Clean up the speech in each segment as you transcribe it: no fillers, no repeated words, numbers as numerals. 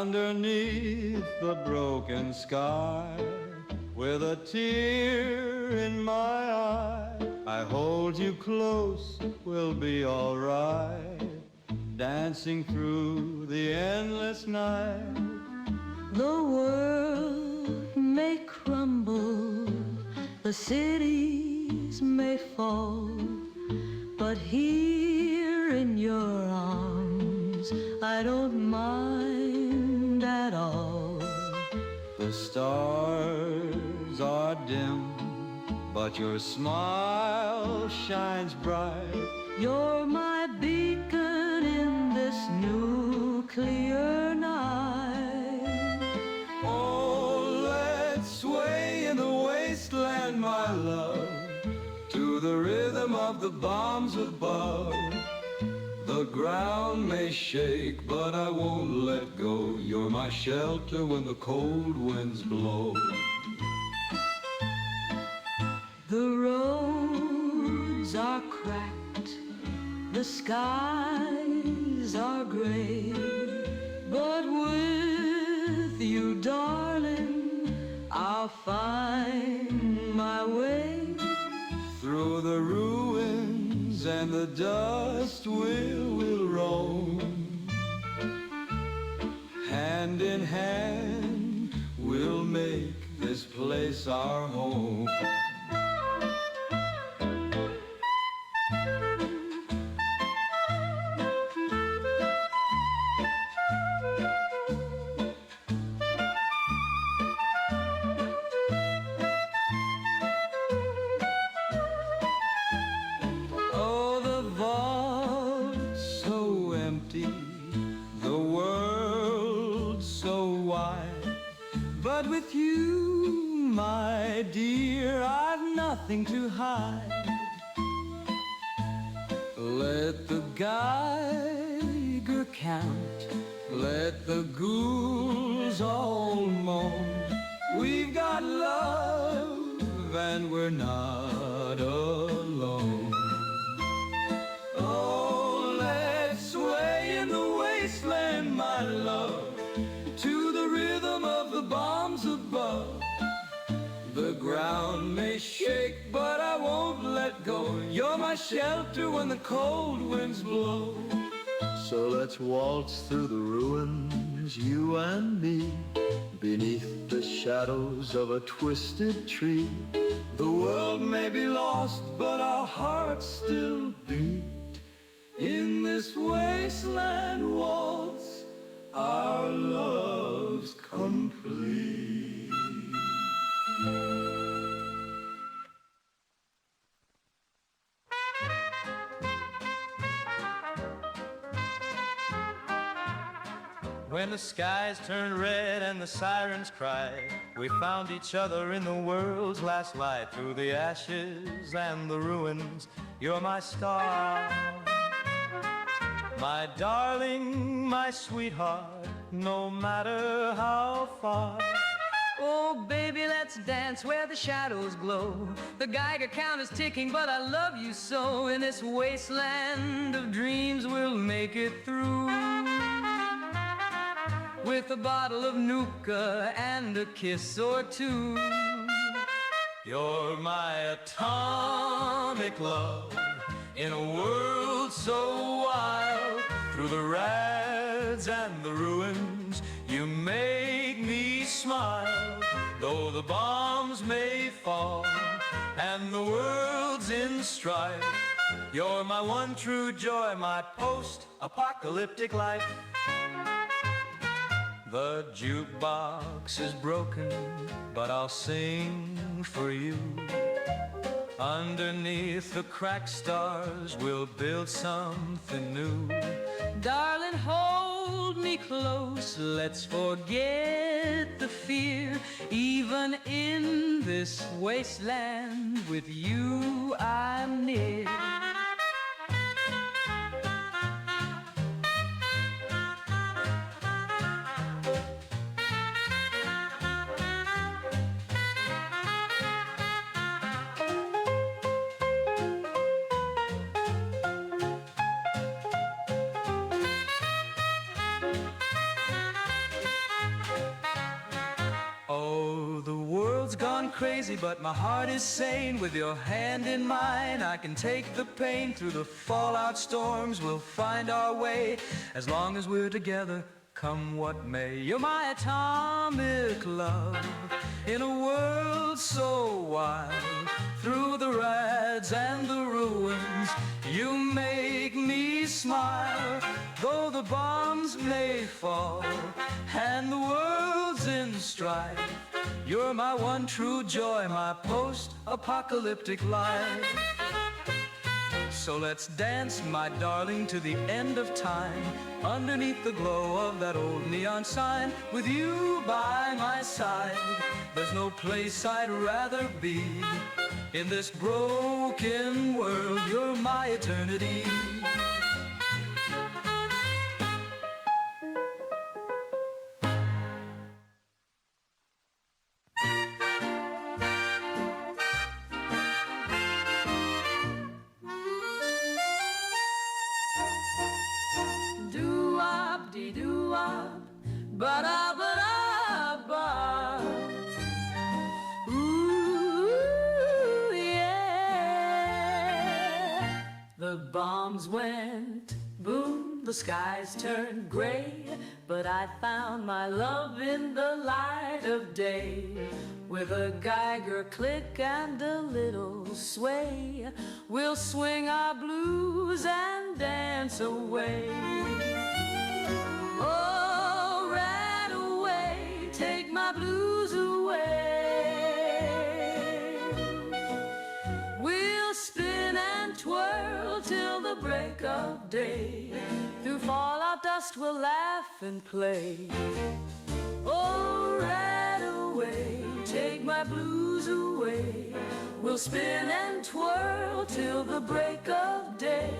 underneath the broken sky, with a tear in my eye, I hold you close, we'll be all right, dancing through the endless night. The world may crumble, the cities may fall, but here in your arms I don't mind at all. The stars are dim, but your smile shines bright. You're my beacon in this nuclear night. Oh, let's sway in the wasteland, my love, to the rhythm of the bombs above. The ground may shake, but I won't let go. You're my shelter when the cold winds blow. The roads are cracked, the skies are gray, but with you, darling, I'll find my way. Through the ruins and the dust we'll roam. Hand in hand we'll make this place our home. But with you, my dear, I've nothing to hide. Let the Geiger count, let the ghouls all moan. We've got love and we're not alone. Oh, let's sway in the wasteland, my love, to the rhythm of the bombs above. The ground may shake, but I won't let go. You're my shelter when the cold winds blow. So let's waltz through the ruins, you and me, beneath the shadows of a twisted tree. The world may be lost, but our hearts still beat. In this wasteland waltz, our love's complete. When the skies turned red and the sirens cried, we found each other in the world's last light. Through the ashes and the ruins, you're my star, my darling, my sweetheart, no matter how far. Oh, baby, let's dance where the shadows glow. The Geiger count is ticking, but I love you so. In this wasteland of dreams, we'll make it through. With a bottle of Nuka and a kiss or two. You're my atomic love in a world so wild. Through the rads and the ruins, you make me smile. Though the bombs may fall and the world's in strife, you're my one true joy, my post-apocalyptic life. The jukebox is broken, but I'll sing for you. Underneath the cracked stars, we'll build something new. Darling, hold me close, let's forget the fear. Even in this wasteland, with you I'm near. I'm crazy, but my heart is sane. With your hand in mine, I can take the pain. Through the fallout storms, we'll find our way. As long as we're together, come what may. You're my atomic love in a world so wild. Through the rads and the ruins, you make me smile. Though the bombs may fall and the world's in strife, you're my one true joy, my post-apocalyptic life. So let's dance, my darling, to the end of time, underneath the glow of that old neon sign. With you by my side, there's no place I'd rather be. In this broken world, you're my eternity. Doo-wop-dee-doo-wop, ba-da-ba-da-ba. Ooh, yeah. The bombs went boom, the skies turned gray, but I found my love in the light of day. With a Geiger click and a little sway, we'll swing our blues and dance away. Oh, right away, take my blues away. We'll spin and twirl till the break of day. Through fallout dust we'll laugh and play. Oh, right away, take my blues away. We'll spin and twirl till the break of day.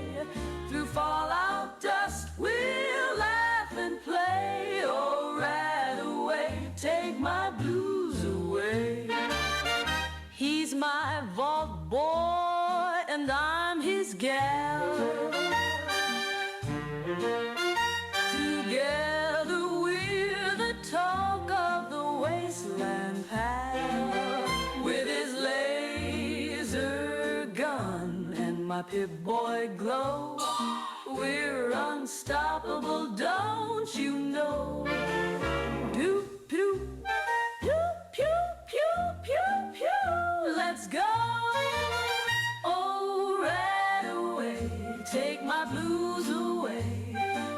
Through fallout dust we'll laugh and play. Oh, right away, take my blues away. He's my vault boy and I'm his gal. Together we're the talk of the wasteland pal. With his laser gun and my Pip-Boy glow, we're unstoppable, don't you know? Doop, doop, doop, pew, pew, pew, pew. Let's go. Oh, right away, take my blues away.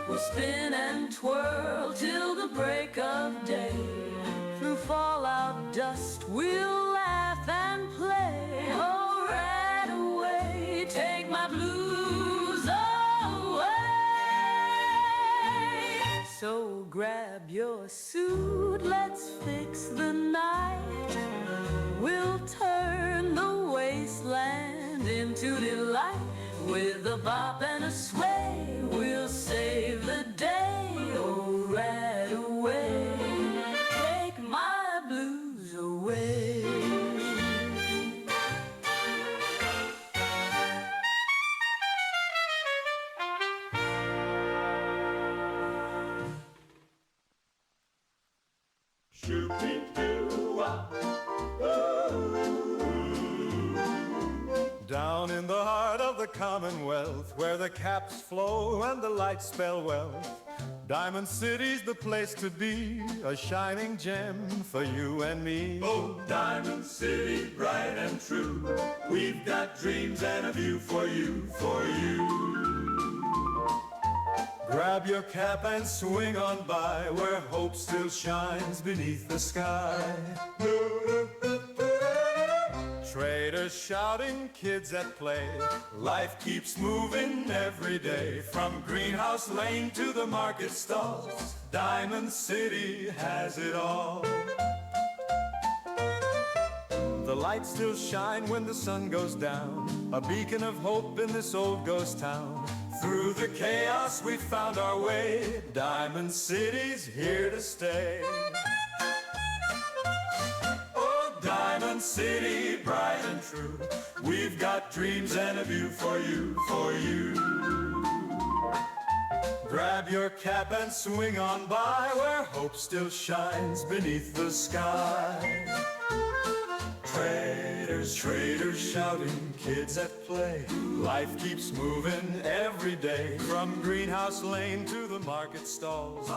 We'll spin and twirl till the break of day. Through fallout dust we'll laugh and play. Oh, right away, take my blues away. So grab your suit, let's fix the night. We'll turn the wasteland into delight. With a bop and a sway, we'll save the day. Oh, right away, take my blues away. Down in the heart of the Commonwealth, where the caps flow and the lights spell wealth, Diamond City's the place to be, a shining gem for you and me. Oh, Diamond City, bright and true, we've got dreams and a view for you, for you. Grab your cap and swing on by, where hope still shines beneath the sky. Traders shouting, kids at play, life keeps moving every day. From Greenhouse Lane to the market stalls, Diamond City has it all. The lights still shine when the sun goes down, a beacon of hope in this old ghost town. Through the chaos we found our way, Diamond City's here to stay. Oh, Diamond City, bright and true, we've got dreams and a view for you, for you. Grab your cap and swing on by, where hope still shines beneath the sky. traders, traders shouting, kids at play. Life keeps moving every day, from Greenhouse Lane to the market stalls.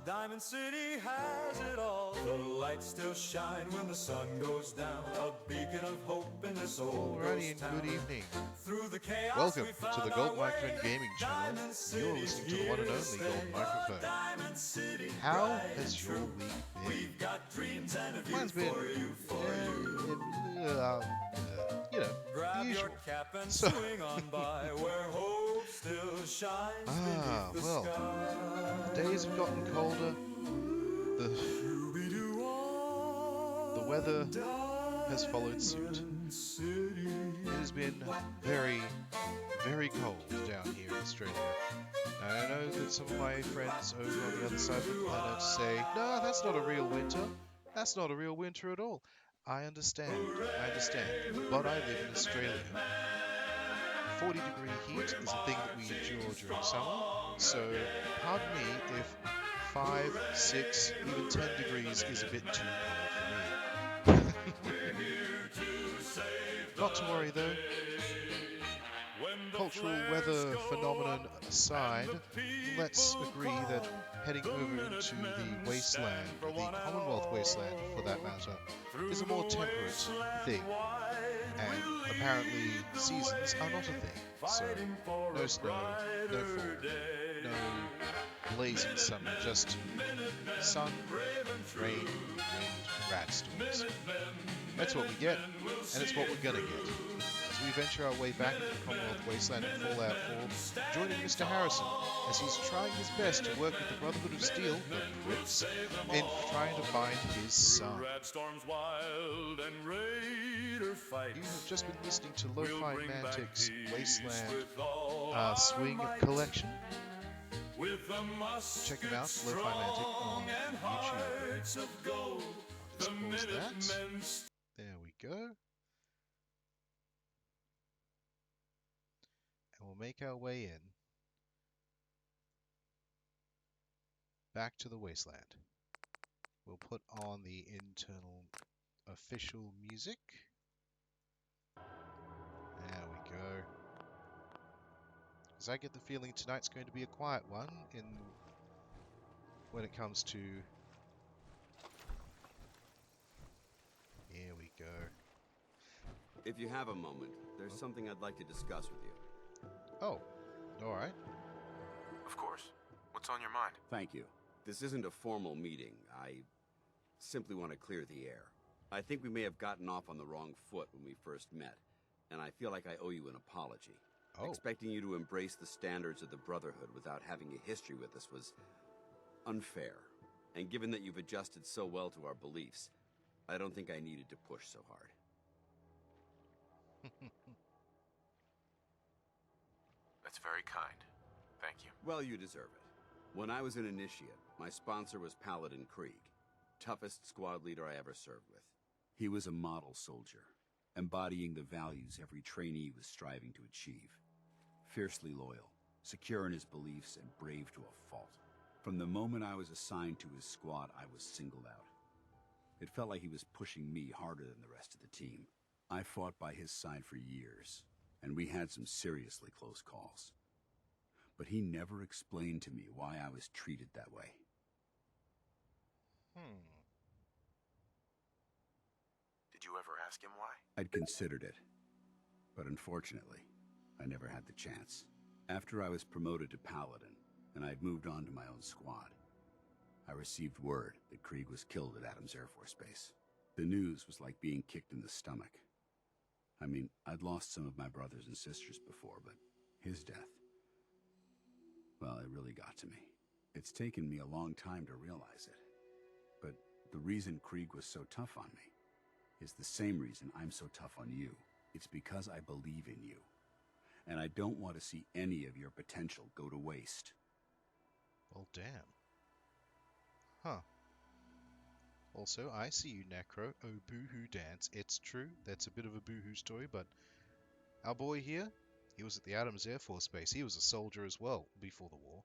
Diamond City has it all. The lights still shine when the sun goes down, a beacon of hope in this old Alrighty, ghost and good town. evening. Through the chaos Welcome we to found the our Gold way. Microphone Gaming Channel. Diamond You're City's listening to the one and here only to Gold stay. Microphone. Diamond City, How bright has and your true. week been? We've got dreams and a view Mine's been, for you, you know, the Grab usual. your cap and So- swing on by where hope still shines beneath the well, sky. the days have gotten colder. The weather has followed suit. It has been very, very cold down here in Australia. And I know that some of my friends over on the other side of the planet say, no, that's not a real winter. That's not a real winter at all. I understand, but I live in Australia. 40-degree heat is a thing that we endure during summer, so pardon me if 5, 6, even 10 degrees is a bit too cold for me. Not to worry though. Cultural weather phenomenon aside, let's agree that heading over into the wasteland, the Commonwealth wasteland for that matter, is a more temperate thing. And apparently seasons are not a thing. So no snow, no fall, no blazing summer, just sun, rain, wind, rat storms. That's what we get, and it's what we're gonna get. As we venture our way back into the Commonwealth Wasteland in Fallout 4, joining Mr. Harrison as he's trying his best to work with the Brotherhood of Steel, the Brits, in trying to find his son. You have just been listening to Lo-Fi Mantic's Wasteland Swing Collection. Check him out, Lo-Fi Mantic on YouTube. Just pause that. There we go. And we'll make our way in. Back to the wasteland. We'll put on the internal official music. There we go. Because I get the feeling tonight's going to be a quiet one when it comes to... Here we go. If you have a moment, there's something I'd like to discuss with you. Oh, alright. Of course. What's on your mind? Thank you. This isn't a formal meeting. I simply want to clear the air. I think we may have gotten off on the wrong foot when we first met, and I feel like I owe you an apology. Oh. Expecting you to embrace the standards of the Brotherhood without having a history with us was unfair. And given that you've adjusted so well to our beliefs, I don't think I needed to push so hard. That's very kind. Thank you. Well, you deserve it. When I was an initiate, my sponsor was Paladin Krieg, toughest squad leader I ever served with. He was a model soldier, embodying the values every trainee was striving to achieve. Fiercely loyal, secure in his beliefs, and brave to a fault. From the moment I was assigned to his squad, I was singled out. It felt like he was pushing me harder than the rest of the team. I fought by his side for years, and we had some seriously close calls. But he never explained to me why I was treated that way. Did you ever ask him why? I'd considered it, but unfortunately, I never had the chance. After I was promoted to Paladin, and I'd moved on to my own squad, I received word that Krieg was killed at Adams Air Force Base. The news was like being kicked in the stomach. I mean, I'd lost some of my brothers and sisters before, but his death, well, it really got to me. It's taken me a long time to realize it. But the reason Krieg was so tough on me is the same reason I'm so tough on you. It's because I believe in you. And I don't want to see any of your potential go to waste. Well, damn. Huh. Also, I see you, Necro. Oh, boohoo dance. It's true, that's a bit of a boohoo story, but our boy here, he was at the Adams Air Force Base. He was a soldier as well, before the war.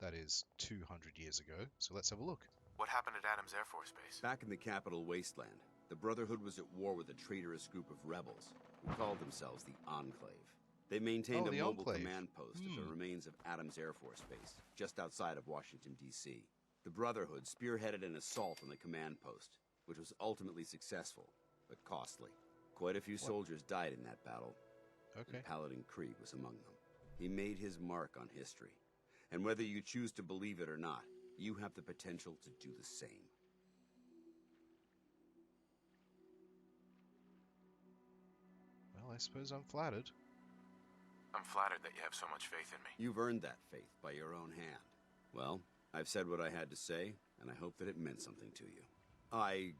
That is 200 years ago, so let's have a look. What happened at Adams Air Force Base? Back in the capital wasteland, The Brotherhood was at war with a traitorous group of rebels who called themselves the Enclave. They maintained a the mobile Enclave. command post at the remains of Adams Air Force Base, just outside of Washington, D.C. The Brotherhood spearheaded an assault on the command post, which was ultimately successful, but costly. Quite a few soldiers died in that battle. Okay. And Paladin Krieg was among them. He made his mark on history. And whether you choose to believe it or not, you have the potential to do the same. Well, I suppose I'm flattered. I'm flattered that you have so much faith in me. You've earned that faith by your own hand. Well, I've said what I had to say, and I hope that it meant something to you. I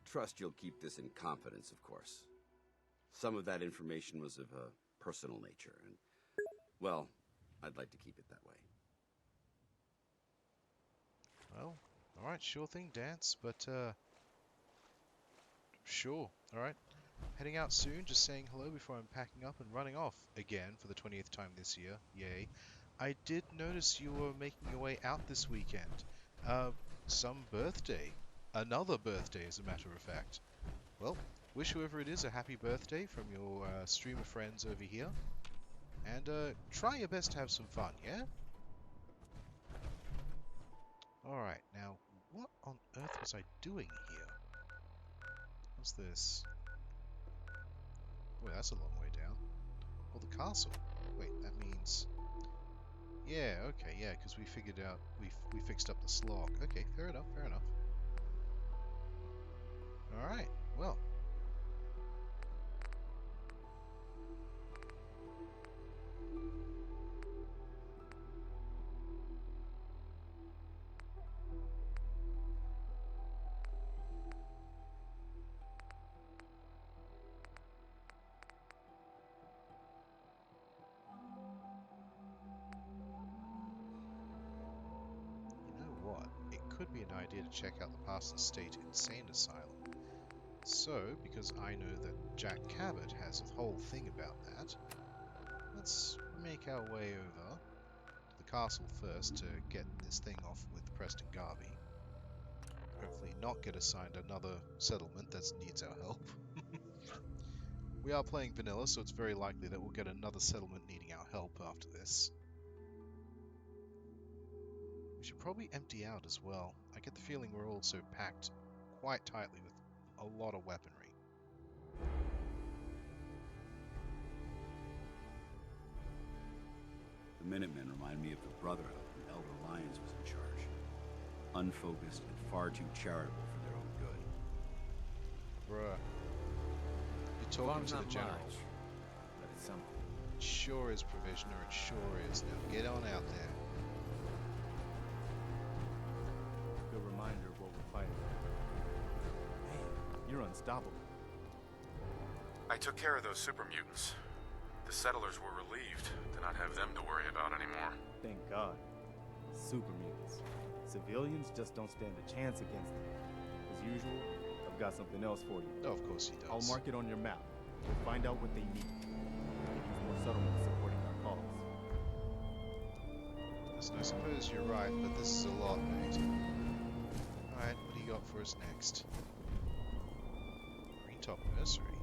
trust you'll keep this in confidence, of course. Some of that information was of a personal nature, and, well, I'd like to keep it that way. Well, alright, sure thing, Danse, but, sure, alright. Heading out soon, just saying hello before I'm packing up and running off again for the 20th time this year. Yay. I did notice you were making your way out this weekend. Some birthday. Another birthday, as a matter of fact. Well, wish whoever it is a happy birthday from your streamer friends over here. And try your best to have some fun, yeah? Alright, now, what on earth was I doing here? What's this? Boy, that's a long way down. Oh, the castle. Wait, that means... Yeah, okay, yeah, because we figured out... We fixed up the slog. Okay, fair enough, fair enough. Alright, well... what? It could be an idea to check out the Parsons State Insane Asylum. So, because I know that Jack Cabot has a whole thing about that, let's make our way over to the castle first to get this thing off with Preston Garvey. Hopefully not get assigned another settlement that needs our help. We are playing vanilla, so it's very likely that we'll get another settlement needing our help after this. We should probably empty out as well. I get the feeling we're also packed quite tightly with a lot of weaponry. The Minutemen remind me of the Brotherhood when Elder Lyons was in charge. Unfocused and far too charitable for their own good. Bruh. You're talking to the general. But it's something. It sure is, Provisioner, it sure is. Now get on out there. Good reminder of what we're fighting. Man, you're unstoppable. I took care of those Super Mutants. The settlers were relieved to not have them to worry about anymore. Thank God. Super mutants. Civilians just don't stand a chance against them. As usual, I've got something else for you. Oh, of course he does. I'll mark it on your map. We'll find out what they need. We can use more settlements supporting our cause. Listen, I suppose you're right, but this is a lot, mate. Alright, what do you got for us next? Greentop Nursery.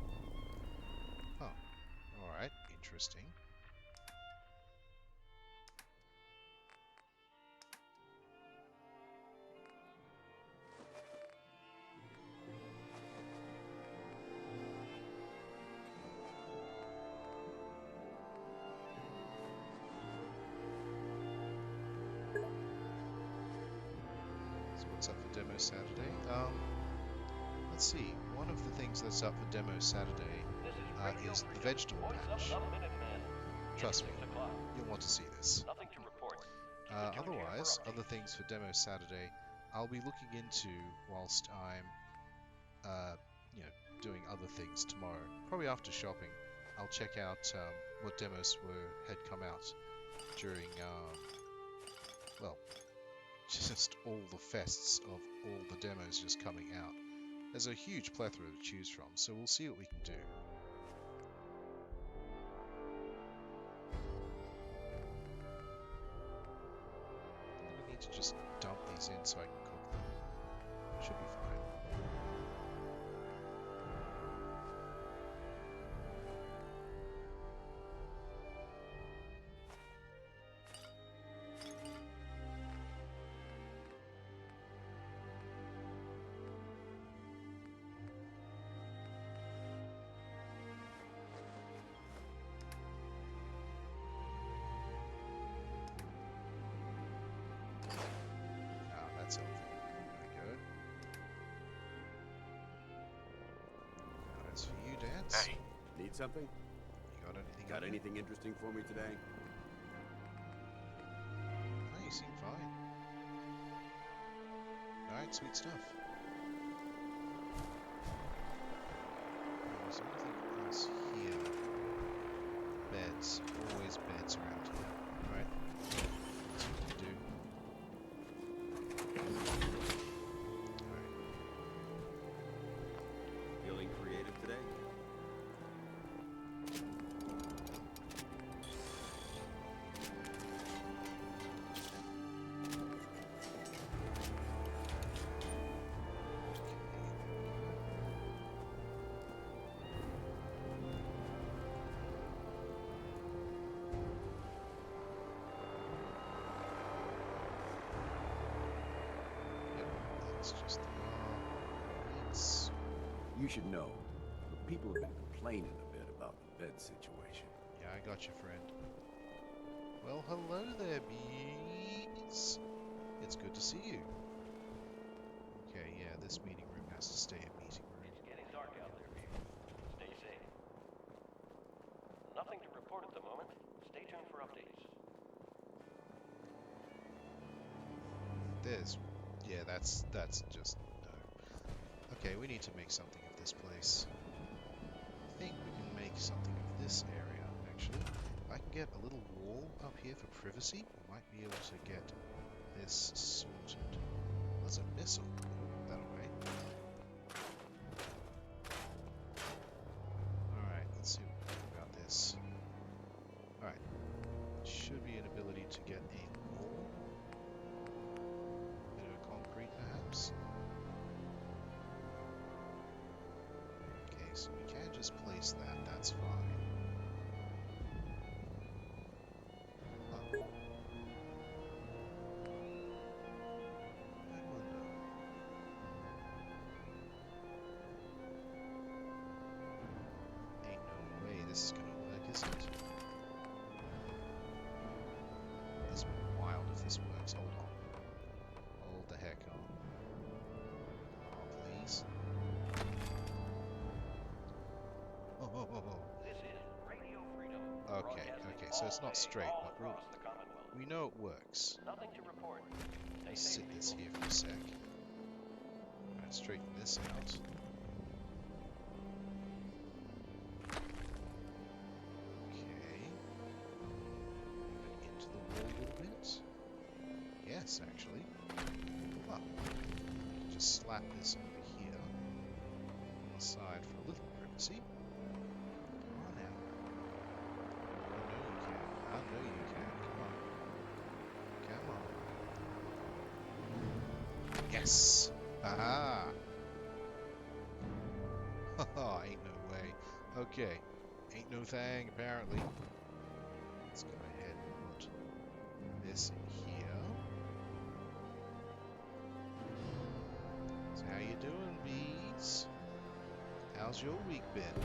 Oh, alright, interesting. So what's up for Demo Saturday? Let's see. One of the things that's up for Demo Saturday is the vegetable patch. Trust me, you'll want to see this. Otherwise, other things for Demo Saturday, I'll be looking into whilst I'm, doing other things tomorrow. Probably after shopping, I'll check out what demos had come out during, just all the fests of all the demos just coming out. There's a huge plethora to choose from, so we'll see what we can do. I need to just dump these in so I can cook them. Should be fine. Yes. Hey, Need something? You got anything? Got on you? anything interesting for me today? No, you seem fine. Alright, sweet stuff. Is there anything else here? Beds. Always beds around here. Alright. Let's see what we do. Alright. Feeling creative today? Yep, that's just the needs. You should know, but people have been complaining a bit about the bed situation. Yeah, I got you, friend. Well, hello there, bees. It's good to see you. Okay, yeah, this meeting room has to stay a meeting room. It's getting dark out there, people. Stay safe. Nothing to report at the moment. Stay tuned for updates. Yeah, that's just no. Okay, we need to make something of this place. I think we can make something of this area, actually. If I can get a little wall up here for privacy, we might be able to get this sorted. That's a missile. Put that away. Alright, let's see what we can do about this. Alright. Should be an ability to get a wall. Bit of concrete, perhaps. Okay, so we can just place that. That's fine. Huh. I wonder. Ain't no way this is gonna work, is it? This would be wild if this works. Hold on. Hold the heck on. Oh, please. Oh. This is Radio Freedom. Okay, okay, so it's not straight, but the Commonwealth. we know it works. Nothing to report. Stay Let's safe, sit this people. here for a sec. Alright, straighten this out. Okay. Move it into the wall a little bit. Yes, actually. Well, we can just slap this over here on the side for a little privacy. Come on now. I know you can. Come on. Come on. Yes! Aha! Haha, ain't no way. Okay. Ain't no thing, apparently. Let's go ahead and put this in here. So how you doing, bees? How's your week been?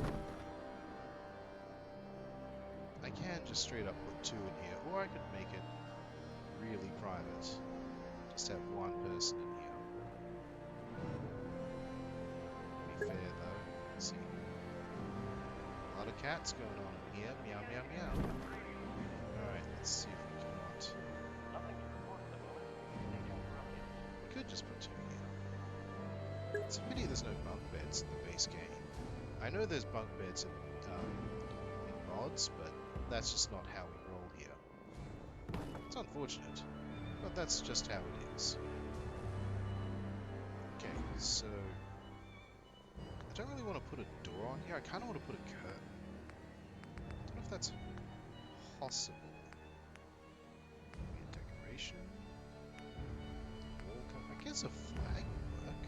I can just straight up put 2 in here, or I could make it really private. Just have 1 person in here. Be fair though. Let's see. A lot of cats going on in here. Meow, meow, meow. Alright, let's see if we can not. Nothing to report at the moment. Stay tuned for updates. We could just put 2 here. It's a pity there's no bunk beds in the base game. I know there's bunk beds in mods, but that's just not how we roll here. It's unfortunate, but that's just how it is. Okay, so I don't really want to put a door on here. I kind of want to put a curtain. Don't know if that's possible. Maybe a decoration. Wall cover. I guess a flag would work.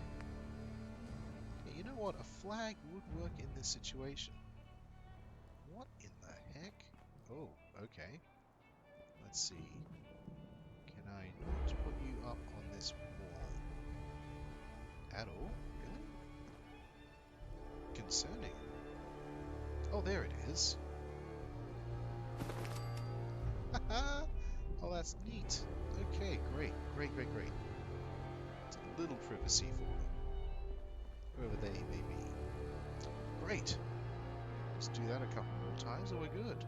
Yeah, you know what? A flag would work in this situation. What in the heck? Oh, okay. Let's see. Can I not put you up on this wall? At all? Really? Concerning. Oh, there it is. Haha! Oh, that's neat. Okay, great. Great. It's a little privacy for them. Whoever they may be. Great. Let's do that a couple more times and we're good.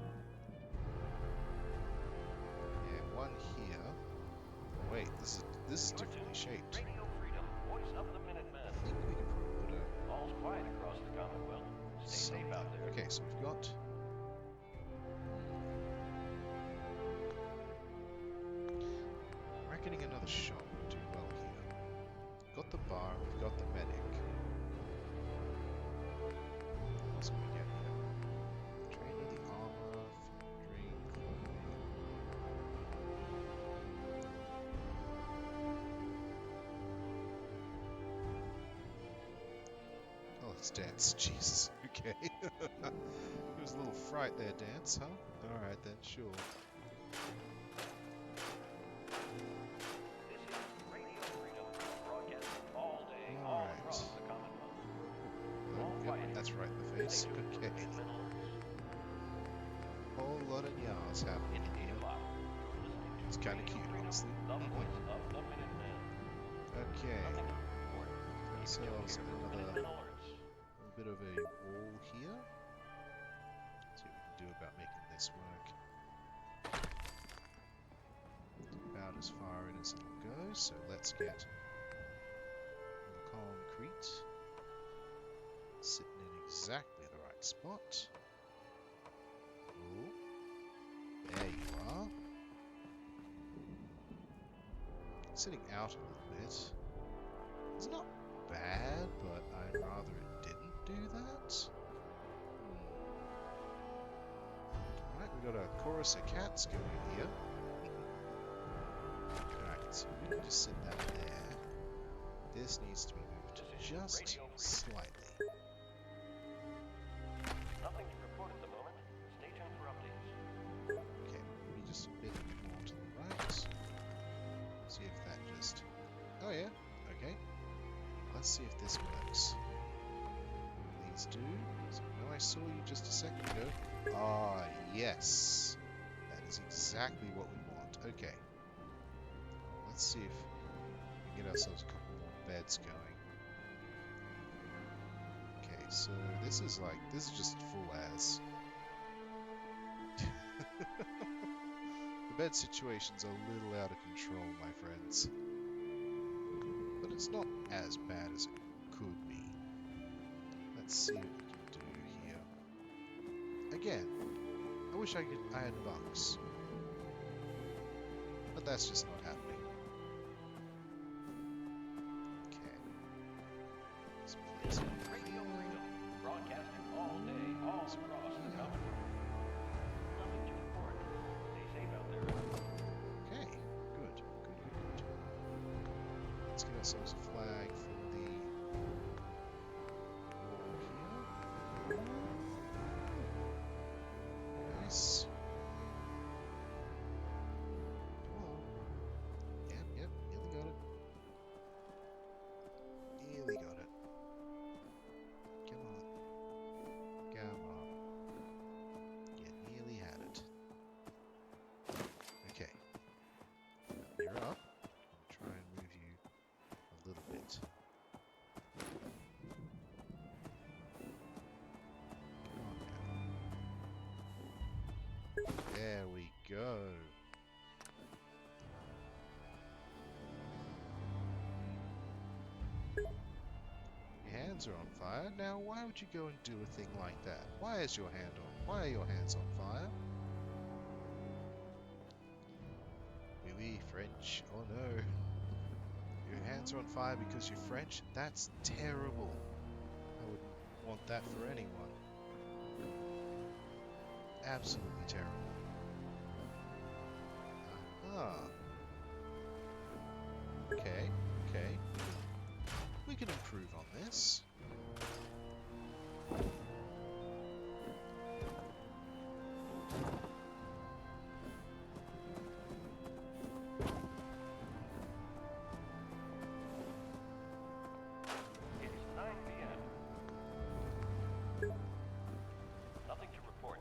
Yeah, one here. Wait, this is differently shaped. Radio Freedom, voice of the Minutemen. I think we can probably put a All's quiet across the Commonwealth. Stay safe out there. Okay, so we've got. I'm reckoning another shot would do well here. We've got the bar, we've got the medic. What else can we get here? Trainer, the armor, food, clothing. Oh, it's Dance. Jesus. Okay. There was a little fright there, Dance, huh? Alright then, sure. This is Radio Freedom, broadcasting all day, all Alright. across the Commonwealth. Oh, yep, that's right in the face. Okay. Whole lot of yas happening in here. It's kind of cute, honestly. The voice of the Minutemen. Okay. Nothing to report. Ourselves Keep it another Minutemen alerts. bit of a wall here. See what we can do about making this work. About as far in as it'll go, so let's get the concrete sitting in exactly the right spot. Ooh. There you are. Sitting out a little bit. It's not bad, but I'd rather it didn't do that. Alright, we got a chorus of cats going here. Alright, so we can just sit that there. This needs to be moved just slightly. Nothing to report at the moment. Stay tuned for updates. Okay, maybe just a bit more to the right. See if that just... Oh yeah, okay. Let's see if this works. Please do. So, no, I saw you just a second ago. Ah, yes. That is exactly what we want. Okay. Let's see if we can get ourselves a couple more beds going. Okay, so this is just full as. The bed situation's a little out of control, my friends. But it's not as bad as it could be. Let's see what we can do here. Again, I wish I had bunks. But that's just not happening. Okay. Let's place it Radio Freedom, broadcasting all day, all across the Commonwealth. Nothing to report. Stay safe out there. Okay, good. Let's get ourselves a flag for the wall here. Nice. Come on. Yep, nearly got it. Nearly got it. Come on. You nearly had it. Okay. You're up. I'll try and move you a little bit. Come on now. There we go. Your hands are on fire. Now, why would you go and do a thing like that? Why is your hand on? Why are your hands on fire? Really, French? Oh no. Your hands are on fire because you're French? That's terrible. I wouldn't want that for anyone. Absolutely terrible. Aha. Okay. We can improve on this. It's 9 p.m. Nothing to report.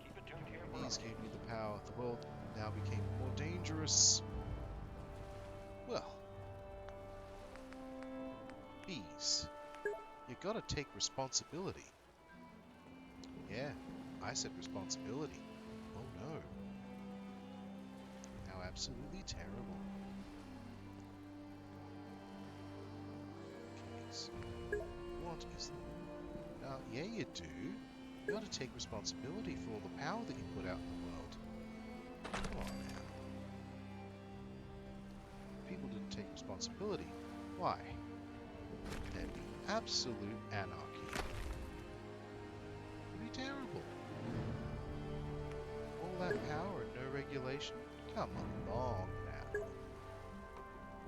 Keep it tuned here for These updates. gave me the power. The world now became more dangerous. Well, bees, you gotta take responsibility. Yeah, I said responsibility. Oh no. How absolutely terrible. Okay, so what is that? Now, yeah you do. You gotta take responsibility for all the power that you put out in the world. Come on now. If people didn't take responsibility, why? There'd be absolute anarchy. It'd be terrible. All that power and no regulation? Come along now.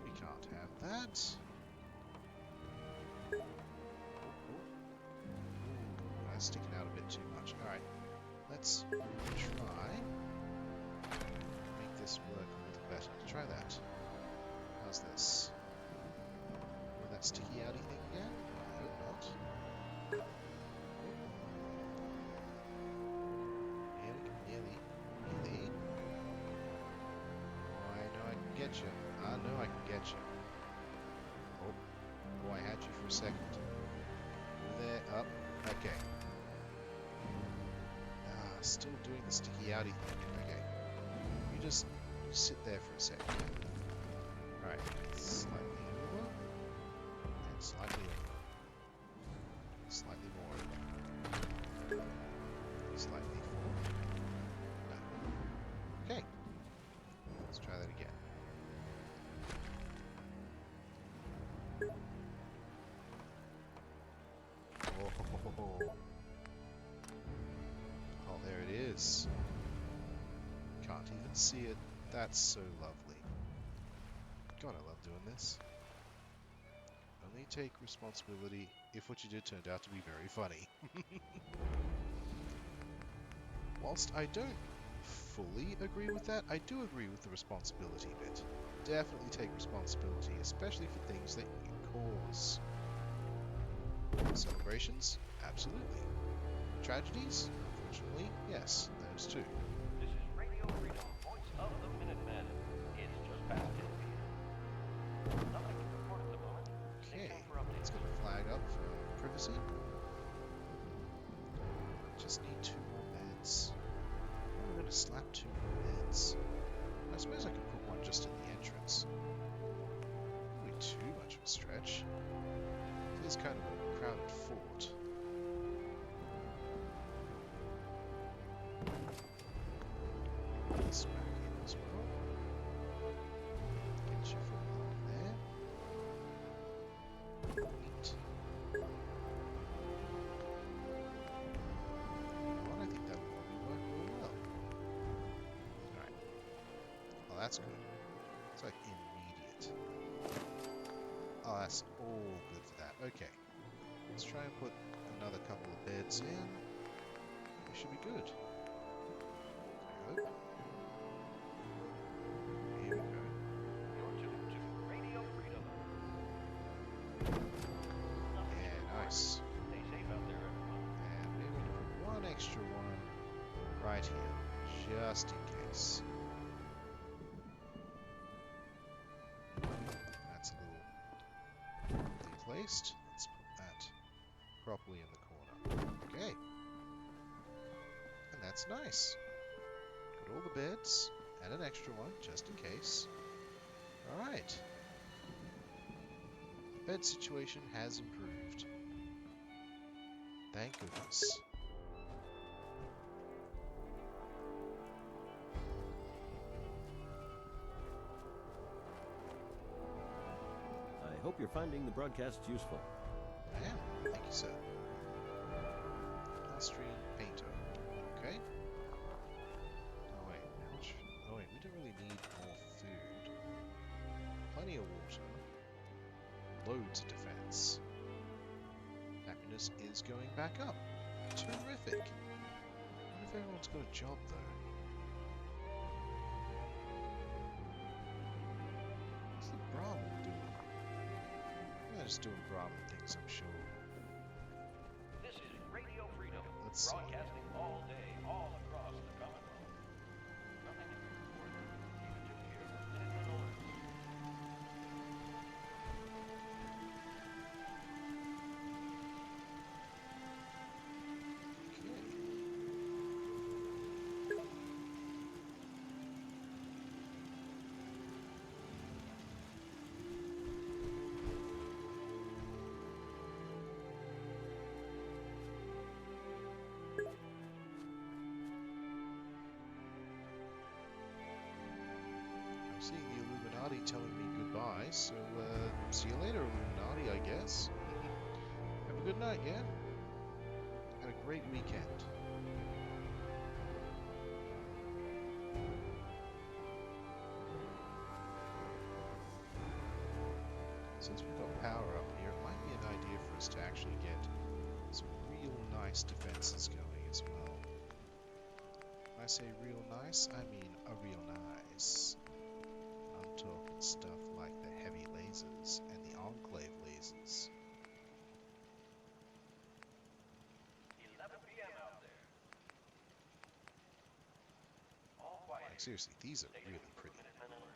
We can't have that. Ooh, that's sticking out a bit too much. Alright, let's try make this work a little better. Try that. How's this? Will that sticky outy thing again? I hope not. Nearly. Oh, I know I can get you. I know I can get you. Oh, I had you for a second. There, up. Okay. Still doing the sticky outy thing. Okay. You just sit there for a second. Alright. Slightly over. And slightly over. Slightly more over. Slightly forward. No. Okay. Let's try that again. Oh, there it is. Can't even see it. That's so lovely. God, I love doing this. Only take responsibility if what you did turned out to be very funny. Whilst I don't fully agree with that, I do agree with the responsibility bit. Definitely take responsibility, especially for things that you cause. Celebrations? Absolutely. Tragedies? Unfortunately, yes, those too. This is Radio Freedom, voice of the Minutemen. It's just past 10 p.m. Nothing to report at the moment. Stay Okay, tuned for updates. let's get a flag up for privacy. Just need 2 more beds. How am I going to slap 2 more beds? I suppose I could put one just at the entrance. Probably too much of a stretch. It is kind of a crowded fort. This back in as well. Get your foot along there. Neat. Well, I think that'll probably work really well. Alright. Well, that's good. It's like immediate. Oh, that's all good for that. Okay. Let's try and put another couple of beds in. We should be good. I hope. Here we go. You're tuned to Radio Freedom. Yeah, nice. Stay safe out there, everyone. And we're going to put one extra one right here, just in case. That's a little placed. Let's put that properly in the corner. Okay. And that's nice. Got all the beds and an extra one just in case. Alright. The bed situation has improved. Thank goodness. I hope you're finding the broadcast useful. I am. Thank you, sir. Austrian painter. Okay. Oh wait, how much? Oh wait, we don't really need more food. Plenty of water. Loads of defense. Happiness is going back up. Terrific. I wonder if everyone's got a job though. What's the Brahmin doing? They're just doing Brahmin things, I'm sure. This is Radio Freedom, Let's see. broadcasting all day, all across the Commonwealth. Nothing to report. Keep it to here. Minutemen orders. Okay. Illuminati telling me goodbye, so see you later, Illuminati, I guess. Have a good night, yeah? Have a great weekend. Since we've got power up here, it might be an idea for us to actually get some real nice defenses going as well. When I say real nice, I mean a real nice. I'm talking stuff like the heavy lasers and the Enclave lasers. 11 p.m. out there. All quiet. Like seriously, these are really pretty. Minutemen alerts.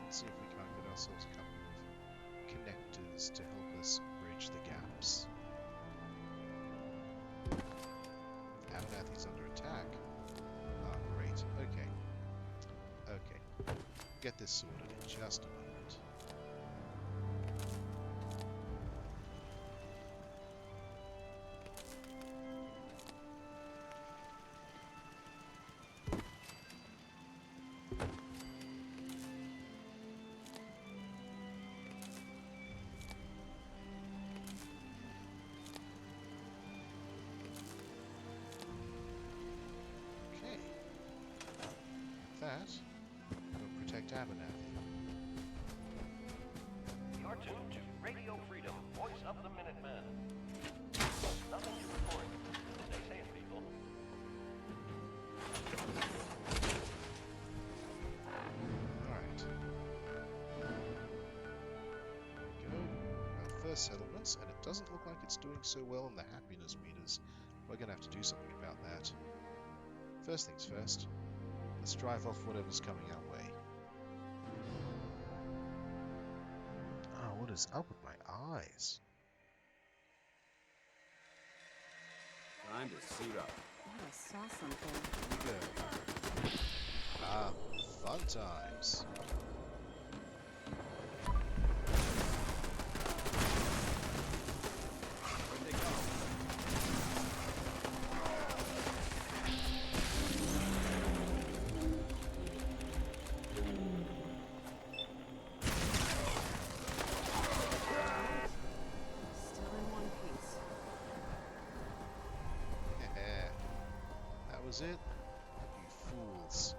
Let's see if we can't get ourselves a couple of connectors to help us bridge the gaps. Abernathy's under attack. Ah, great. Okay. Okay. Get this sorted in just a moment. That will protect Abernathy. You're tuned to Radio Freedom, voice of the Minutemen. Nothing to report. Stay safe, people. Alright. There we go. Our first settlements, and it doesn't look like it's doing so well in the happiness meters. We're going to have to do something about that. First things first. Let's drive off whatever's coming our way. Ah, what is up with my eyes? Time to suit up. I saw something. Here we go. Ah, fun times. Where'd they go? Still in one piece. That was it? You fools.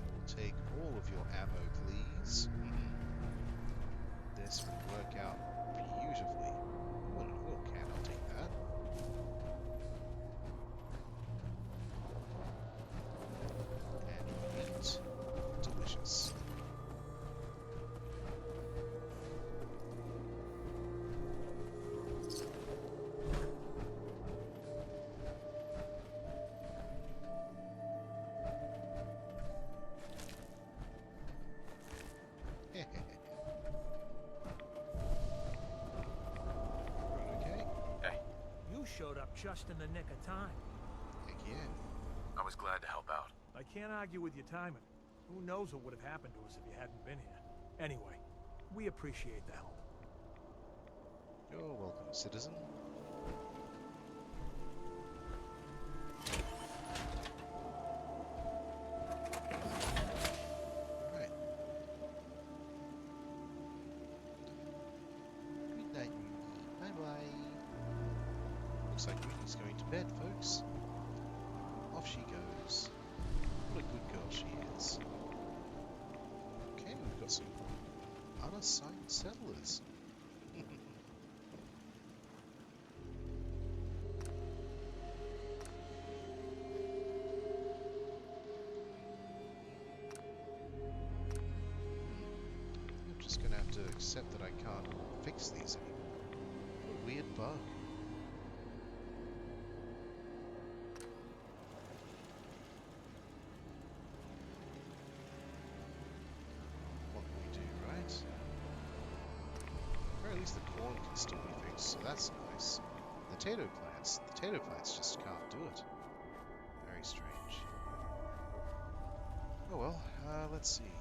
We'll take all of your ammo, please. This will work out beautifully. What an oil can, I'll take that. And meat. Delicious. Okay? You showed up just in the nick of time. Heck yeah. I was glad to help out. I can't argue with your timing. Who knows what would have happened to us if you hadn't been here. Anyway, we appreciate the help. You're welcome, citizen. Alright. Good night, Rudy. Bye-bye. Looks like Rudy's going to bed, folks. Off she goes. What a good girl she is. Okay, we've got some unassigned settlers. just gonna have to accept that I can't fix these anymore. What a weird bug. What can we do, right? Or at least the corn can still be fixed, so that's nice. Potato plants just can't do it. Very strange. Oh well, let's see.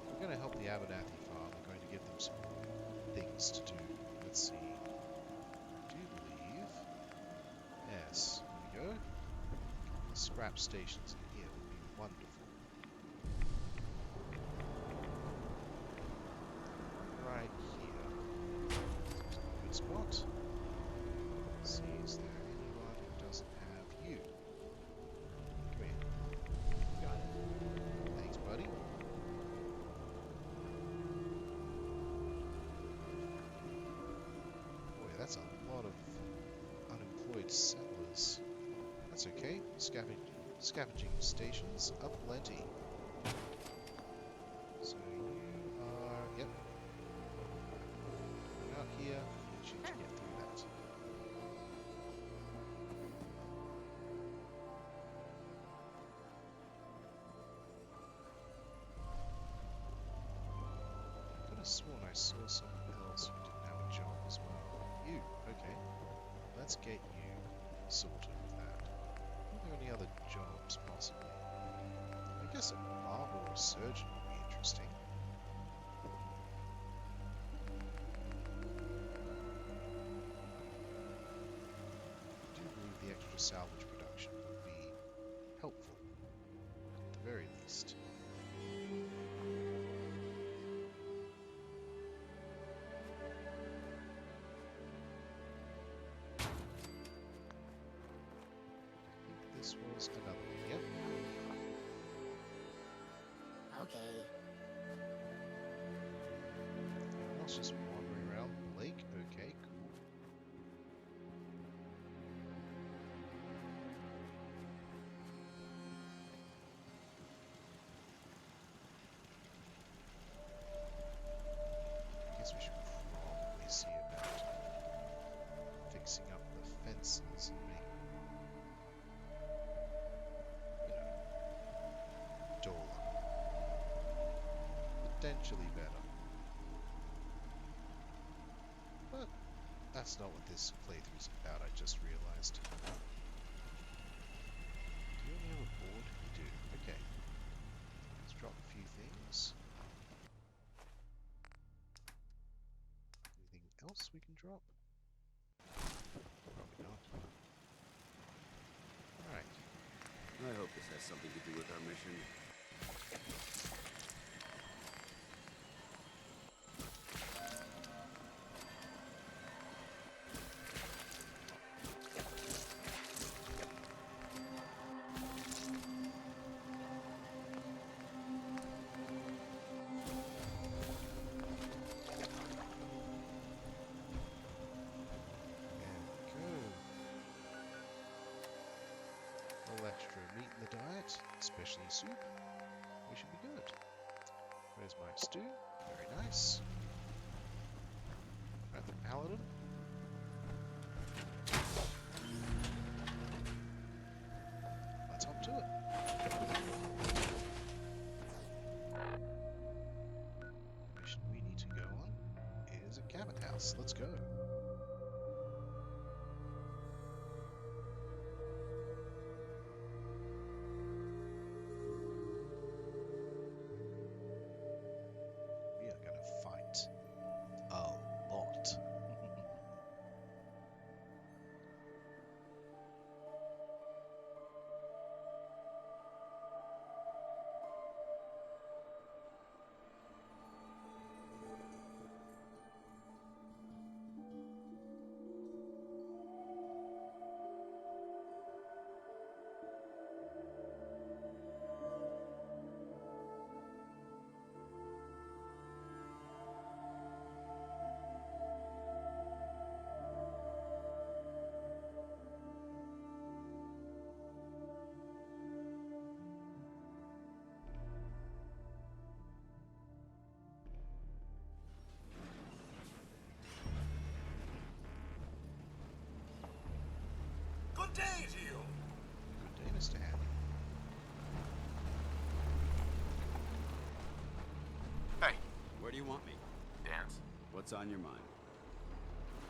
We're going to help the Abernathy Farm. We're going to give them some things to do. Let's see. I do believe... Yes, there we go. The scrap stations in here would be wonderful. Right here. Seems like a good spot. Let's see, is there anyone who doesn't have you? Come here. Got it. Thanks, buddy. Boy, that's a lot of unemployed settlers. That's okay. Scavenging stations aplenty. So you are... Yep. Out here. Need you to get through that. I could have sworn I saw someone else who didn't have a job as well. You, okay. Let's get you sorted with that. Are there any other jobs, possibly? I guess a barber or a surgeon would be interesting. I do believe the extra salvage production would be helpful, at the very least. This was another one, yep. Okay. Everyone else just wandering around the lake? Okay, cool. I guess we should probably see about fixing up the fences and making Dolan. Potentially better. But that's not what this playthrough's about, I just realized. Do you only have a board? You do. Okay. Let's drop a few things. Anything else we can drop? Probably not. Alright. I hope this has something to do with our mission. Extra meat in the diet, especially soup. We should be good. Where's my stew? Very nice. At the Paladin. Let's hop to it. The mission we need to go on is a Cabot House. Let's go. day to you. Good day, Mr. Handy. Hey, Where do you want me? Danse. What's on your mind?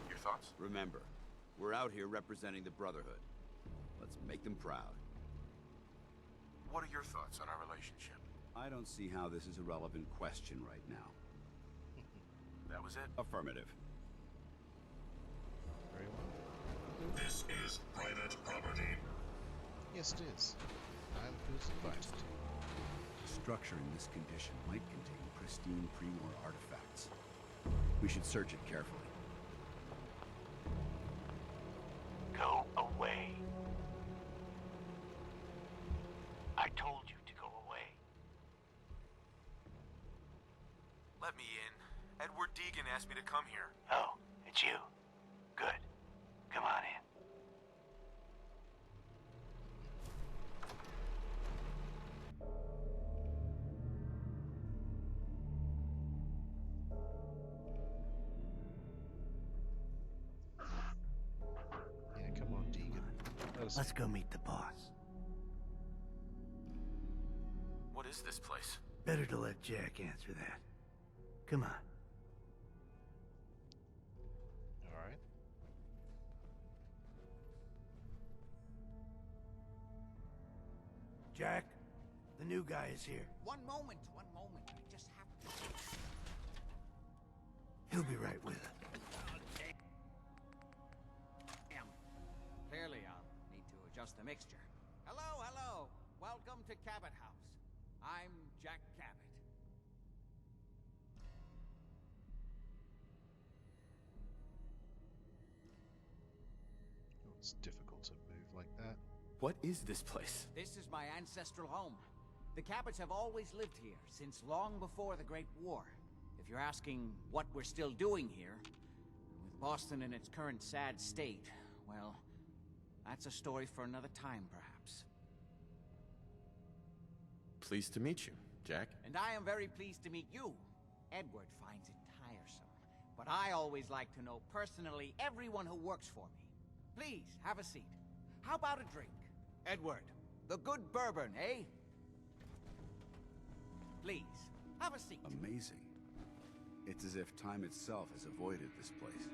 Your thoughts? Remember, we're out here representing the Brotherhood. Let's make them proud. What are your thoughts on our relationship? I don't see how this is a relevant question right now. That was it? Affirmative. Very well. This is private property. Yes, it is. I'm who's invited. A structure in this condition might contain pristine pre-war artifacts. We should search it carefully. Go away. I told you to go away. Let me in. Edward Deegan asked me to come here. Oh, it's you. Good. Come on in. Yeah, come on, Deegan. Let's go meet the boss. What is this place? Better to let Jack answer that. Come on. All right. Jack, the new guy is here. One moment. I just have to... He'll be right with us. Damn. Clearly, I'll need to adjust the mixture. Hello. Welcome to Cabot House. I'm Jack Cabot. Oh, it's difficult to move like that. What is this place? This is my ancestral home. The Cabots have always lived here, since long before the Great War. If you're asking what we're still doing here, with Boston in its current sad state, well, that's a story for another time, perhaps. Pleased to meet you, Jack. And I am very pleased to meet you. Edward finds it tiresome, but I always like to know personally everyone who works for me. Please, have a seat. How about a drink? Edward, the good bourbon, eh? Please, have a seat. Amazing. It's as if time itself has avoided this place.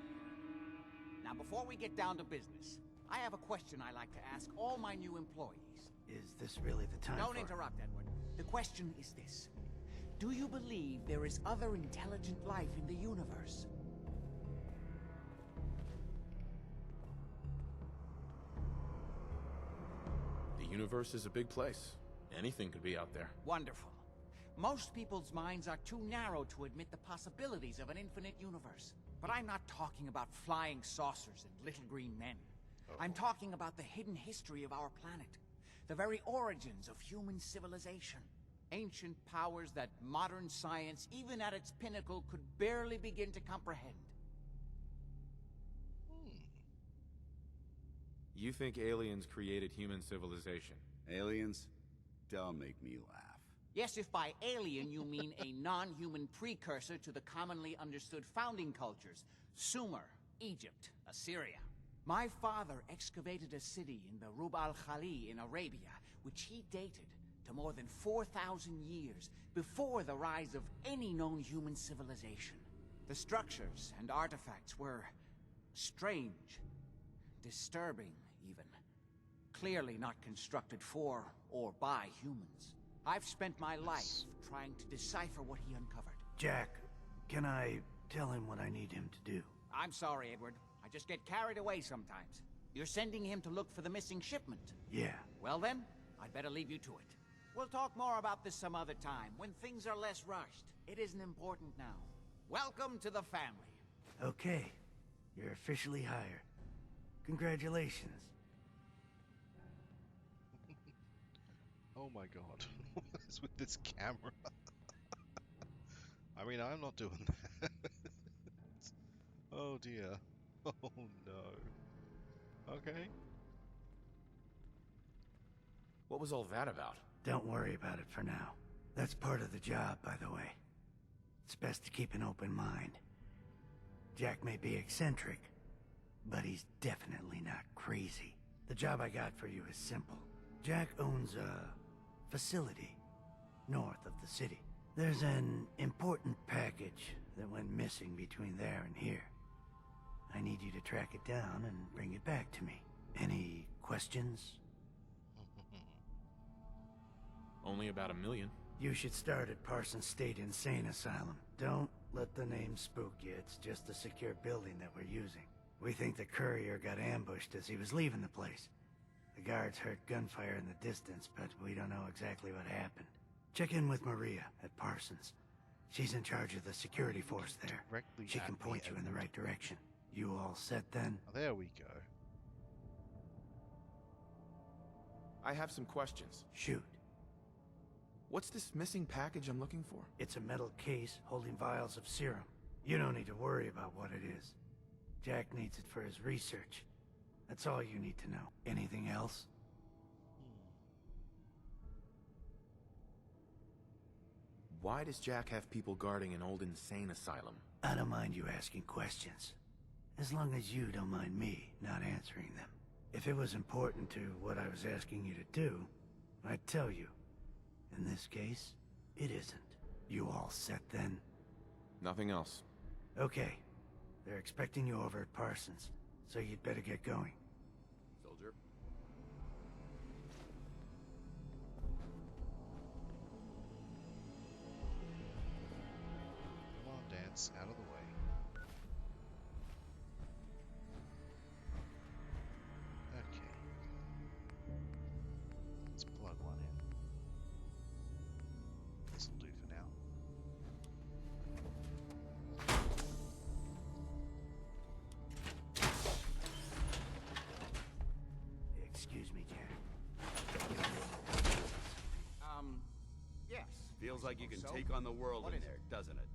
Now, before we get down to business, I have a question I like to ask all my new employees. Is this really the time Don't for... interrupt, Edward. The question is this. Do you believe there is other intelligent life in the universe? The universe is a big place. Anything could be out there. Wonderful. Most people's minds are too narrow to admit the possibilities of an infinite universe. But I'm not talking about flying saucers and little green men. I'm talking about the hidden history of our planet. The very origins of human civilization. Ancient powers that modern science, even at its pinnacle, could barely begin to comprehend. You think aliens created human civilization? Aliens? Don't make me laugh. Yes, if by alien you mean a non-human precursor to the commonly understood founding cultures. Sumer, Egypt, Assyria. My father excavated a city in the Rub al-Khali in Arabia, which he dated to more than 4,000 years before the rise of any known human civilization. The structures and artifacts were strange, disturbing even. Clearly not constructed for or by humans. I've spent my life trying to decipher what he uncovered. Jack, can I tell him what I need him to do? I'm sorry, Edward. I just get carried away sometimes. You're sending him to look for the missing shipment? Yeah. Well then, I'd better leave you to it. We'll talk more about this some other time, when things are less rushed. It isn't important now. Welcome to the family. Okay. You're officially hired. Congratulations. Oh my god. What is with this camera? I mean, I'm not doing that. Oh dear. Oh no. Okay. What was all that about? Don't worry about it for now. That's part of the job, by the way. It's best to keep an open mind. Jack may be eccentric, but he's definitely not crazy. The job I got for you is simple. Jack owns a facility north of the city. There's an important package that went missing between there and here. I need you to track it down and bring it back to me. Any questions? Only about 1 million. You should start at Parsons State Insane Asylum. Don't let the name spook you. It's just a secure building that we're using. We think the courier got ambushed as he was leaving the place. The guards heard gunfire in the distance, but we don't know exactly what happened. Check in with Maria at Parsons. She's in charge of the security force there. She can point you in the right direction. You all set then? Oh, there we go. I have some questions. Shoot. What's this missing package I'm looking for? It's a metal case holding vials of serum. You don't need to worry about what it is. Jack needs it for his research. That's all you need to know. Anything else? Why does Jack have people guarding an old insane asylum? I don't mind you asking questions. As long as you don't mind me not answering them. If it was important to what I was asking you to do, I'd tell you. In this case, it isn't. You all set then? Nothing else. Okay. They're expecting you over at Parsons, so you'd better get going. Soldier. Come on, Danse, out of the way. Okay. Let's plug one in. This'll do for now. Excuse me, Jack. Yes. Feels like you can take on the world in there, doesn't it?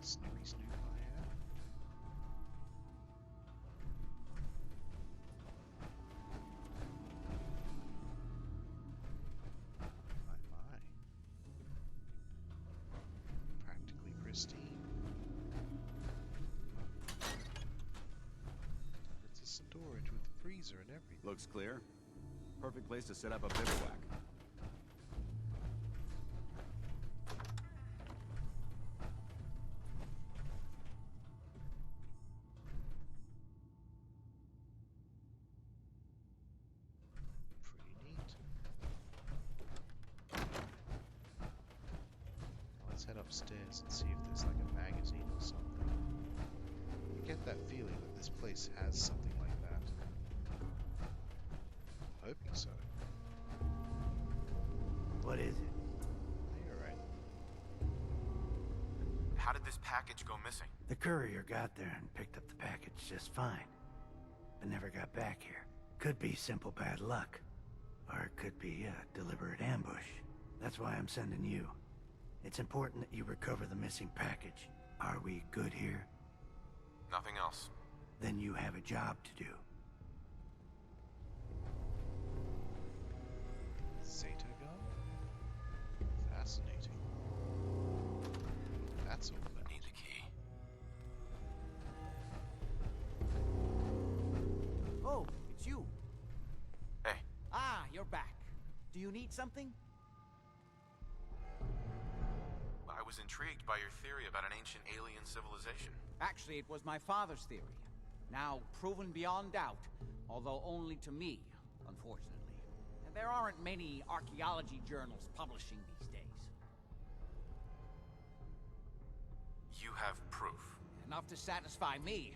Snoopy Snoop I am. My. Practically pristine. It's a storage with a freezer and everything. Looks clear. Perfect place to set up a bivouac. Pretty neat. Let's head upstairs and see if there's like a magazine or something. I get that feeling that this place has something like that. I'm hoping so. What is it? You're right. How did this package go missing? The courier got there and picked up the package just fine, but never got back here. Could be simple bad luck, or it could be a deliberate ambush. That's why I'm sending you. It's important that you recover the missing package. Are we good here? Nothing else. Then you have a job to do. Zeta gun? Fascinating. That's all about. Need the key. Oh, it's you. Hey. Ah, you're back. Do you need something? I was intrigued by your theory about an ancient alien civilization. Actually, it was my father's theory. Now proven beyond doubt, although only to me, unfortunately. And there aren't many archaeology journals publishing these days. You have proof. Enough to satisfy me.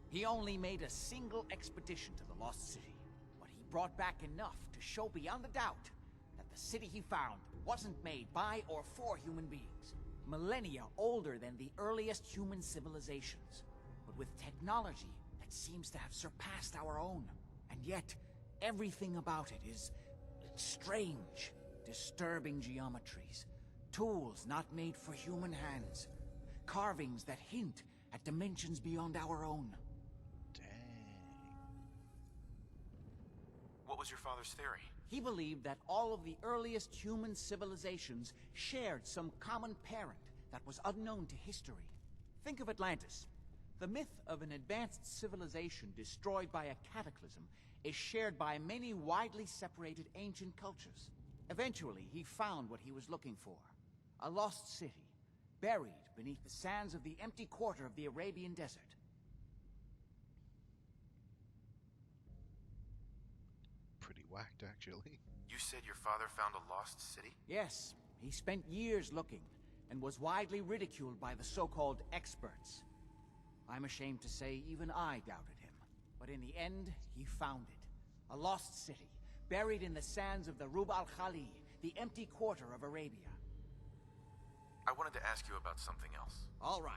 He only made a single expedition to the Lost City, but he brought back enough to show beyond a doubt that the city he found wasn't made by or for human beings. Millennia older than the earliest human civilizations, but with technology that seems to have surpassed our own. And yet, everything about it is strange, disturbing geometries, tools not made for human hands, carvings that hint at dimensions beyond our own. Dang. What was your father's theory? He believed that all of the earliest human civilizations shared some common parent that was unknown to history. Think of Atlantis. The myth of an advanced civilization destroyed by a cataclysm is shared by many widely separated ancient cultures. Eventually, he found what he was looking for. A lost city, buried beneath the sands of the empty quarter of the Arabian desert. Pretty whacked, actually. You said your father found a lost city? Yes, he spent years looking, and was widely ridiculed by the so-called experts. I'm ashamed to say even I doubted him. But in the end, he found it. A lost city, buried in the sands of the Rub al-Khali, the empty quarter of Arabia. I wanted to ask you about something else. All right.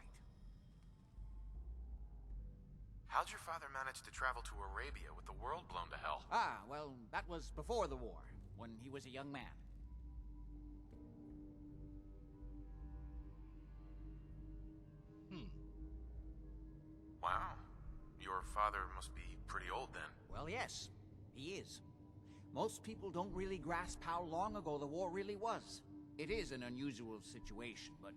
How'd your father manage to travel to Arabia with the world blown to hell? Ah, well, that was before the war, when he was a young man. Wow. Your father must be pretty old then. Well, yes, he is. Most people don't really grasp how long ago the war really was. It is an unusual situation, but...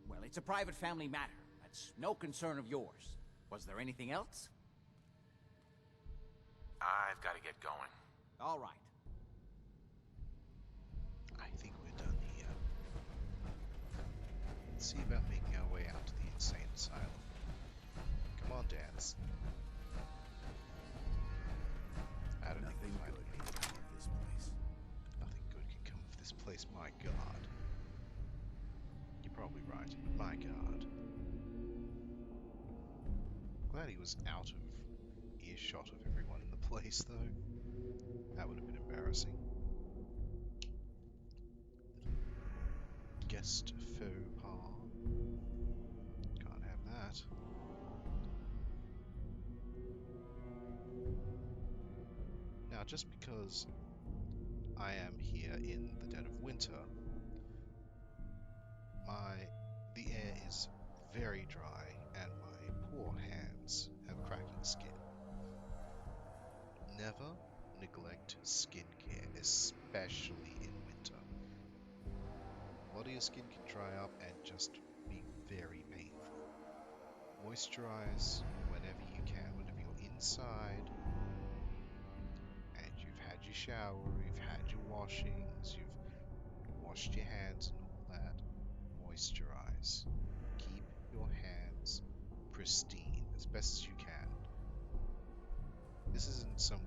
well, it's a private family matter. That's no concern of yours. Was there anything else? I've got to get going. All right. I think we're done here. Let's see about making our way out to the insane asylum. Come on, Danse. I don't think we'll find anything good can come of this place. Nothing good can come of this place, my god. You're probably right, but my god. Glad he was out of earshot of everyone in the place, though. That would have been embarrassing. Guest faux pas. Can't have that. Now, just because I am here in the dead of winter, the air is very dry and my poor hands have cracking skin. Never neglect skincare, especially in winter. A lot of your skin can dry up and just be very painful. Moisturize whenever you can, whenever you're inside and you've had your shower, you've had your washings, you've washed your hands and all that. Moisturize. Keep your hands pristine as best as you can. This isn't some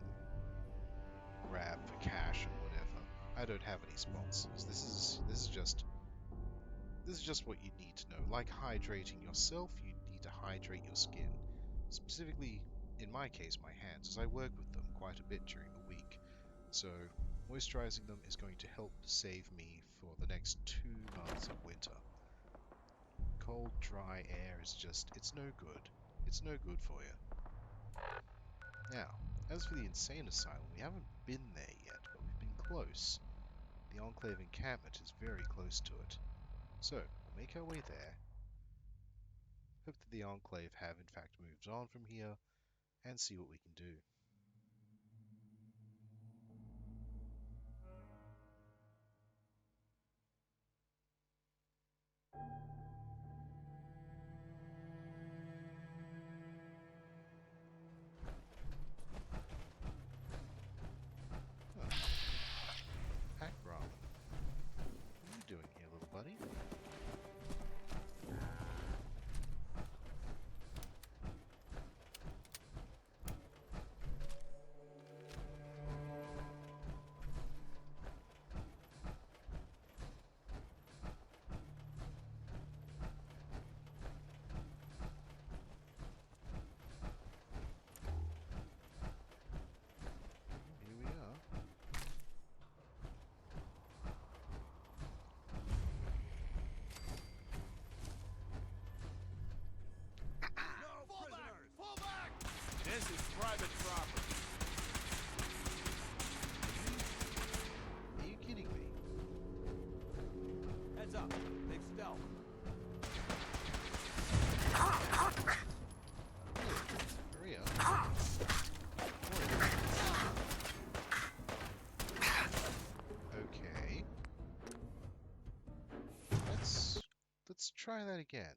grab for cash or whatever. I don't have any sponsors. This is just what you need to know. Like hydrating yourself, you need to hydrate your skin. Specifically, in my case, my hands, as I work with them quite a bit during the week. So, moisturizing them is going to help save me for the next 2 months of winter. Cold, dry air is just, it's no good. It's no good for you. Now, as for the insane asylum, we haven't been there yet, but we've been close. The Enclave encampment is very close to it. So, we'll make our way there. Hope that the Enclave have in fact moved on from here, and see what we can do. Pack ramen. What are you doing here, little buddy? try that again.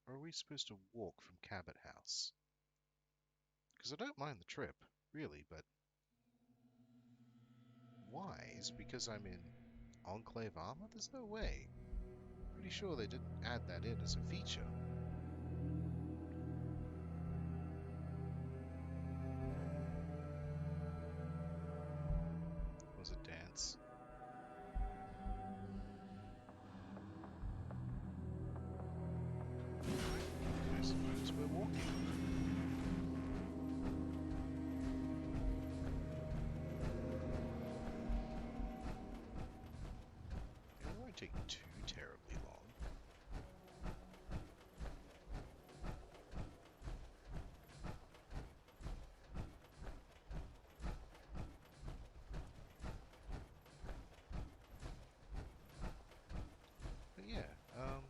Or are we supposed to walk from Cabot House? Because I don't mind the trip, really, but why? Is it because I'm in Enclave armor? There's no way. Pretty sure they didn't add that in as a feature. Was it Danse? I suppose we're walking. It won't take too terribly long. But yeah, we have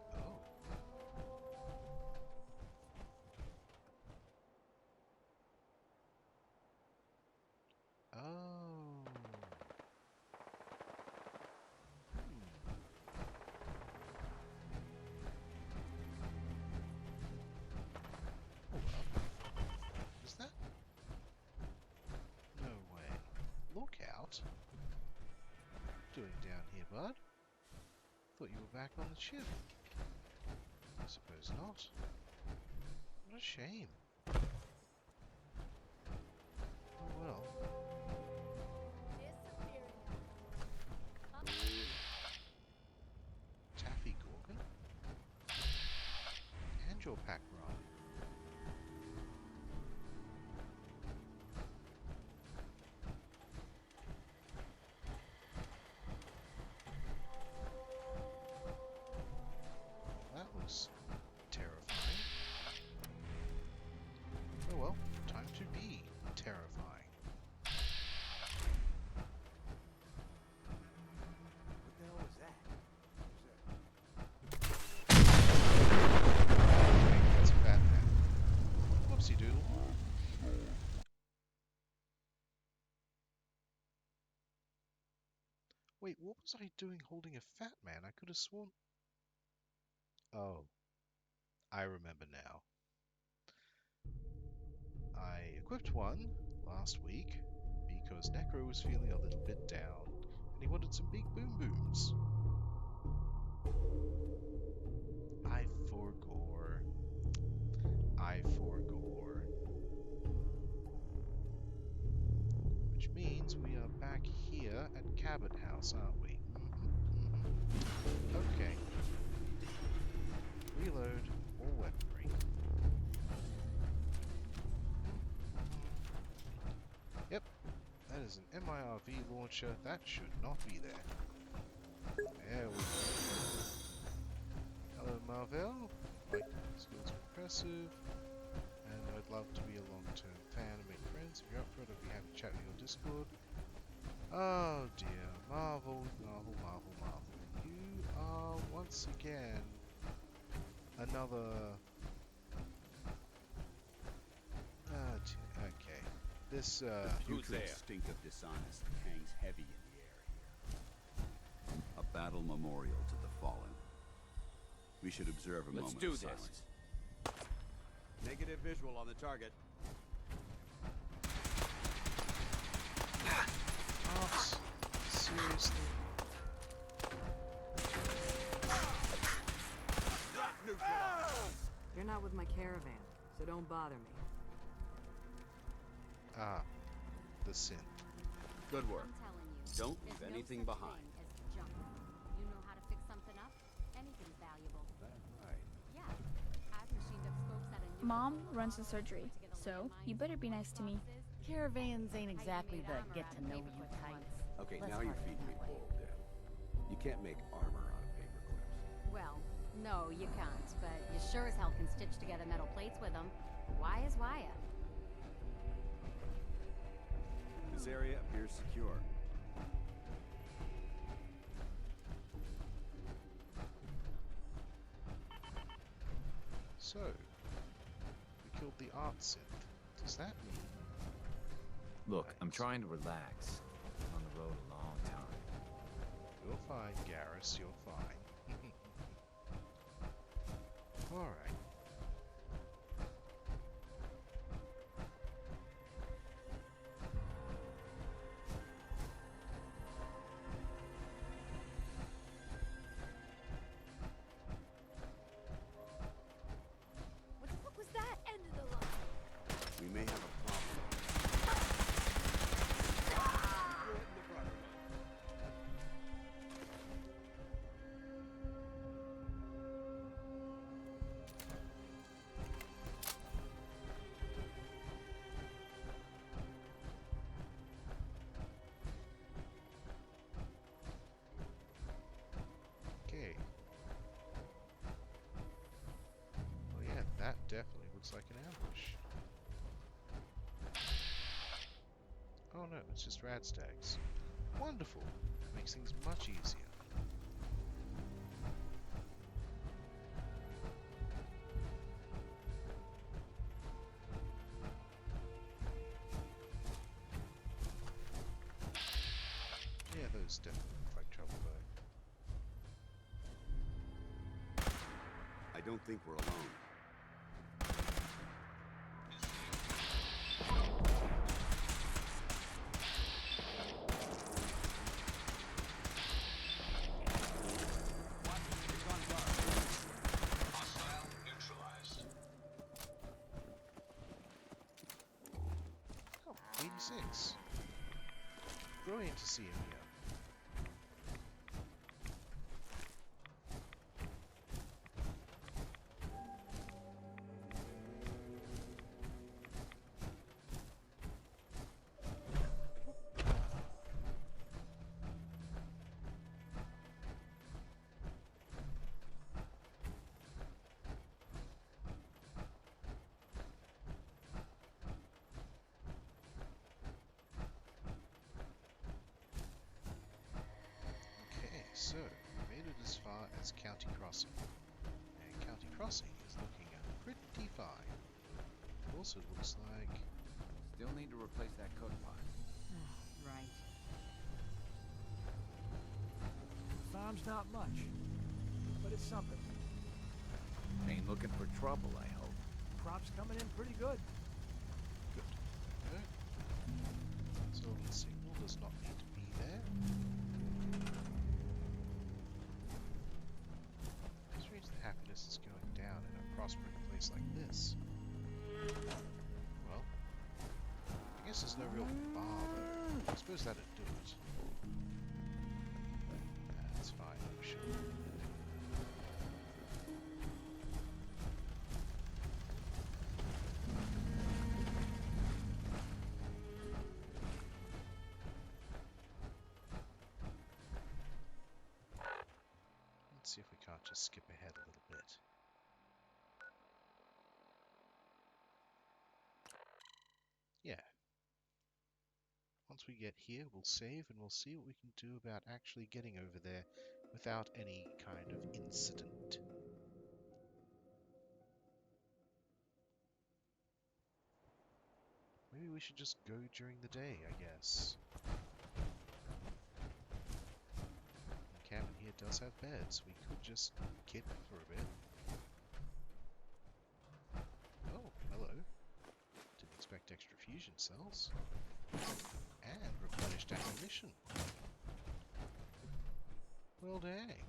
Oh. Oh well. Is that? No way. Look out. Doing down here, bud? Thought you were back on the ship. I suppose not. What a shame. Oh well. Taffy Gorgon? And your pack ride. That looks terrifying. Oh well, time to be terrifying. What the hell was that? That's a bad man. Whoopsie doodle. Wait, what was I doing holding a fat man? I could have sworn... Oh. I remember now. I equipped one last week because Necro was feeling a little bit down and he wanted some big boom booms. I forgore. Which means we are back here at Cabot House, aren't we? Okay. Reload all weaponry. Yep, that is an MIRV launcher. That should not be there. There we go. Hello, Marvel. My skills are impressive, and I'd love to be a long-term fan and make friends. If you're up for it, I'd be happy to chat with you on Discord. Oh dear, Marvel. You are once again another... okay. This, The putrid stink of dishonest hangs heavy in the air here. A battle memorial to the fallen. We should observe a moment of silence. Negative visual on the target. Oh, seriously? You're not with my caravan, so don't bother me. Ah, the synth. Good work. Don't leave anything behind. You know how to fix something up? Anything's valuable. Right. Yeah. I've machined up scopes at a new Mom runs the surgery, so you better be nice to me. Caravans ain't exactly the get-to-know-you types. Okay, Less now you're hard feeding me that way. bull, Dan. You can't make armor out of paper clips. Well, no, you can't, but you sure as hell can stitch together metal plates with them. Why is why? This area appears secure. So, we killed the art synth. Does that mean... Look, I'm trying to relax. I've been on the road a long time. You're fine, Garrus, you're fine. Alright. What the fuck was that end of the line? We may have a problem. Okay. Oh yeah, that definitely looks like an ambush. Oh no, it's just radstags. Wonderful! That makes things much easier. Yeah, those definitely look like trouble though. I don't think we're alone. Hostile neutralized. Oh, 86. Brilliant to see him here. Okay, so we made it as far as County Crossing. And County Crossing is looking pretty fine. It also looks like... Still need to replace that cook pot. Right. Farm's not much, but it's something. Ain't looking for trouble, I hope. Crops coming in pretty good. Good. Okay. Sylvan signal does not need to be there. Strange that happiness is going down in a prospering place like this. Well, I guess there's no real bar though. I suppose that'd do it. That's fine, I'm sure. Let's see if we can't just skip ahead a little bit. Yeah. Once we get here, we'll save and we'll see what we can do about actually getting over there without any kind of incident. Maybe we should just go during the day, I guess. The cabin here does have beds. We could just kip for a bit. Oh, hello. Didn't expect extra fusion cells. And replenished ammunition. Well, dang.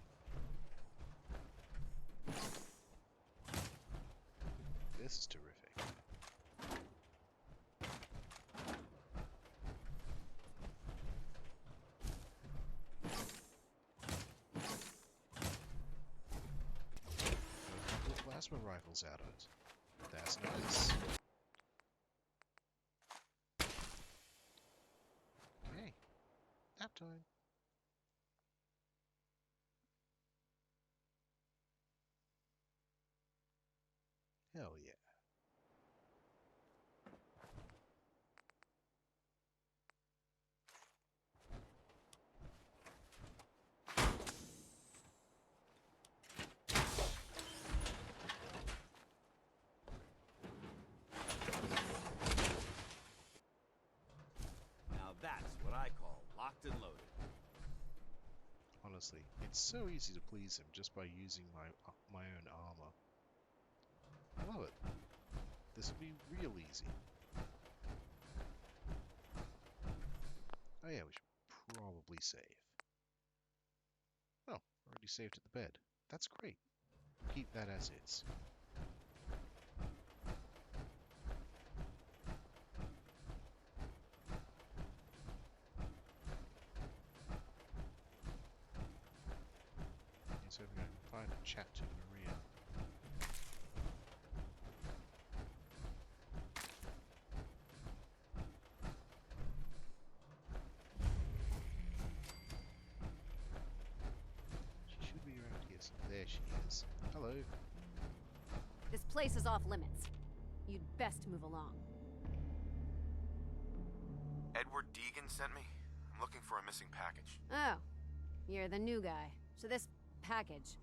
This is terrific. Put plasma rifles out of it. That's nice. Okay. Nap time. Hell yeah. I call locked and loaded. Honestly, it's so easy to please him just by using my own armor. I love it. This will be real easy. Oh yeah, we should probably save. Oh, already saved at the bed. That's great. Keep that as is. So we're going to find a chat to Maria. She should be around here. So there she is. Hello. This place is off limits. You'd best move along. Edward Deegan sent me. I'm looking for a missing package. Oh, you're the new guy. So this package,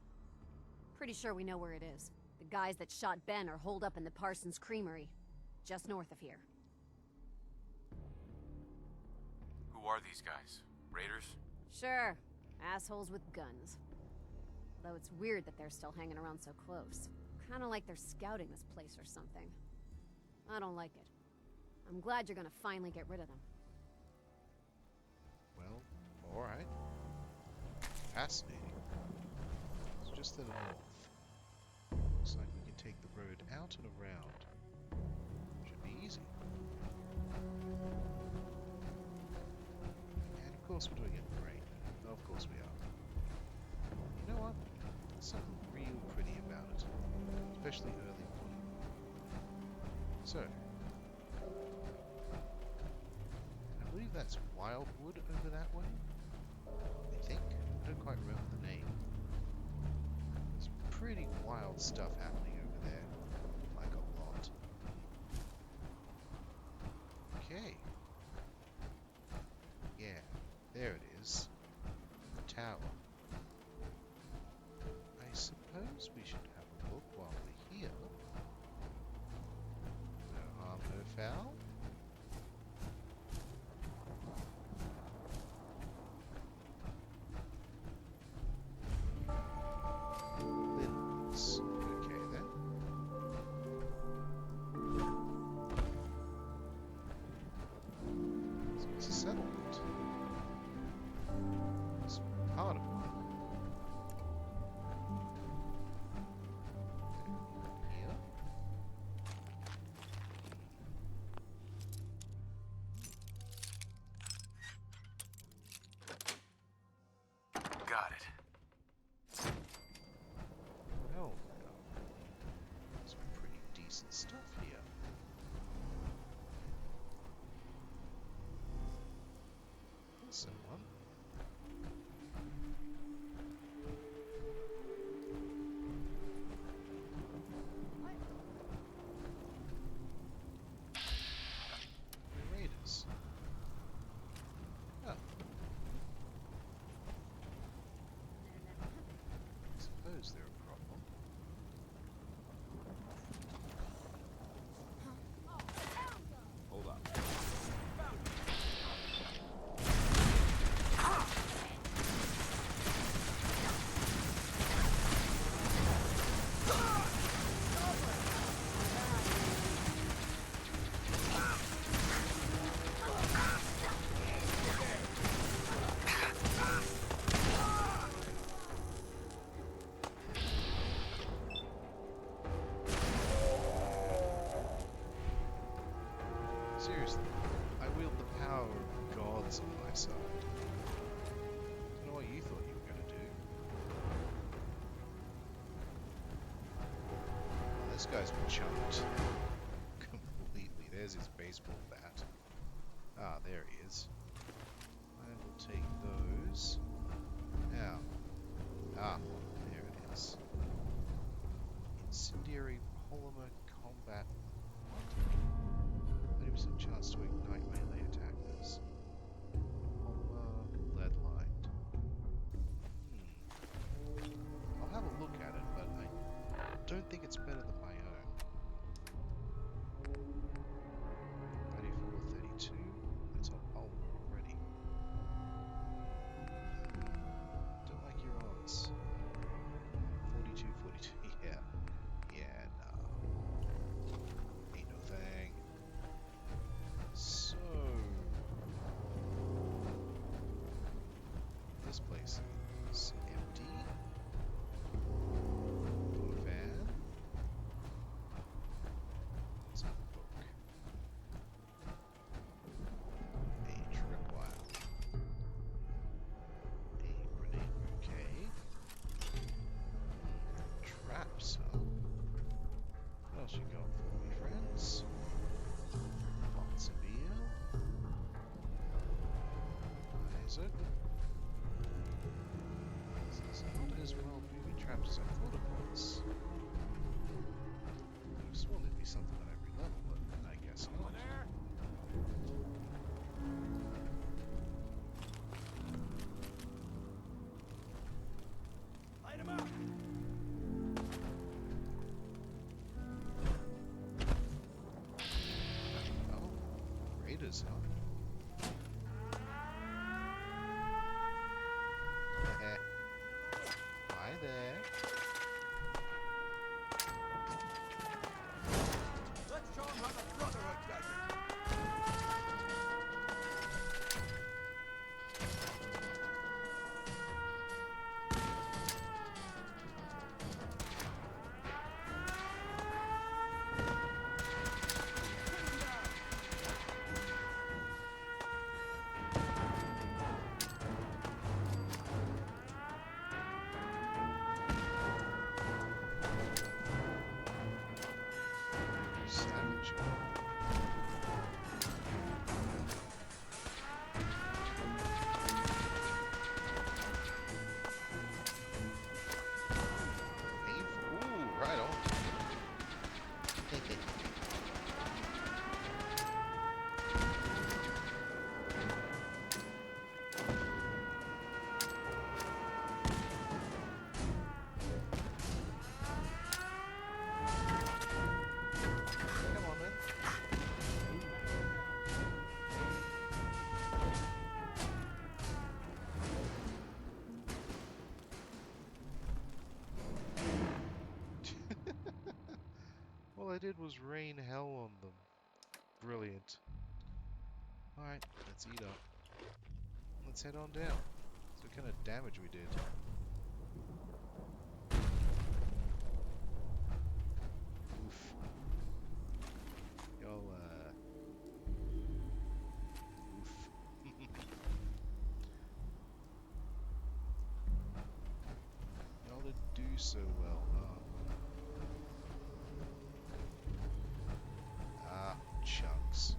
pretty sure we know where it is. The guys that shot Ben are holed up in the Parsons Creamery, just north of here. Who are these guys? Raiders? Sure, assholes with guns. Though it's weird that they're still hanging around so close. Kinda like they're scouting this place or something. I don't like it. I'm glad you're gonna finally get rid of them. Well, alright. Fascinating. It's just to the north. Looks like we can take the road out and around. Should be easy. And of course we're doing it in rain. Of course we are. You know what? There's something real pretty about it. Especially early morning. So, I believe that's Wildwood over that way. I think. I don't quite remember the name. There's pretty wild stuff happening over there. Like a lot. Okay. Yeah, there it is. The tower. I suppose we should have a look while we're here. No harm, no foul. Linens. Okay then. So it's a settlement. It's part of one. Here. Got it. Oh, some pretty decent stuff here. There's someone. Raiders. Oh. I suppose they're a problem. Hold up. Seriously, I wield the power of gods on my side. Don't know what you thought you were going to do. Well, this guy's been chunked completely. There's his baseball bat. Ah, there he is. I will take those. Now. Ah, there it is. Incendiary polymer combat. 30% chance to ignite melee attackers. Polymer lead lined. I'll have a look at it, but I don't think it's better than my own. 34, 32. It's a polymer it? This is not as well booby-trapped as I thought it was. I could have sworn there'd be something on every level, but I guess not. Light him up! Oh, raiders, huh? Hi there. Let's show him how the Brotherhood does it! Savage. Painful. Ooh, right on. Come on, man. All I did was rain hell on them. Brilliant. Alright, let's eat up. Let's head on down. See what kind of damage we did. Oof. Y'all, oof. Y'all didn't do so well, huh? Ah, chunks.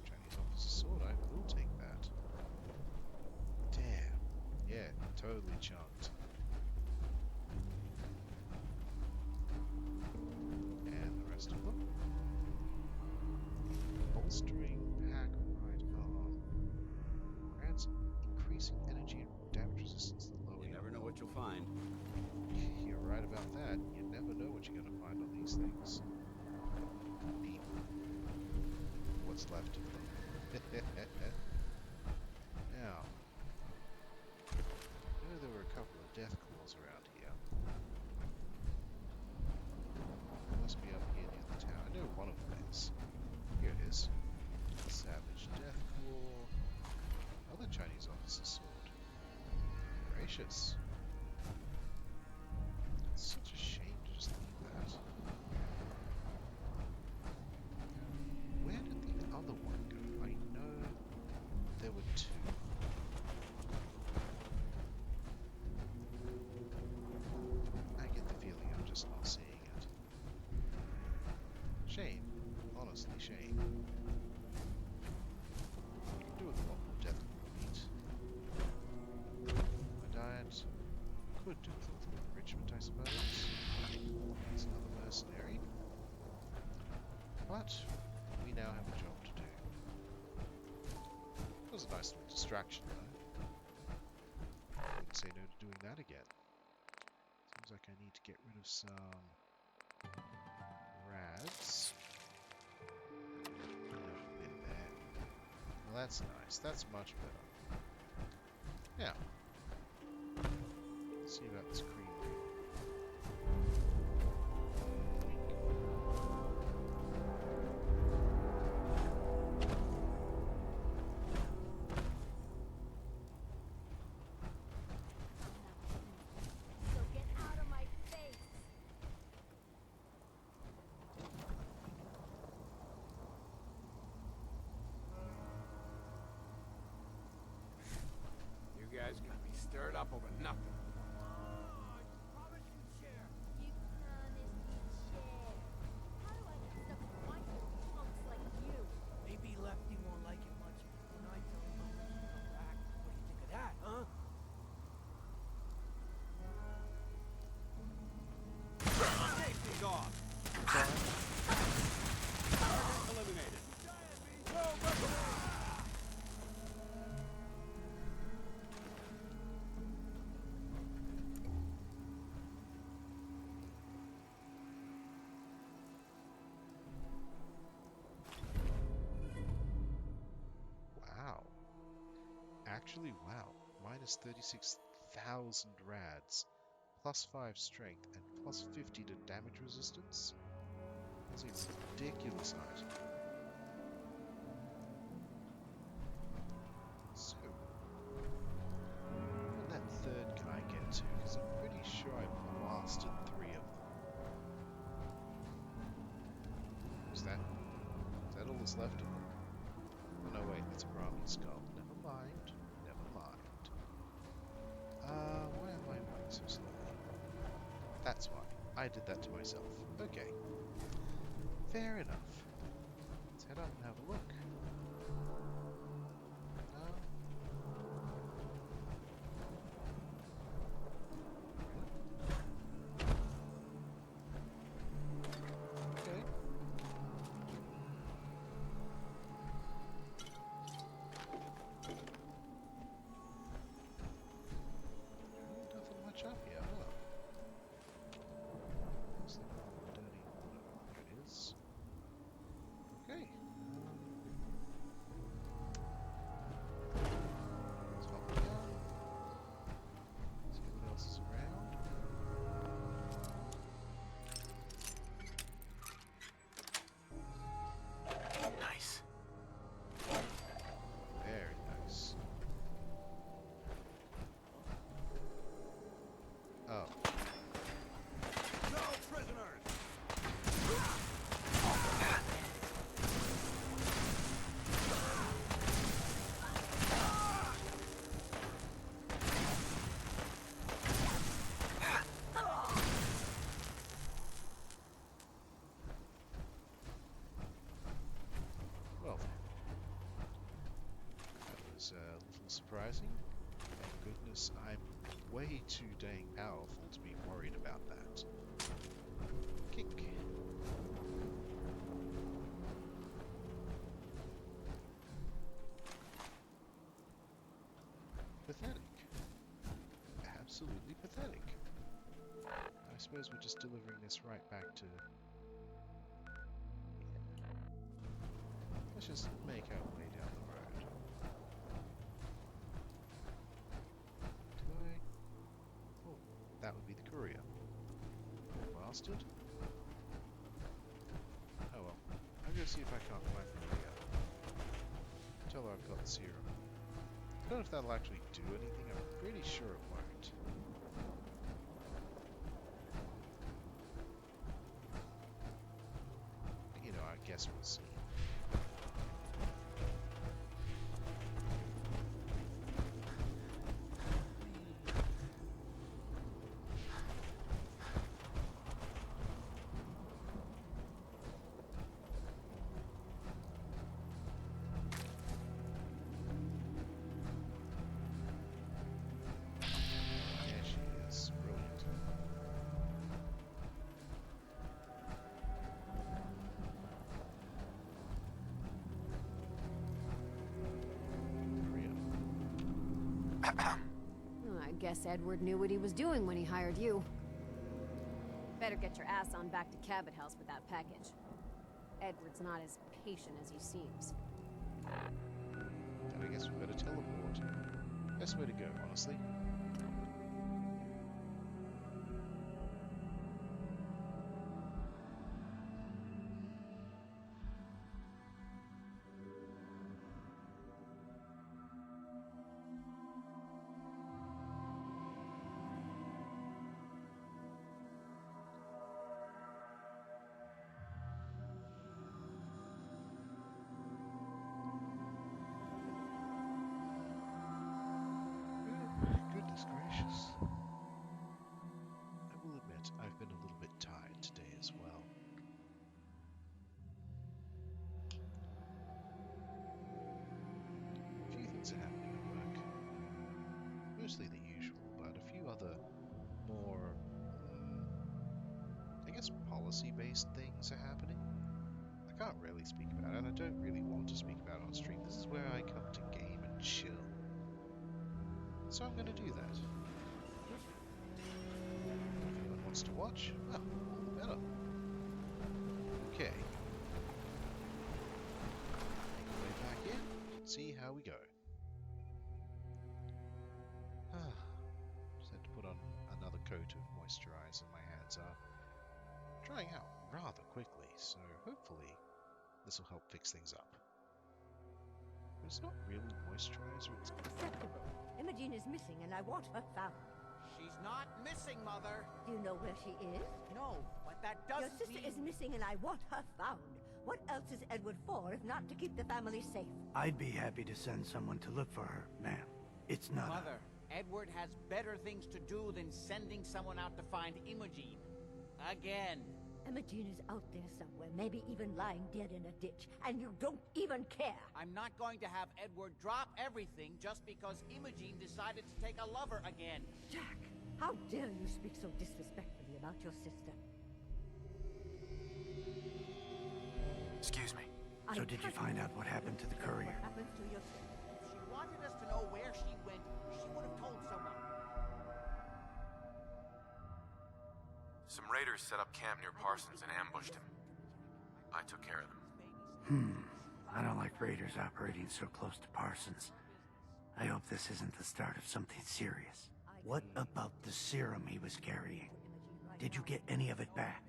Chinese officer's sword, I will take that. Damn. Yeah, totally chunked. And the rest of them. Bolstering pack right arm. Grants increasing energy and damage resistance to lower. You never know what you'll find. You're right about that. You never know what you're going to find on these things. Neat. What's left of them. Now, I know there were a couple of death claws around here. Must be up here near the town. I know one of them is. Here it is. Savage death claw. Other Chinese officer's sword. Gracious. It's such a shame to just leave that. Where did the other one go? I know there were two. I get the feeling I'm just not seeing it. Shame. Honestly, shame. You can do with a lot more death meat. My diet could do with a little enrichment, I suppose. It's another mercenary. But we now have a job to do. It was a nice little distraction, though. I wouldn't say no to doing that again. Seems like I need to get rid of some rads. Enough bit there. Well, that's nice. That's much better. Now, let's see about this creamery. So get out of my face! You guys got me stirred up over nothing. Maybe Lefty won't like it much when I tell him how much Actually, wow. Minus 36,000 rads. Plus 5 strength and plus 50 to damage resistance? That's a ridiculous item. So, where did that third guy get to? Because I'm pretty sure I blasted 3 of them. Is that all that's left of them? Oh no, wait, that's a Brahmin skull. Never mind. Never mind. Why am I running so slowly? That's why. I did that to myself. Okay. Fair enough. Let's head up and have a look. No? Okay. Nothing much up here, huh? Where's the dirty water? There it is. Okay. Let's hop down. See what else is around. Nice. Very nice. Oh. No prisoners! Well then. That was a little surprising. Thank goodness I'm way too dang powerful to be worried about that. Kick. Pathetic. Absolutely pathetic. I suppose we're just delivering this right back to... Let's just make our way down the road. Do I? Oh, that would be the courier. Bastard. Oh well. I'll go see if I can't find Maria. Tell her I've got the serum. I don't know if that'll actually do anything. I'm pretty sure it won't. You know, I guess we'll see. There she is. Brilliant. I guess Edward knew what he was doing when he hired you. Better get your ass on back to Cabot House with that package. Edward's not as patient as he seems. Then I guess we better teleport. Best way to go, honestly. Goodness gracious. I will admit, I've been a little bit tired today as well. A few things are happening at work. Mostly the usual, but a few other more, I guess, policy-based things are happening. I can't really speak about it, and I don't really want to speak about it on stream. This is where I come to game and chill. So I'm going to do that. If anyone wants to watch, well, all the better. Okay. Make our way back in, see how we go. moisturizer my hands are drying out rather quickly, so hopefully this will help fix things up. It's not really moisturizer, it's... Acceptable. Imogen is missing and I want her found. She's not missing, Mother. Do you know where she is? No, but that doesn't Your sister mean... is missing and I want her found. What else is Edward for if not to keep the family safe? I'd be happy to send someone to look for her, ma'am. It's not Mother, Edward has better things to do than sending someone out to find Imogen. Again. Imogen is out there somewhere, maybe even lying dead in a ditch, and you don't even care. I'm not going to have Edward drop everything just because Imogen decided to take a lover again. Jack, how dare you speak so disrespectfully about your sister? Excuse me. So did you find out what happened to the courier? What happened to your sister? If she wanted us to know where she went, she would have told someone. Some raiders set up camp near Parsons and ambushed him. I took care of them. I don't like raiders operating so close to Parsons. I hope this isn't the start of something serious. What about the serum he was carrying? Did you get any of it back?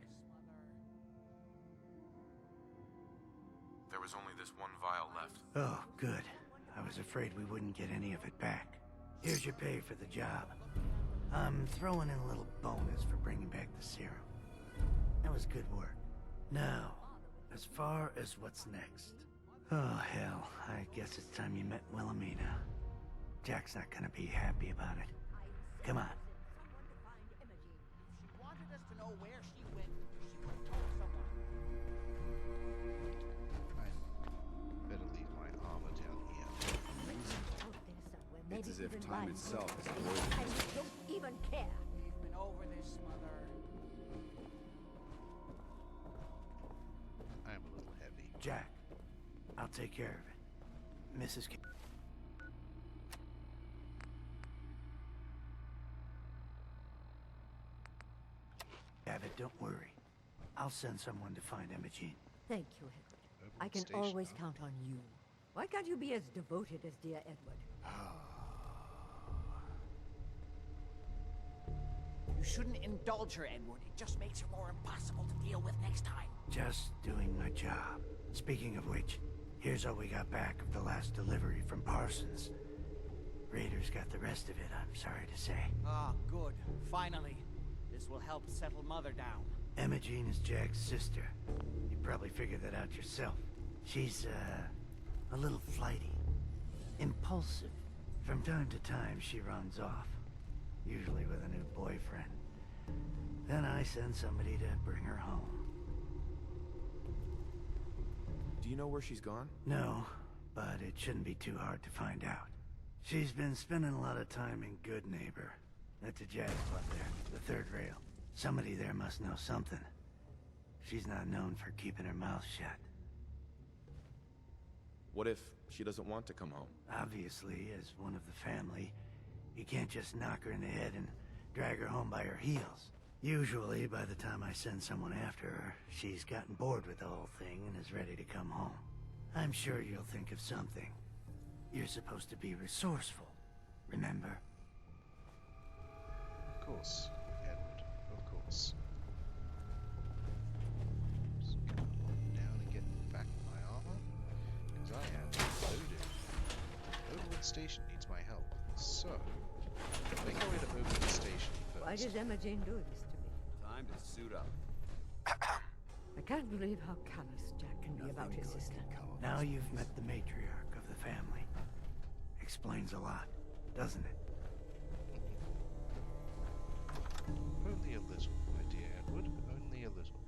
There was only this one vial left. Oh, good. I was afraid we wouldn't get any of it back. Here's your pay for the job. I'm throwing in a little bonus for bringing back the serum. That was good work. Now, as far as what's next. Oh, hell. I guess it's time you met Wilhelmina. Jack's not gonna be happy about it. Come on. If she wanted us to know where she went, she would have told someone. I better leave my armor down here. It's as if time itself is And avoiding. you don't even care. We've been over this, Mother. I'm a little heavy. Jack, I'll take care of it. Mrs. K. Have it, don't worry. I'll send someone to find Imogen. Thank you, Edward. I can Station, always huh? count on you. Why can't you be as devoted as dear Edward? You shouldn't indulge her, Edward. It just makes her more impossible to deal with next time. Just doing my job. Speaking of which, here's all we got back of the last delivery from Parsons. Raiders got the rest of it, I'm sorry to say. Ah, good. Finally. This will help settle Mother down. Imogen is Jack's sister. You probably figured that out yourself. She's, a little flighty. Impulsive. From time to time, she runs off. Usually with a new boyfriend. Then I send somebody to bring her home. Do you know where she's gone? No, but it shouldn't be too hard to find out. She's been spending a lot of time in Good Neighbor. That's a jazz club there, the third rail. Somebody there must know something. She's not known for keeping her mouth shut. What if she doesn't want to come home? Obviously, as one of the family, you can't just knock her in the head and drag her home by her heels. Usually, by the time I send someone after her, she's gotten bored with the whole thing and is ready to come home. I'm sure you'll think of something. You're supposed to be resourceful, remember? Of course, Edward, of course. Just gonna lock down and get back my armor, because I am loaded. Oberland Station needs my help, so make our way to Oberland Station first. Why does Imogen do this to me? Time to suit up. I can't believe how callous Jack can be about his sister. Now you've met the matriarch of the family. Explains a lot, doesn't it? Only a little, my dear Edward, only a little.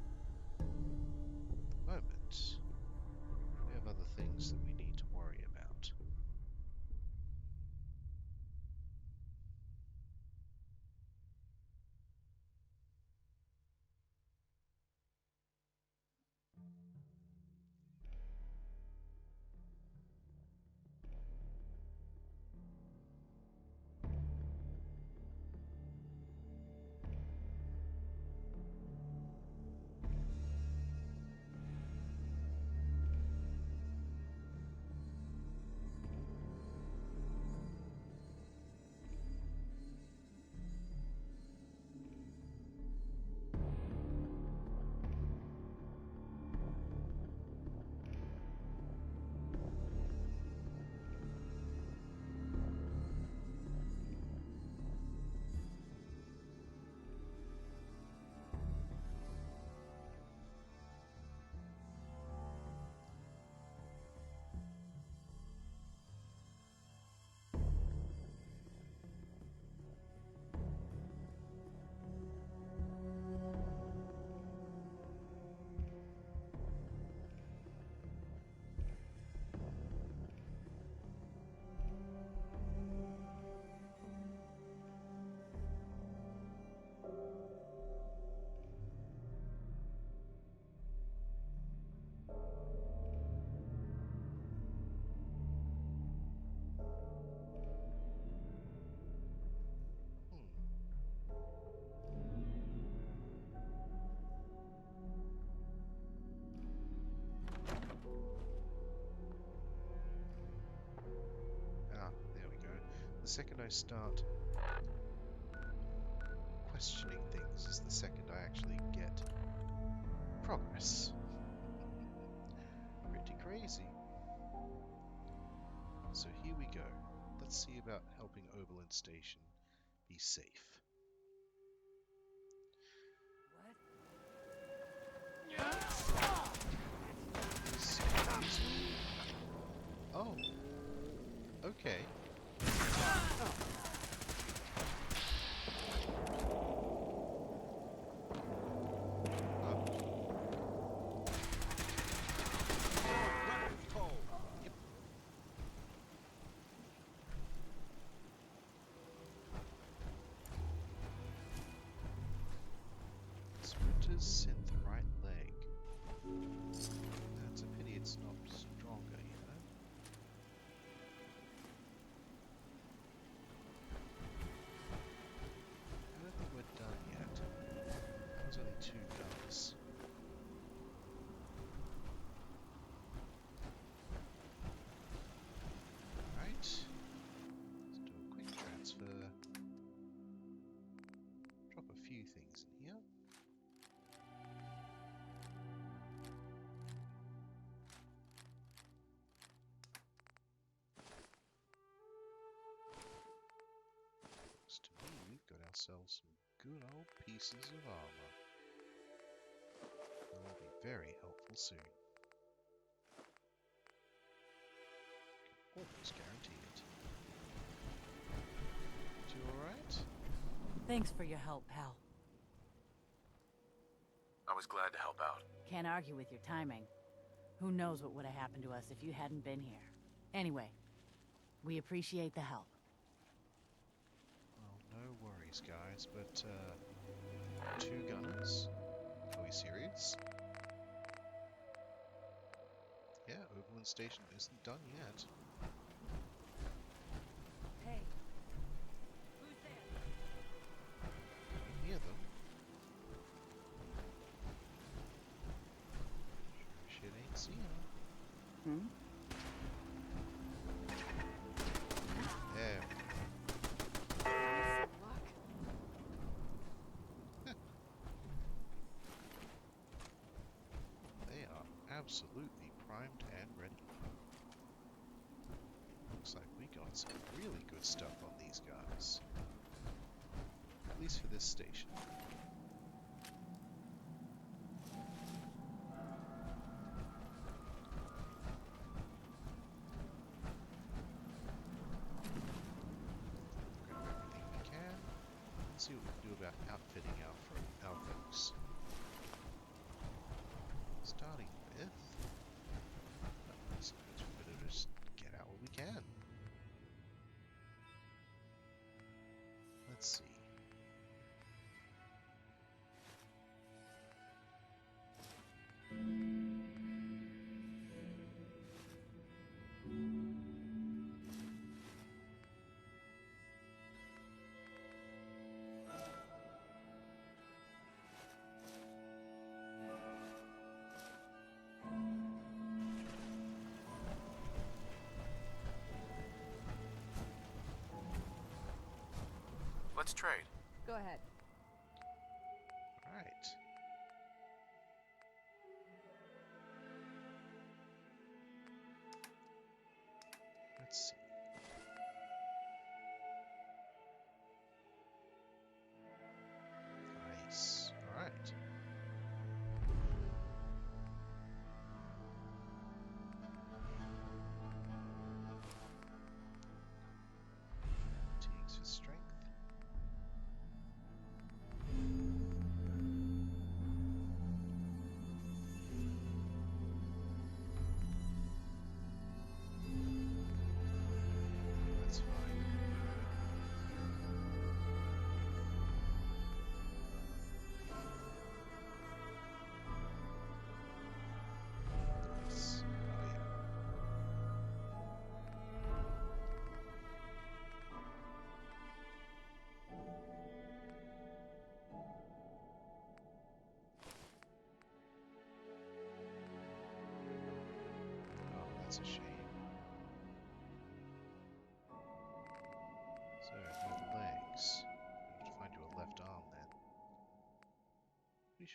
At the moment, we have other things that we need to worry about. The second I start questioning things is the second I actually get progress. Pretty crazy. So here we go. Let's see about helping Oberland Station be safe. Oh. Okay. Sprinter's synth right leg. That's a pity it's not stronger, you know? I don't think we're done yet. There's only 2 guns. Right. Let's do a quick transfer. Drop a few things in here. Looks to me we've got ourselves some good old pieces of armor. That will be very helpful soon. Can almost guarantee it. You alright? Thanks for your help, pal. I was glad to help out. Can't argue with your timing. Who knows what would have happened to us if you hadn't been here. Anyway, we appreciate the help. Well, no worries, guys, but, 2 gunners? Are we serious? Yeah, Oberland Station isn't done yet. Hey. Who's there? I can hear them. Sure shit ain't seeing them. There. They are absolutely primed and ready. Looks like we got some really good stuff on these guys. At least for this station. Grab everything we can. And see what we can do about outfitting our folks. Starting with... I suppose we better just get out what we can. Let's see. Let's trade. Go ahead. Right. Let's see. Nice. Alright. Fatigues for strength. That's fine. Nice. Oh yeah. Oh, that's a shame.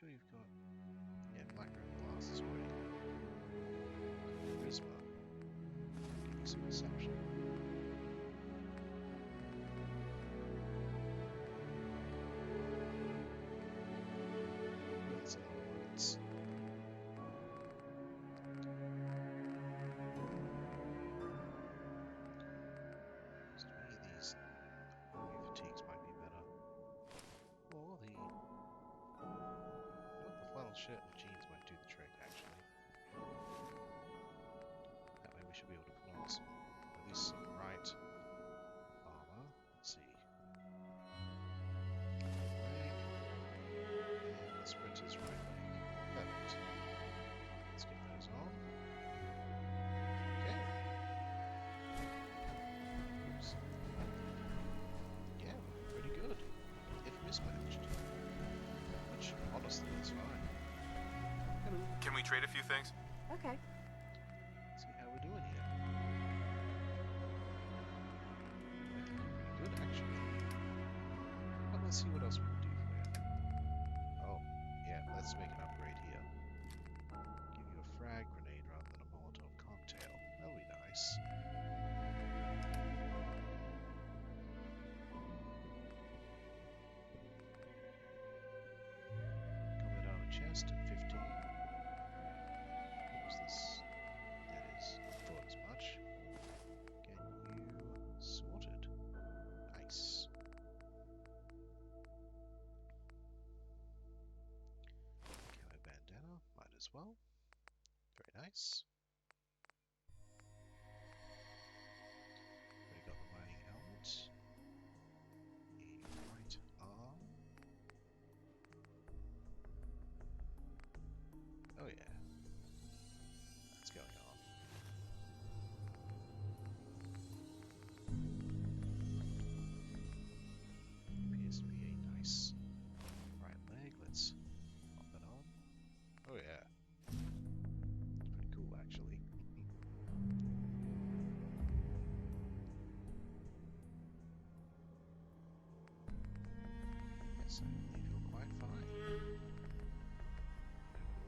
sure you've got... Yeah, black rim glasses already. Charisma. Give you some perception. That's a lot of words. To me, these army fatigues might be better. Or the... Well, the flannel shirt and jeans might do the trick, actually. That way we should be able to put on some, at least some right armor. Let's see. Leg. And the sprinter's right leg. Perfect. Let's get those on. Okay. Oops. Yeah, pretty good. If mismatched. Which, honestly, is fine. Hello. Can we trade a few things? Okay. See how we're doing here. I think you're pretty good, actually. But let's see what else we can do for you. Oh, yeah, let's make an upgrade here. Give you a frag grenade rather than a Molotov cocktail. That'll be nice. Coming down a chest at 15. What was this? That is, I thought as much. Get you sorted. Nice. Camo bandana, might as well. Very nice. Already got the mining helmet. The right arm. Oh yeah. That's going on. Appears to be a nice right leg. Let's pop that on. Oh yeah. It's pretty cool actually. Yes, I believe you're quite fine.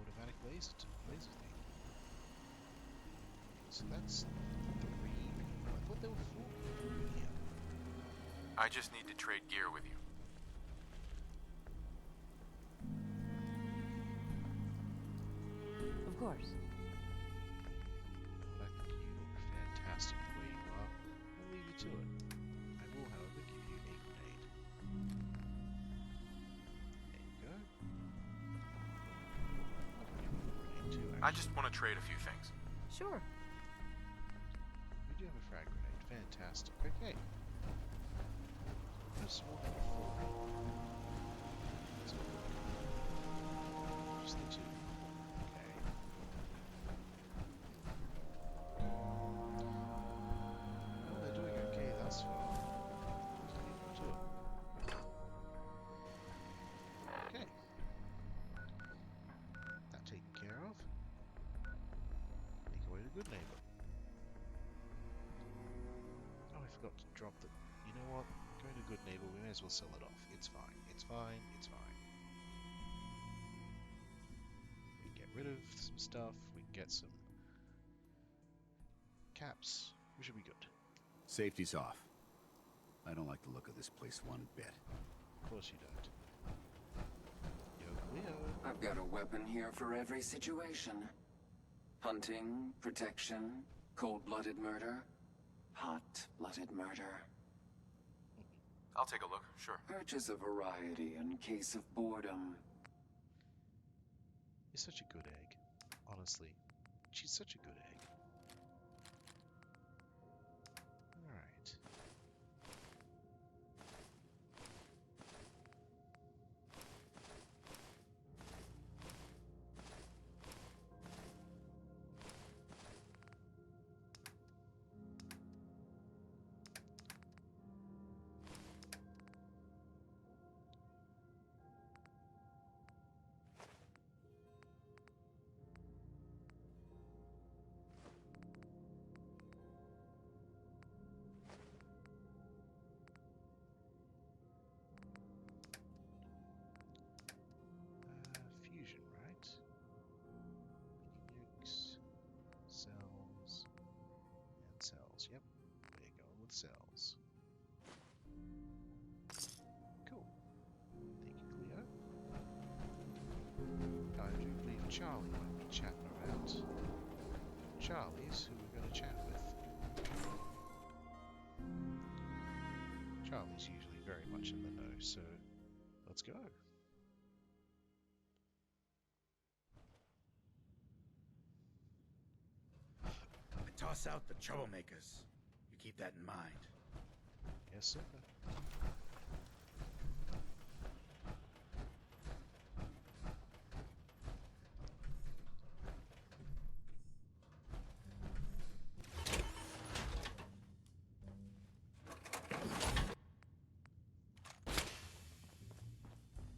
Automatic laser thing. So that's 3 people. I thought there were 4 people here. I just need to trade gear with you. Of course. But I think you look fantastic the way you are. I'll leave you to it. I will, however, give you a grenade. There you go. I'll give you a grenade too, actually. I just want to trade a few things. Sure. We do have a frag grenade. Fantastic. Okay. No small number 4. Let's go. Just the 2. Okay. Well, they're doing okay thus far. Just leave them to it. Okay. That taken care of. Make our way to Good Neighbor. Oh, I forgot to drop the... You know what? Going to Good Neighbor, we may as well sell it off. It's fine. It's fine. It's fine. We can get rid of some stuff. We can get some... caps. We should be good. Safety's off. I don't like the look of this place one bit. Of course you don't. Yo, Leo. I've got a weapon here for every situation. Hunting, protection, cold-blooded murder, hot-blooded murder. I'll take a look, sure. Purchase a variety in case of boredom. You're such a good egg. Honestly. She's such a good egg. Alright. cells. Cool. Thank you, Cleo. I do believe Charlie might be chatting around. Charlie's who we're going to chat with. Charlie's usually very much in the know, so let's go. I toss out the troublemakers. You keep that in mind. Yes, sir.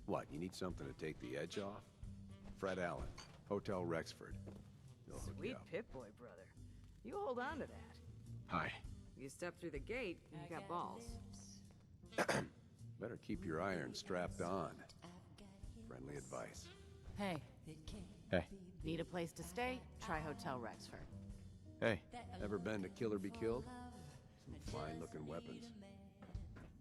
What, you need something to take the edge off? Fred Allen, Hotel Rexford. He'll hook you Sweet up. Pip-Boy, brother. You hold on to that. Hi. You step through the gate, and you got balls. Better keep your iron strapped on. Friendly advice. Hey. Hey. Need a place to stay? Try Hotel Rexford. Hey, ever been to Kill or Be Killed? Some fine-looking weapons.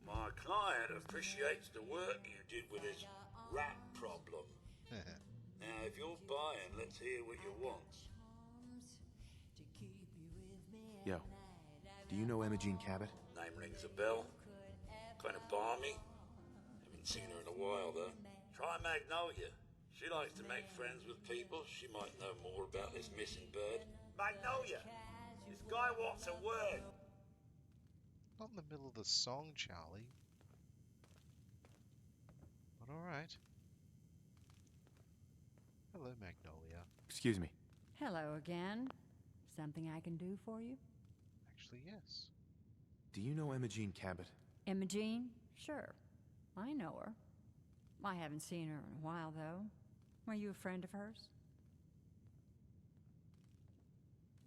My client appreciates the work you did with his rat problem. Now, if you're buying, let's hear what you want. Yo, do you know Imogene Cabot? Name rings a bell. Kind of balmy. Haven't seen her in a while, though. Try Magnolia. She likes to make friends with people. She might know more about this missing bird. Magnolia! This guy wants a word. Not in the middle of the song, Charlie. But alright. Hello, Magnolia. Excuse me. Hello again. Something I can do for you? Actually, yes. Do you know Imogene Cabot? Imogene? Sure. I know her. I haven't seen her in a while, though. Are you a friend of hers?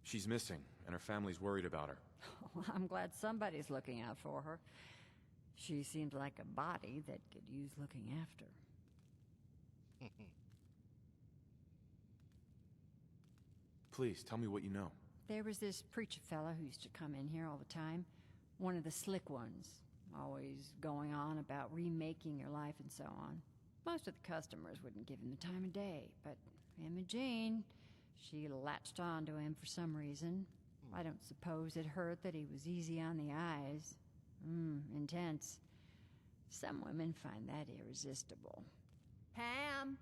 She's missing, and her family's worried about her. Well, I'm glad somebody's looking out for her. She seems like a body that could use looking after. Please, tell me what you know. There was this preacher fella who used to come in here all the time. One of the slick ones. Always going on about remaking your life and so on. Most of the customers wouldn't give him the time of day, but Imogene, she latched on to him for some reason. I don't suppose it hurt that he was easy on the eyes. Intense. Some women find that irresistible. Pam,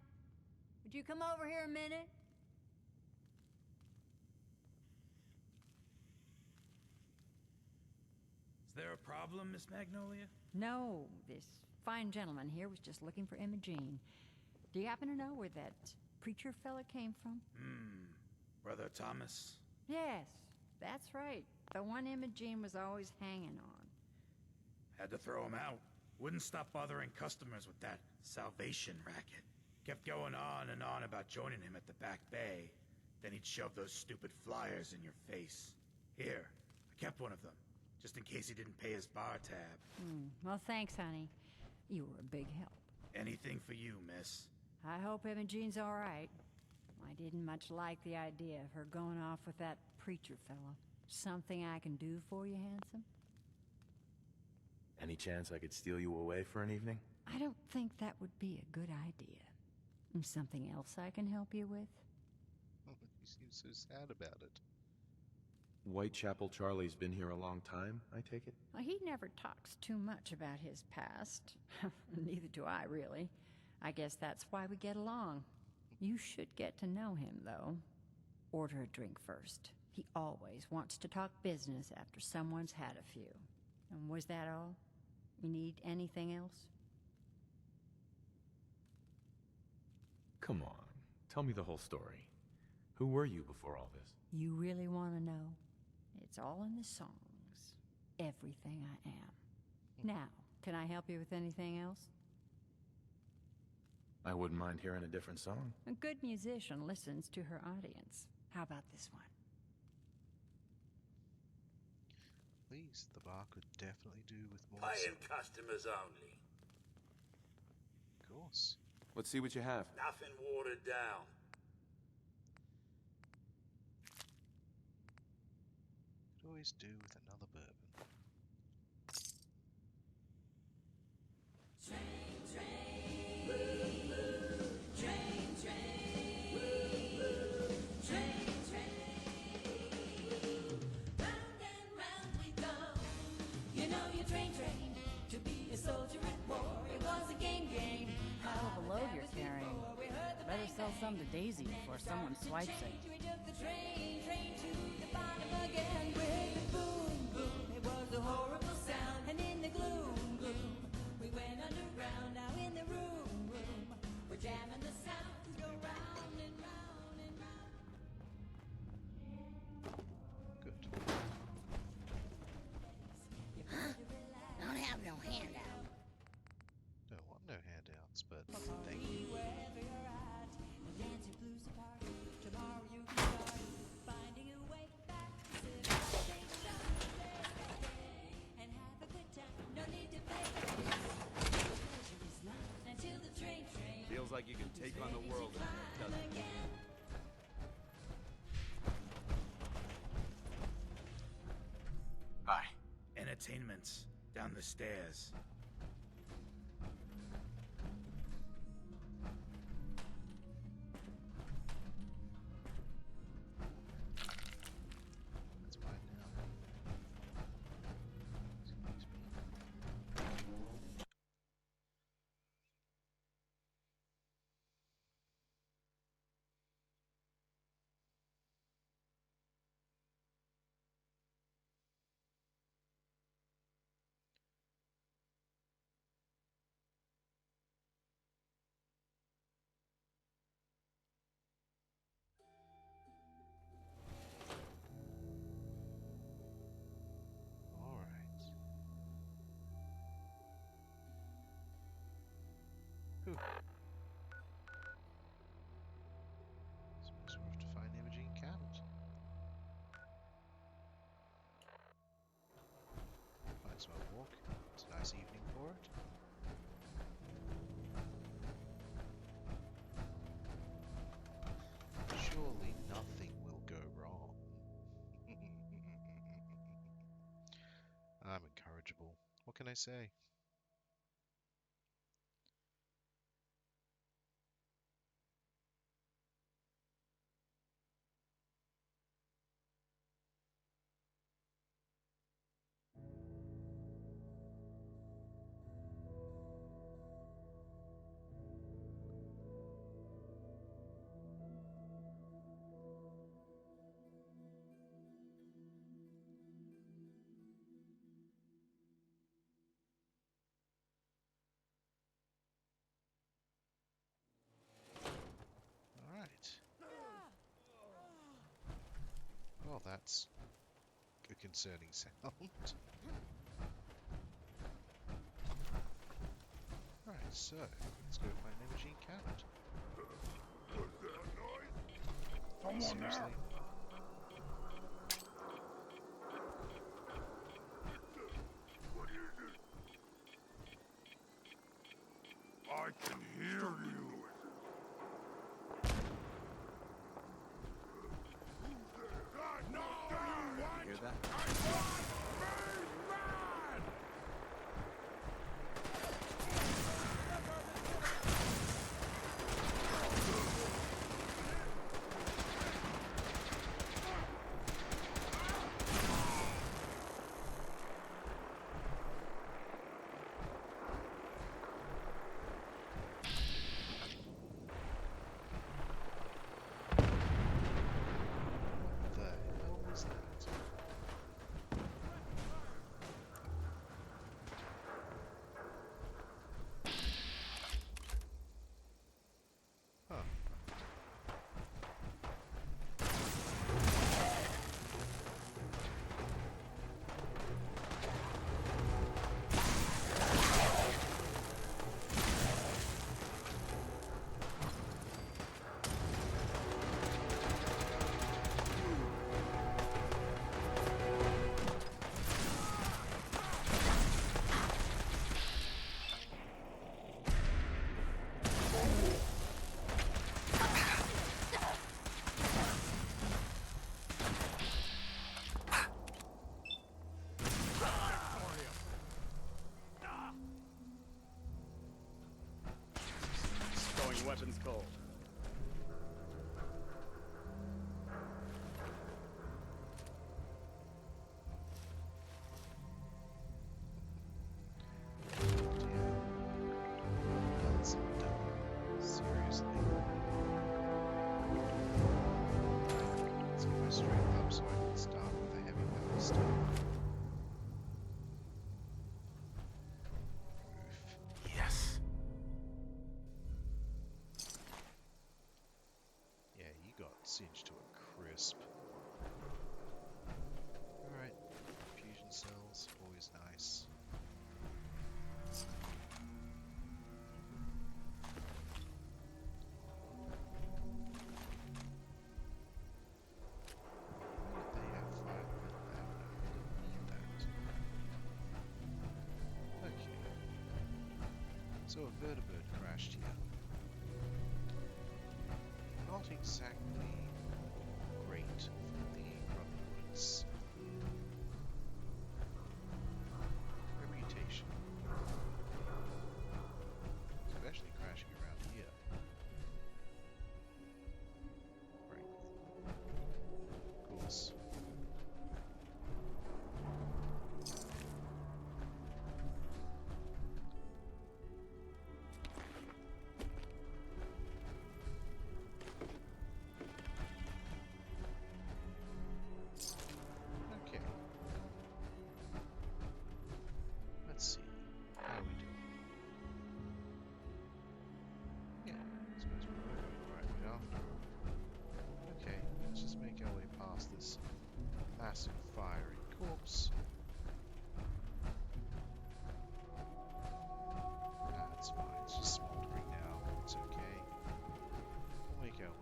would you come over here a minute? Is there a problem, Miss Magnolia? No, this fine gentleman here was just looking for Imogene. Do you happen to know where that preacher fella came from? Brother Thomas? Yes, that's right. The one Imogene was always hanging on. Had to throw him out. Wouldn't stop bothering customers with that salvation racket. Kept going on and on about joining him at the back bay. Then he'd shove those stupid flyers in your face. Here, I kept one of them, just in case he didn't pay his bar tab. Well, thanks, honey. You were a big help. Anything for you, miss. I hope Imogene's all right. I didn't much like the idea of her going off with that preacher fella. Something I can do for you, handsome? Any chance I could steal you away for an evening? I don't think that would be a good idea. Something else I can help you with? You seem so sad about it. Whitechapel Charlie's been here a long time, I take it? Well, he never talks too much about his past. Neither do I, really. I guess that's why we get along. You should get to know him, though. Order a drink first. He always wants to talk business after someone's had a few. And was that all? You need anything else? Come on, tell me the whole story. Who were you before all this? You really want to know? It's all in the songs. Everything I am. Now, can I help you with anything else? I wouldn't mind hearing a different song. A good musician listens to her audience. How about this one? Please, the bar could definitely do with more. Paying customers only. Of course. Let's see what you have. Nothing watered down. Could always do with another bourbon. better sell some to Daisy before someone swipes it. Don't have no handout. Don't want no handouts, but thank you. Feels like you can take on the world, doesn't it? Hi. Entertainment's down the stairs. That's fine now. Excuse me. Alright. Whew. Suppose we're off to find Imogene Cabot. Might as well walk. It's a nice evening for it. Surely nothing will go wrong. I'm incorrigible. What can I say? Well, that's a concerning sound. Right, so let's go find Imogene Cabot. Seriously? I can hear you. You hear that? What the hell was that? Huh. Going weapons cold. That's dumb. Seriously. stuff. Yes. Yeah, you got singed to a crisp. Alright, fusion cells, always nice. So a vertibird crashed here. Not exactly great for the Brotherhood's reputation. Especially crashing around here. Right. Of course. Okay. Let's see. How are we doing? Yeah, I suppose we're all doing right after all. Okay, let's just make our way past this massive fiery corpse. That's fine, it's just smoldering now. It's okay. We'll make our way.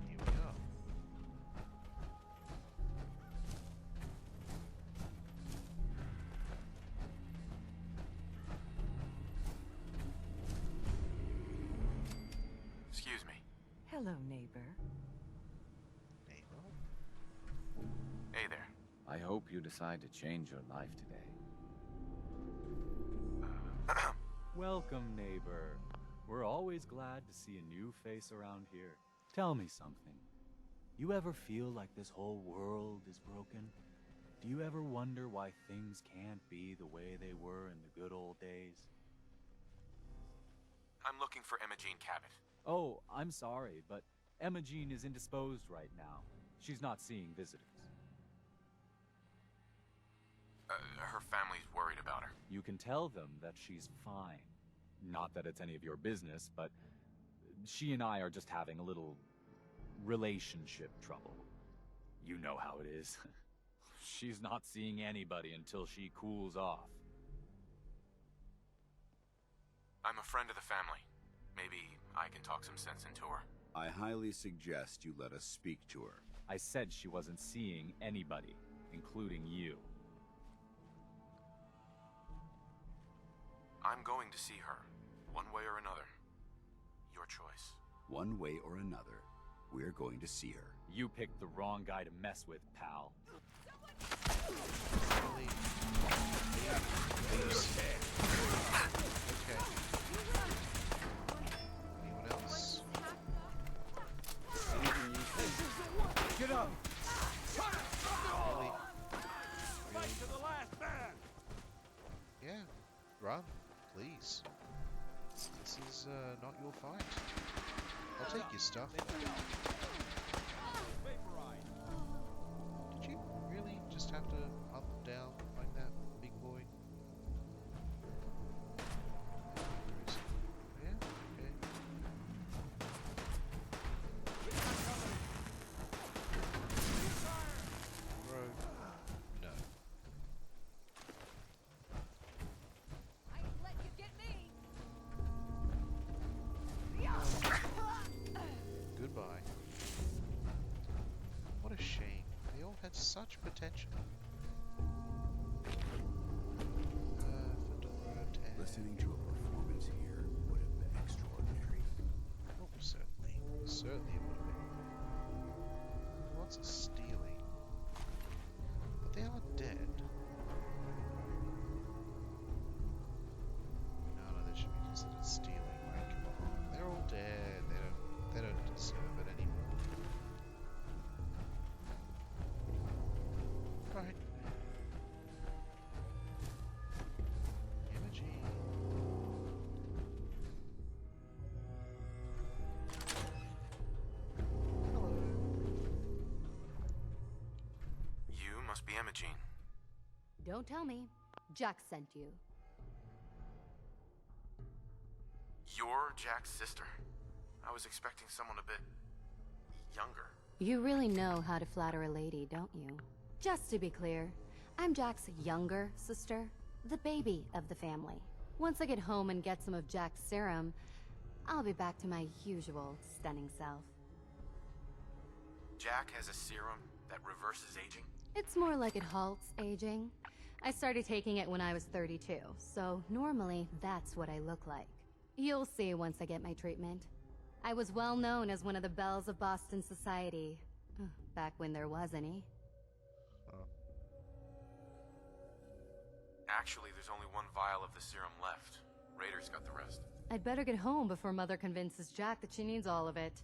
Here we are. Excuse me. Hello, neighbor. Neighbor? Hey there. I hope you decide to change your life today. Welcome, neighbor. We're always glad to see a new face around here. Tell me something. You ever feel like this whole world is broken? Do you ever wonder why things can't be the way they were in the good old days? I'm looking for Emma Jean Cabot. Oh, I'm sorry, but Emma Jean is indisposed right now. She's not seeing visitors. Her family's worried about her. You can tell them that she's fine. Not that it's any of your business, but she and I are just having a little relationship trouble. You know how it is. She's not seeing anybody until she cools off. I'm a friend of the family. Maybe I can talk some sense into her. I highly suggest you let us speak to her. I said she wasn't seeing anybody, including you. I'm going to see her, one way or another. Your choice. One way or another, we're going to see her. You picked the wrong guy to mess with, pal. Really? Okay. Anyone else? Get up! Really? Fight to the last man! Yeah, run, please. This is not your fight. I'll take your stuff. Did you really just have to up down like that, big boy? Yeah, okay. Bro, no. I ain't let you get me. Goodbye. What a shame. They all such potential. Listening to a performance here would have been extraordinary. Oh, certainly. Certainly it would have been. Lots of stealing. But they are dead. No, that should be considered stealing. Like, come on. They're all dead. They don't deserve it anymore. Right. Imaging. Hello. You must be Imogene. Don't tell me. Jack sent you. You're Jack's sister? I was expecting someone a bit younger. You really know how to flatter a lady, don't you? Just to be clear, I'm Jack's younger sister, the baby of the family. Once I get home and get some of Jack's serum, I'll be back to my usual stunning self. Jack has a serum that reverses aging? It's more like it halts aging. I started taking it when I was 32, so normally that's what I look like. You'll see once I get my treatment. I was well known as one of the belles of Boston society, back when there was any. Actually, there's only one vial of the serum left. Raiders got the rest. I'd better get home before Mother convinces Jack that she needs all of it.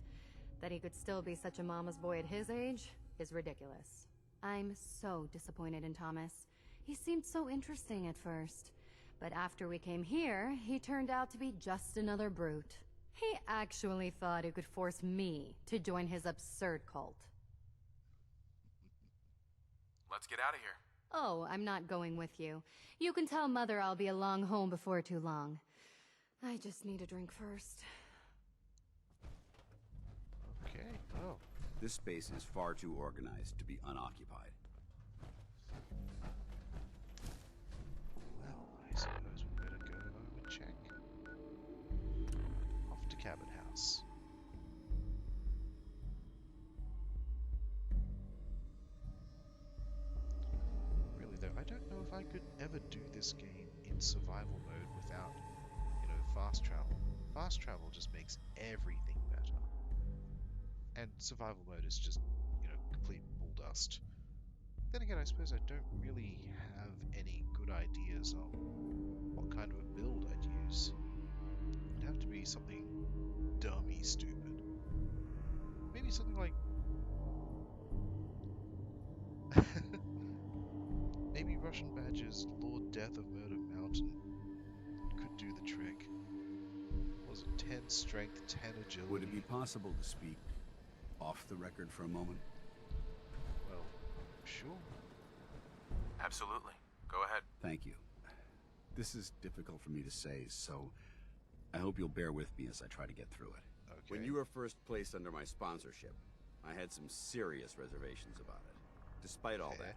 That he could still be such a mama's boy at his age is ridiculous. I'm so disappointed in Thomas. He seemed so interesting at first. But after we came here, he turned out to be just another brute. He actually thought he could force me to join his absurd cult. Let's get out of here. Oh, I'm not going with you. You can tell Mother I'll be along home before too long. I just need a drink first. Okay, oh. This space is far too organized to be unoccupied. Well, I suppose we better go home and check. Off to Cabot House. Really though, I don't know if I could ever do this game in survival mode without, fast travel. Fast travel just makes everything better. And survival mode is just, complete bull dust. Then again, I suppose I don't really have any good ideas on what kind of a build I'd use. It'd have to be something dummy stupid. Maybe something like... Maybe Russian Badger's Lord Death of Murder Mountain could do the trick. Was it 10 strength, 10 agility? Would it be possible to speak off the record for a moment? Well, sure. Absolutely. Go ahead. Thank you. This is difficult for me to say, so I hope you'll bear with me as I try to get through it. Okay. When you were first placed under my sponsorship, I had some serious reservations about it. Despite all that,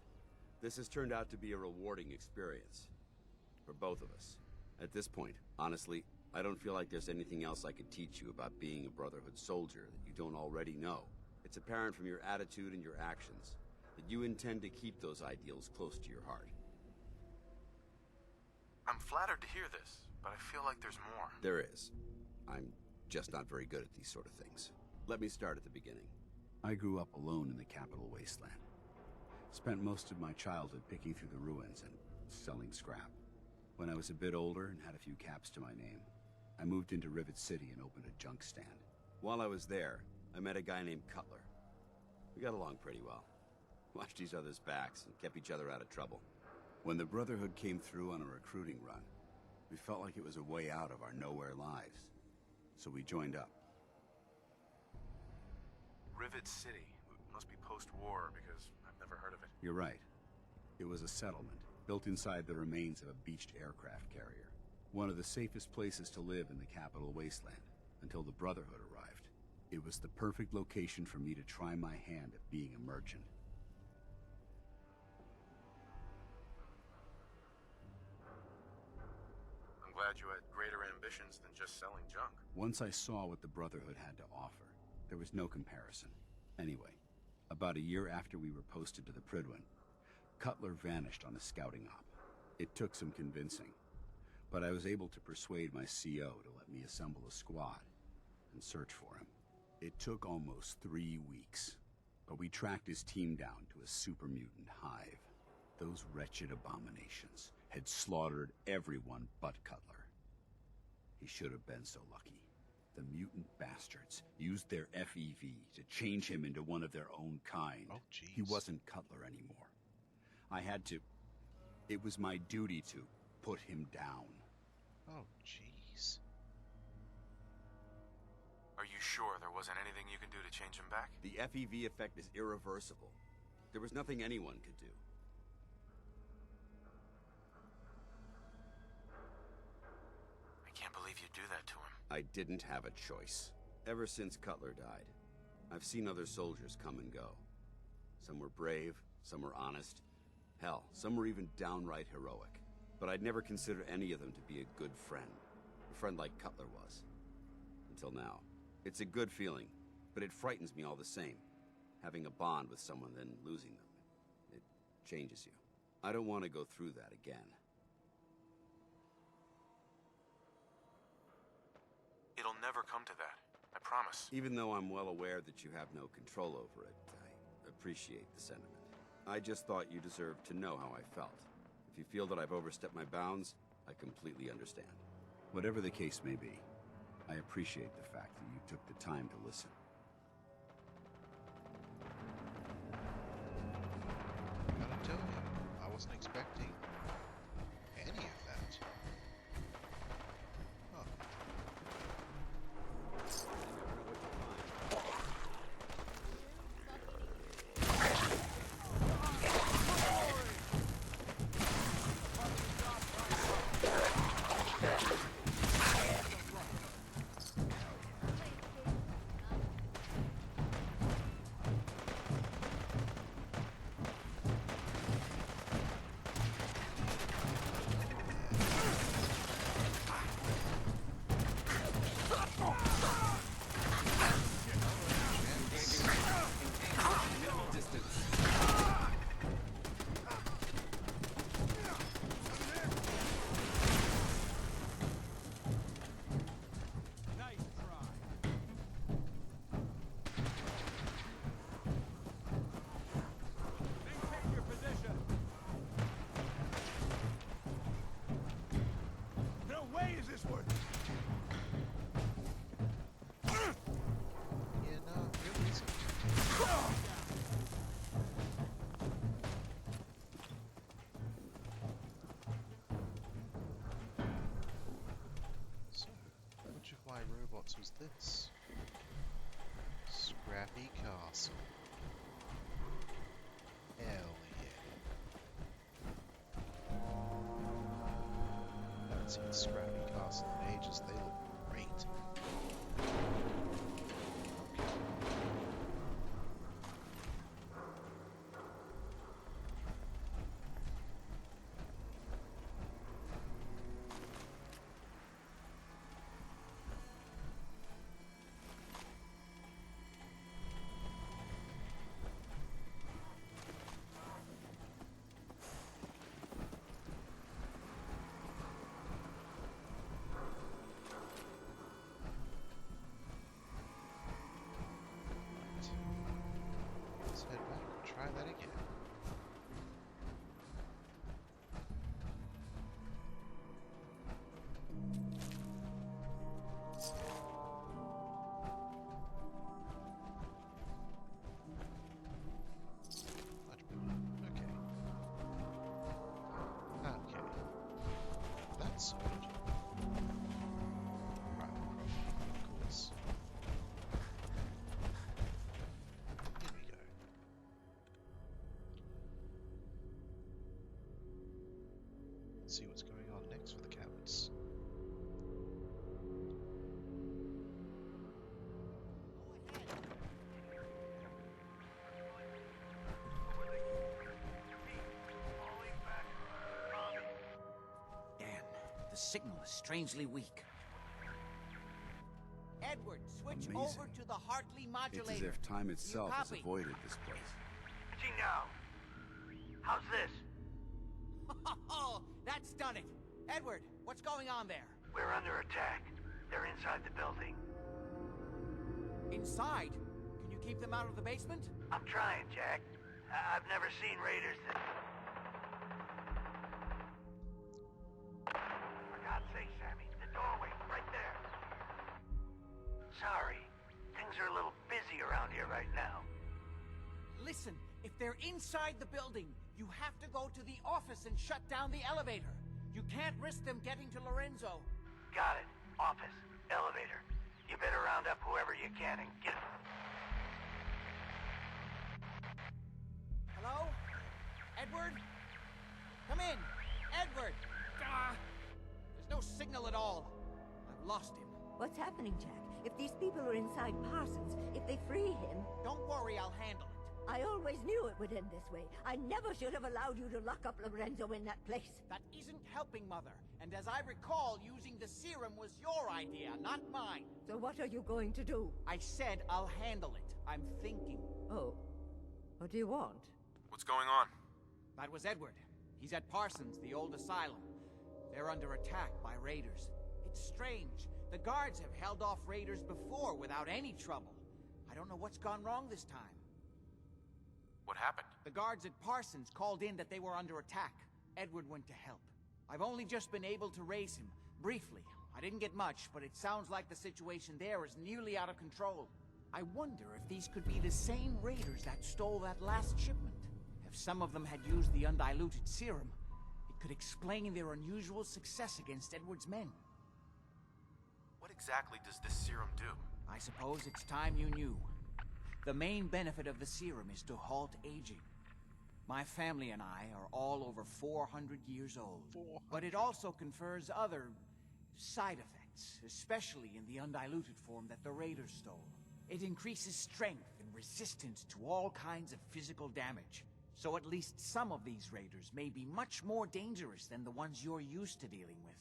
this has turned out to be a rewarding experience. For both of us. At this point, honestly, I don't feel like there's anything else I could teach you about being a Brotherhood soldier that you don't already know. It's apparent from your attitude and your actions that you intend to keep those ideals close to your heart. I'm flattered to hear this, but I feel like there's more. There is. I'm just not very good at these sort of things. Let me start at the beginning. I grew up alone in the capital wasteland. Spent most of my childhood picking through the ruins and selling scrap. When I was a bit older and had a few caps to my name, I moved into Rivet City and opened a junk stand. While I was there, I met a guy named Cutler. We got along pretty well. Watched each other's backs and kept each other out of trouble. When the Brotherhood came through on a recruiting run, we felt like it was a way out of our nowhere lives. So we joined up. Rivet City. Must be post-war because I've never heard of it. You're right. It was a settlement, built inside the remains of a beached aircraft carrier. One of the safest places to live in the capital wasteland, until the Brotherhood arrived. It was the perfect location for me to try my hand at being a merchant. I'm glad you had greater ambitions than just selling junk. Once I saw what the Brotherhood had to offer, there was no comparison. Anyway, About a year after we were posted to the Prydwen, Cutler vanished on a scouting op. It took some convincing, but I was able to persuade my CO to let me assemble a squad and search for him. It took almost 3 weeks, but we tracked his team down to a super mutant hive. Those wretched abominations had slaughtered everyone but Cutler. He should have been so lucky. The mutant bastards used their FEV to change him into one of their own kind. Oh, jeez. He wasn't Cutler anymore. I had to... It was my duty to put him down. Oh, jeez. Are you sure there wasn't anything you can do to change him back? The FEV effect is irreversible. There was nothing anyone could do. I can't believe you'd do that to him. I didn't have a choice. Ever since Cutler died, I've seen other soldiers come and go. Some were brave, some were honest. Hell, some were even downright heroic. But I'd never considered any of them to be a good friend. A friend like Cutler was. Until now. It's a good feeling, but it frightens me all the same. Having a bond with someone, then losing them. It changes you. I don't want to go through that again. It'll never come to that. I promise. Even though I'm well aware that you have no control over it, I appreciate the sentiment. I just thought you deserved to know how I felt. If you feel that I've overstepped my bounds, I completely understand. Whatever the case may be, I appreciate the fact that you took the time to listen. I gotta tell you, I wasn't expecting any of that. Huh. Was this? Scrappy Castle. Hell yeah. I haven't seen Scrappy Castle in ages. They look great. Try that again. Much better. Okay. Okay. That's sorted. Right, of course. Here we go. See what's going on next for the Cabots. Dan, the signal is strangely weak. Ed Edward, switch Amazing. over to the Hartley modulator. It's as if time itself has copy? avoided this place. now. How's this? Oh, that's done it. Edward, what's going on there? We're under attack. They're inside the building. Inside? Can you keep them out of the basement? I'm trying, Jack. I've never seen raiders that... For God's sake, Sammy, the doorway, right there. Sorry, things are a little busy around here right now. Listen, if they're inside the building, you have to go to the office and shut down the elevator. You can't risk them getting to Lorenzo. Got it. Office, elevator. You better round up whoever you can and get... Hello? Edward? Come in! Edward! There's no signal at all. I've lost him. What's happening, Jack? If these people are inside Parsons, if they free him... Don't worry, I'll handle it. I always knew it would end this way. I never should have allowed you to lock up Lorenzo in that place. That isn't helping, Mother. And as I recall, using the serum was your idea, not mine. So what are you going to do? I said I'll handle it. I'm thinking. Oh. What do you want? What's going on? That was Edward. He's at Parsons, the old asylum. They're under attack by raiders. It's strange. The guards have held off raiders before without any trouble. I don't know what's gone wrong this time. What happened? The guards at Parsons called in that they were under attack. Edward went to help. I've only just been able to raise him, briefly. I didn't get much, but it sounds like the situation there is nearly out of control. I wonder if these could be the same raiders that stole that last shipment. If some of them had used the undiluted serum, it could explain their unusual success against Edward's men. What exactly does this serum do? I suppose it's time you knew. The main benefit of the serum is to halt aging. My family and I are all over 400 years old. But it also confers other side effects, especially in the undiluted form that the raiders stole. It increases strength and resistance to all kinds of physical damage. So at least some of these raiders may be much more dangerous than the ones you're used to dealing with.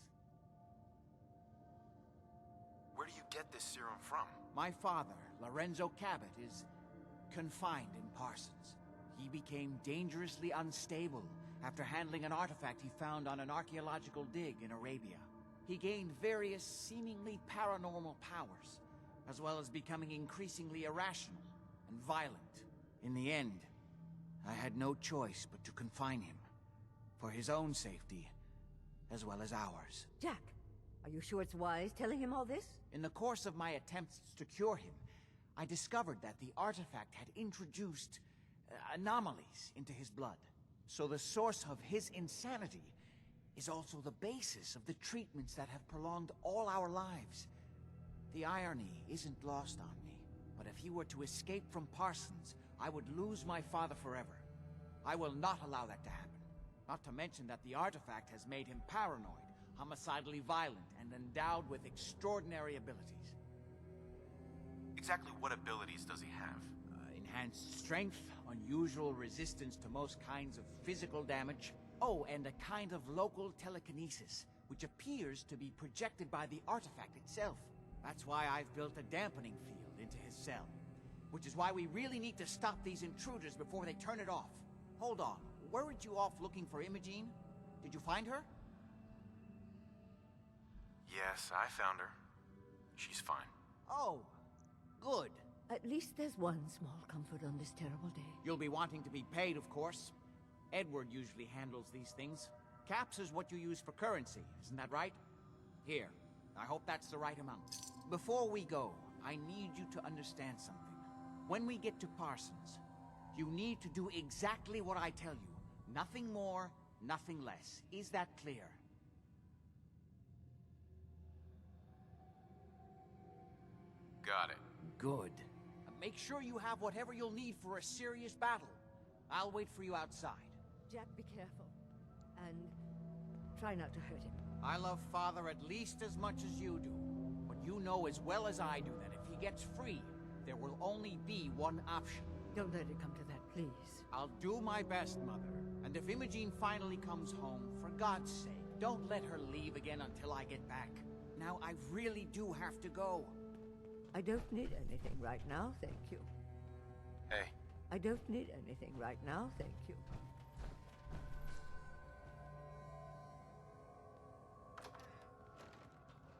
Where do you get this serum from? My father, Lorenzo Cabot, is confined in Parsons. He became dangerously unstable after handling an artifact he found on an archaeological dig in Arabia. He gained various seemingly paranormal powers, as well as becoming increasingly irrational and violent. In the end, I had no choice but to confine him, for his own safety, as well as ours. Jack, are you sure it's wise telling him all this? In the course of my attempts to cure him, I discovered that the artifact had introduced anomalies into his blood. So the source of his insanity is also the basis of the treatments that have prolonged all our lives. The irony isn't lost on me, but if he were to escape from Parsons, I would lose my father forever. I will not allow that to happen. Not to mention that the artifact has made him paranoid, homicidally violent, and endowed with extraordinary abilities. Exactly what abilities does he have? Enhanced strength, unusual resistance to most kinds of physical damage. Oh, and a kind of local telekinesis, which appears to be projected by the artifact itself. That's why I've built a dampening field into his cell. Which is why we really need to stop these intruders before they turn it off. Hold on, weren't you off looking for Imogene? Did you find her? Yes, I found her. She's fine. Oh, good. At least there's one small comfort on this terrible day. You'll be wanting to be paid, of course. Edward usually handles these things. Caps is what you use for currency, isn't that right? Here, I hope that's the right amount. Before we go, I need you to understand something. When we get to Parsons, you need to do exactly what I tell you. Nothing more, nothing less. Is that clear? Got it. Good. Make sure you have whatever you'll need for a serious battle. I'll wait for you outside. Jack, be careful. And try not to hurt him. I love Father at least as much as you do. But you know as well as I do that if he gets free, there will only be one option. Don't let it come to that, please. I'll do my best, Mother. And if Imogene finally comes home, for God's sake, don't let her leave again until I get back. Now, I really do have to go. I don't need anything right now, thank you. Hey. I don't need anything right now, thank you.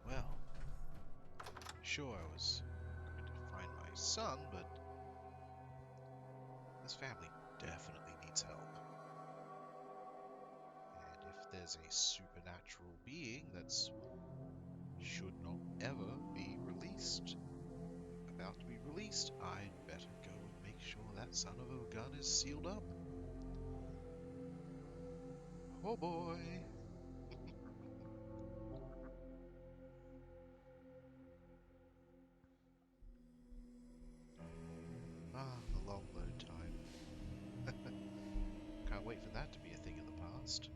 Well, sure I was going to find my son, but this family definitely needs help. And if there's a supernatural being that's should not ever be released, about to be released, I'd better go and make sure that son of a gun is sealed up. Oh boy. The long load time. Can't wait for that to be a thing of the past.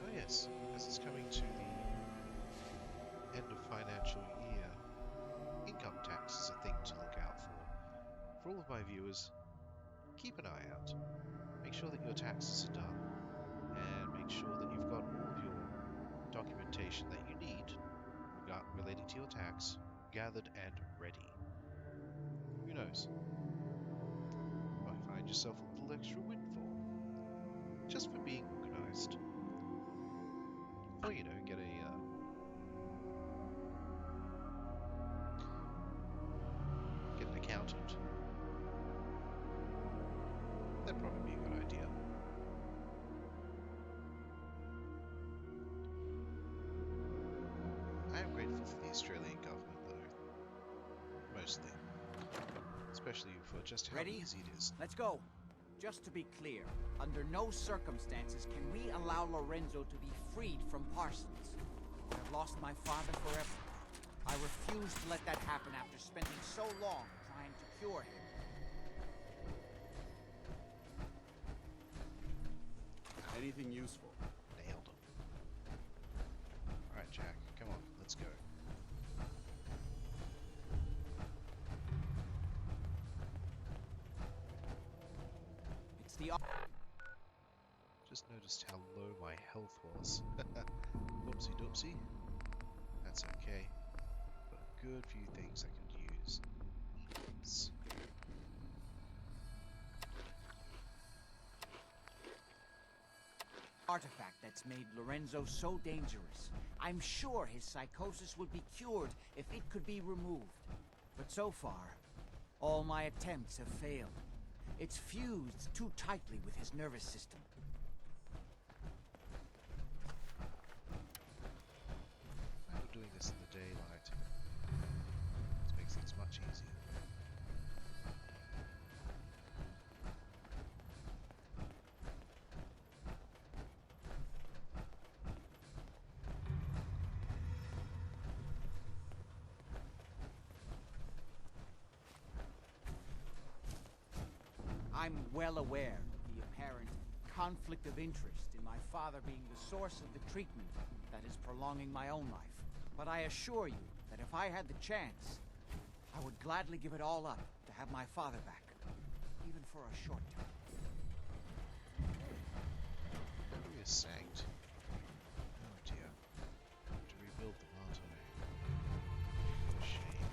Oh yes, as it's coming to the end of financial year, income tax is a thing to look out for. For all of my viewers, keep an eye out. Make sure that your taxes are done, and make sure that you've got all of your documentation that you need relating to your tax gathered and ready. Who knows? You might find yourself a little extra windfall just for being organized. Or, you know, get an accountant. That'd probably be a good idea. I am grateful for the Australian government, though. Mostly. Especially for just how easy it is. Let's go. Just to be clear, under no circumstances can we allow Lorenzo to be freed from Parsons. I've lost my father forever. I refuse to let that happen after spending so long trying to cure him. Anything useful? Nailed him. Alright, Jack, come on, let's go. It's the... Just noticed how low my health was. Whoopsie doopsie. That's okay. But a good few things I could use. Needs. Artifact that's made Lorenzo so dangerous. I'm sure his psychosis would be cured if it could be removed. But so far, all my attempts have failed. It's fused too tightly with his nervous system. I'm doing this in the daylight. This makes things much easier. I'm well aware of the apparent conflict of interest in my father being the source of the treatment that is prolonging my own life. But I assure you that if I had the chance, I would gladly give it all up to have my father back, even for a short time. Memory is sagged. Oh dear. To rebuild the mountain. What a shame.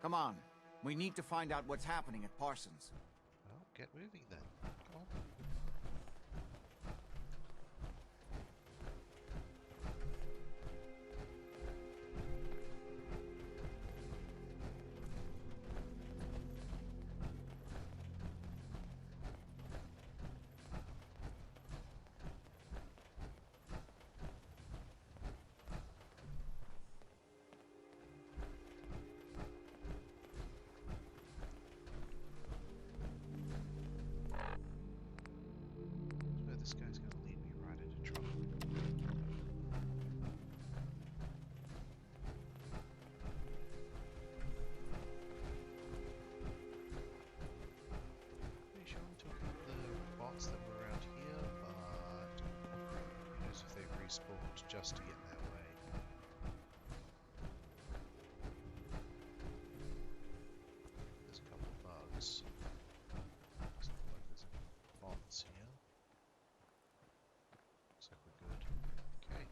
Come on. We need to find out what's happening at Parsons. Well, get moving then. Come on. This guy's going to lead me right into trouble. Pretty sure I'm talking the bots that were around here, but who knows if they've respawned just to get in their way. There's a couple of bugs. Doesn't look like there's any bots here. Looks like we're good. Okay.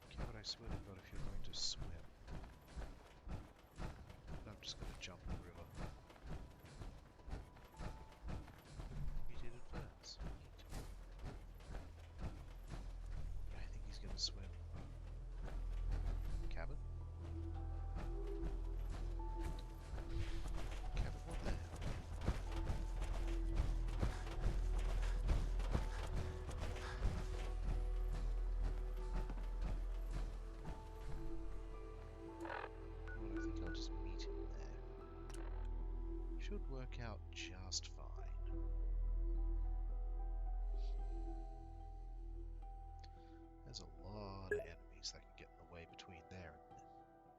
Cabot, I swear to God, if you're going to swim, I'm just going to jump the river. He did advance. Neat. But I think he's going to swim. Cabot? Cabot, what the hell? Well, I think I'll just meet him there. Should work out just fine. There's a lot of enemies that can get in the way between there and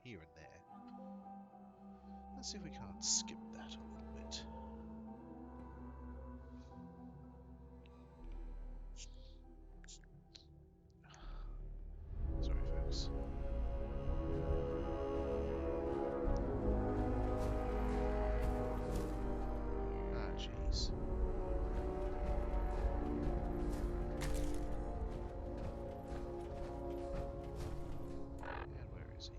here and there. Let's see if we can't skip that a little bit. Sorry, folks. Ah, jeez. And where is he?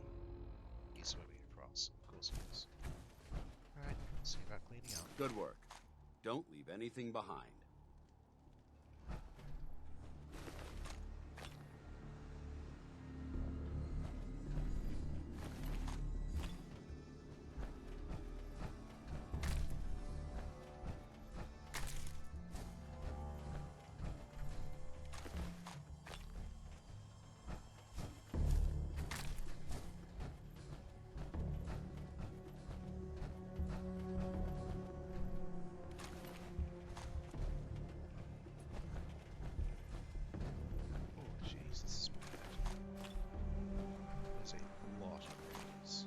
He's swimming across. Of course he is. Alright, see about cleaning up. Good work. Don't leave anything behind. Oh, jeez, this is bad. There's a lot of enemies.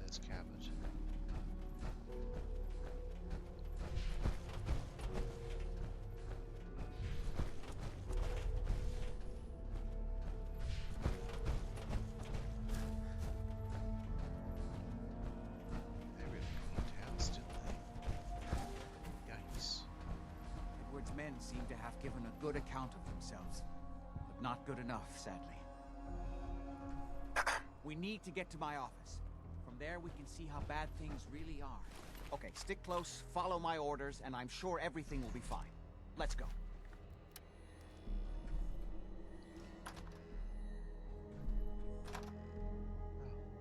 There's Cabot. They really cleaned house, didn't they? Yikes. Edward's men seem to have given a good account of themselves, but not good enough, sadly. We need to get to my office. From there, we can see how bad things really are. Okay, stick close, follow my orders, and I'm sure everything will be fine. Let's go.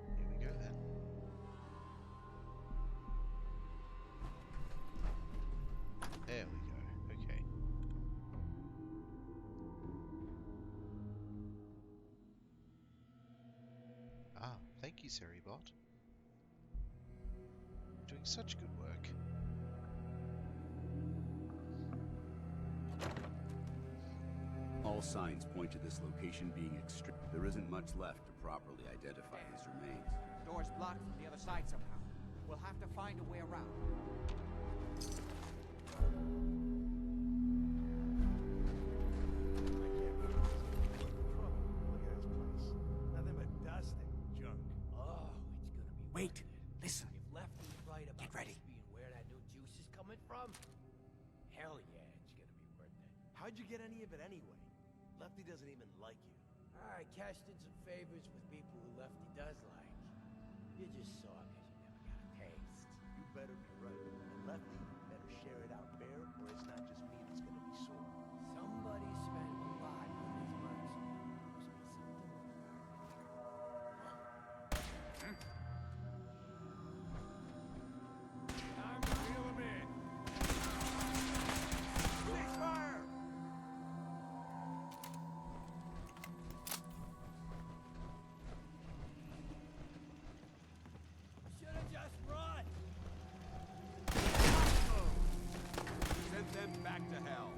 Here we go then. There we go. Okay. Ah, thank you, Seribot. You're doing such good work. All signs point to this location being extreme. There isn't much left to properly identify these remains. Door's blocked from the other side somehow. We'll have to find a way around. Nothing but dust and junk. Oh, it's gonna be. Wait, listen. If Lefty's right about Get ready. this being where that new juice is coming from, hell yeah, it's gonna be worth it. How'd you get any of it anyway? Lefty doesn't even like you. I cashed in some favors with people who Lefty does like. You just saw because you never got a taste. You better be right. And Lefty better share it out fair, or it's not just me that's gonna be sore. Somebody spent a lot on his mercy. Time to reel him in. Cease fire! Should've just run. Send them back to hell.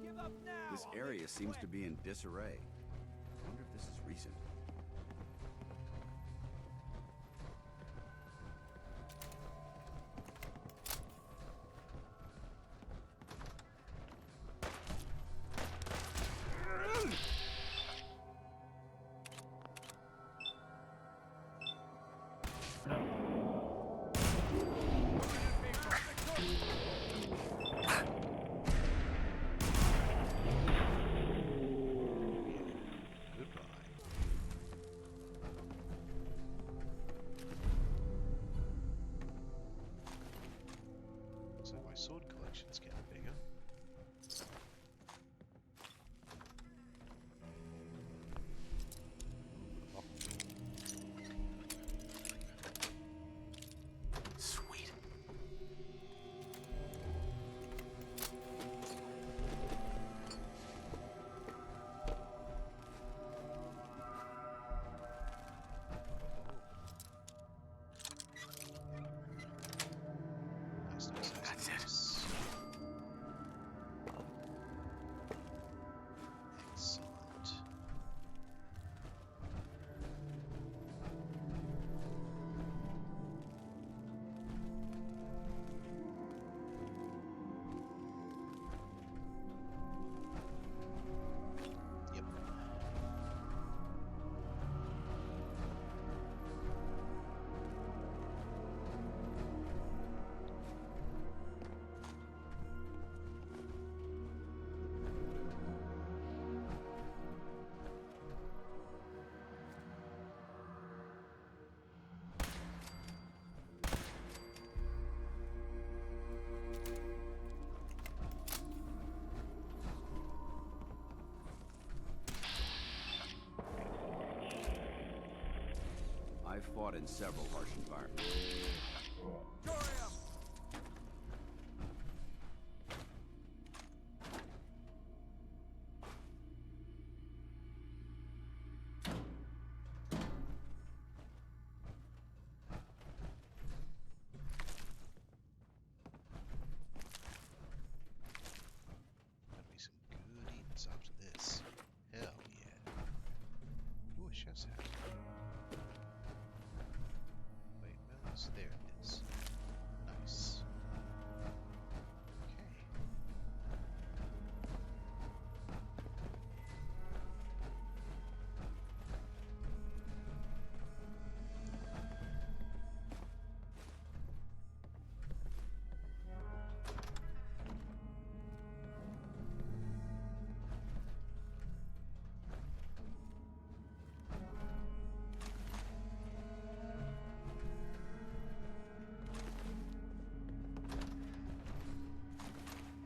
Give up now. This area seems to be in disarray. I wonder if this is recent. So my sword collection's getting bigger. Sweet. That's it. Excellent. Yep. I've fought in several harsh environments. That'll be some good eats after this. Hell yeah. Ooh, a chef's hat. Wait, melons? There it is. Nice. Okay.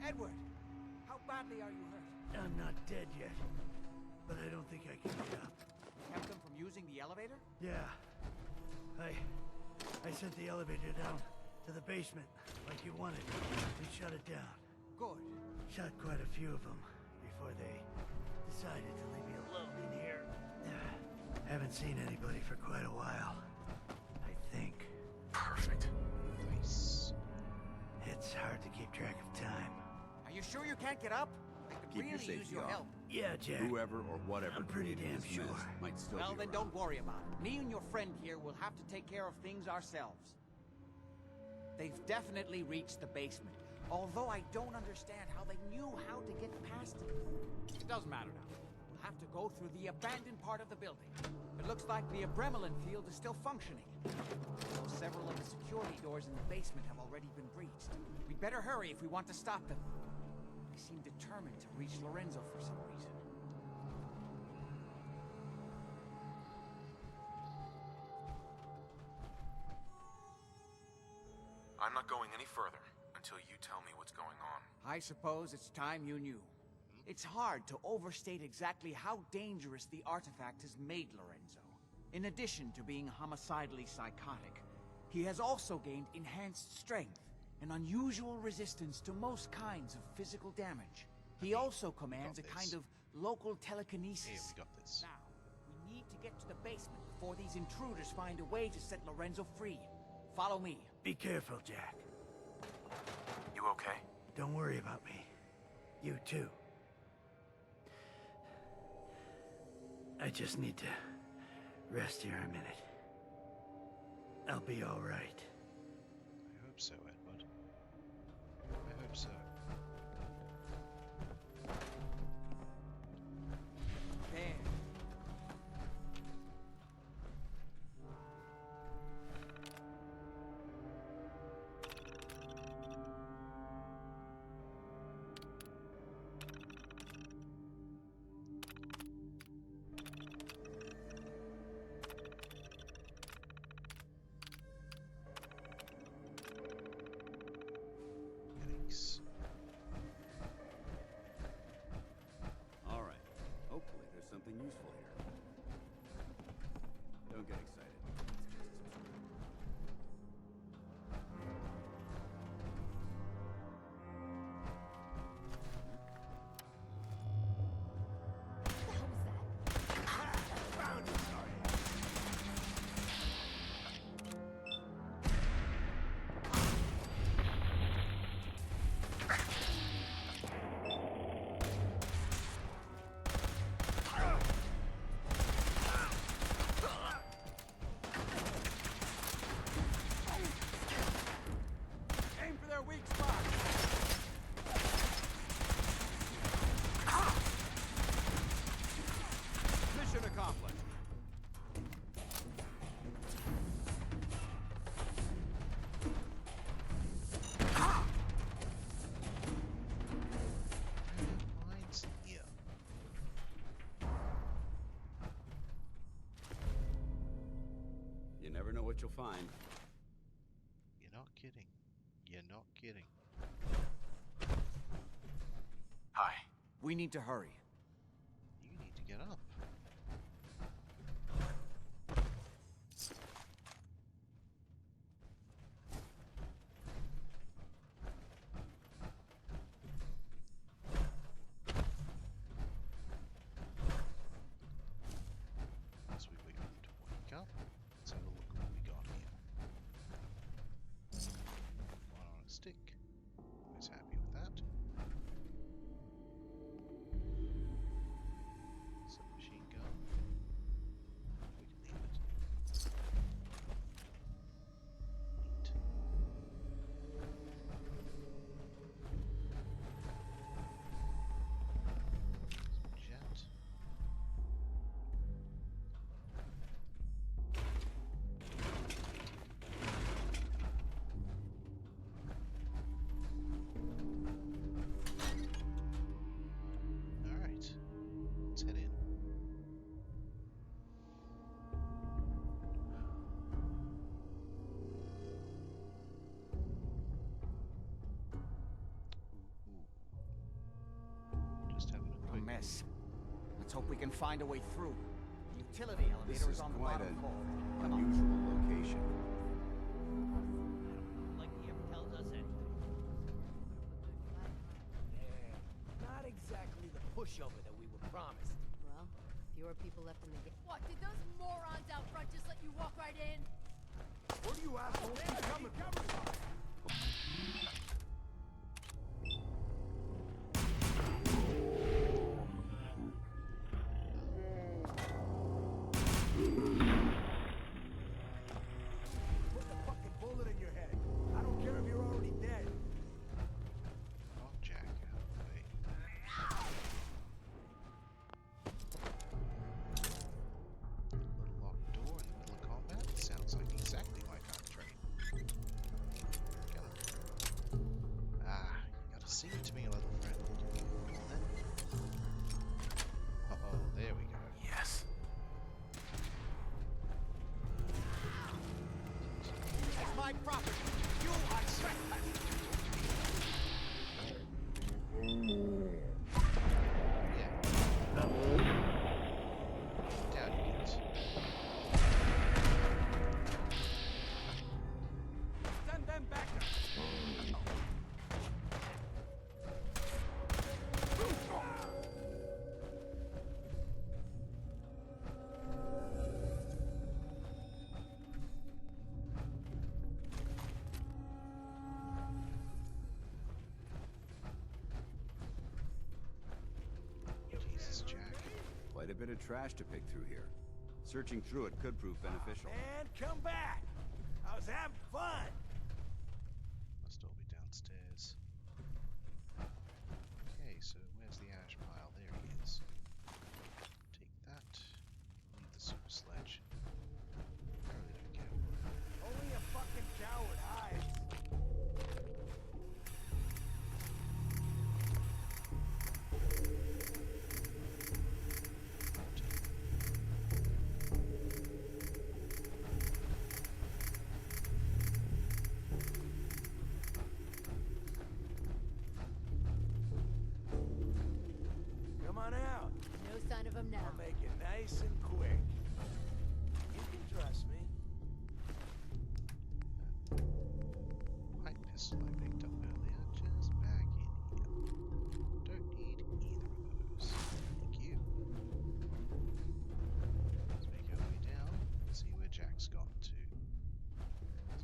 Edward, how badly are you hurt? I'm not dead yet, but I don't think I can get up. Kept them from using the elevator? Yeah. I sent the elevator down to the basement like you wanted. They shut it down. good. Shot quite a few of them before they decided to leave me alone in here. Haven't seen anybody for quite a while, I think. Perfect. Nice. It's hard to keep track of time. Are you sure you can't get up? I could Keep your really use safety your off. help. Yeah, Jack. Whoever or whatever I'm pretty created damn this sure. mess might still Well, be then around. don't worry about it. Me and your friend here will have to take care of things ourselves. They've definitely reached the basement, although I don't understand how they knew how to get past it. It doesn't matter now. We'll have to go through the abandoned part of the building. It looks like the Oberland field is still functioning, though several of the security doors in the basement have already been breached. We'd better hurry if we want to stop them. They seem determined to reach Lorenzo for some reason. I'm not going any further until you tell me what's going on. I suppose it's time you knew. It's hard to overstate exactly how dangerous the artifact has made Lorenzo. In addition to being homicidally psychotic, he has also gained enhanced strength and unusual resistance to most kinds of physical damage. He also commands a kind of local telekinesis. Here, we got this. Now, we need to get to the basement before these intruders find a way to set Lorenzo free. Follow me. Be careful, Jack. You okay? Don't worry about me. You too. I just need to rest here a minute. I'll be all right. I hope so, Edward. I hope so. There. Yikes. All right. Hopefully there's something useful here. Don't get excited. Aim for their weak spot. Mission accomplished. Mine's here. You never know what you'll find. You're not kidding. You're not kidding. Hi. We need to hurry. You need to get up. As we wait for them to wake up, let's have a look at what we got here. One on a stick. Always happy with that. Submachine gun. We can leave it. Neat. Some jet. Alright. Let's head in. Just having a A quick mess. Let's hope we can find a way through. The utility This elevator is is on the quite bottom an floor. Come on. unusual location. Like he ever tells us anything. pushover that we were promised. Well, fewer people left in the game. What, did those morons out front just let you walk right in? Where do you assholes keep coming from? Put the fucking bullet in your head. I don't care if you're already dead. Oh, Jack, wait. Little locked door in the middle of combat. Sounds like exactly my kind of train. Kill him. Ah, you gotta sing it to me, little friend. Come on then. Oh, there we go. Yes. It's my property. You are trespassing. Down you get. Send them back. Jesus, Jack. Quite a bit of trash to pick through here. Searching through it could prove beneficial. And come back. I was having fun. Must all be downstairs. Okay, so where's the ash pile? There he is. Take that. Need the super sledge. Apparently don't care. Only a fucking coward hides. Come on out. No sign of him now. I'll make it nice and quick. You can trust me. White pistol I picked up earlier, just back in here. Don't need either of those. Thank you. Let's make our way down and see where Jack's gone to.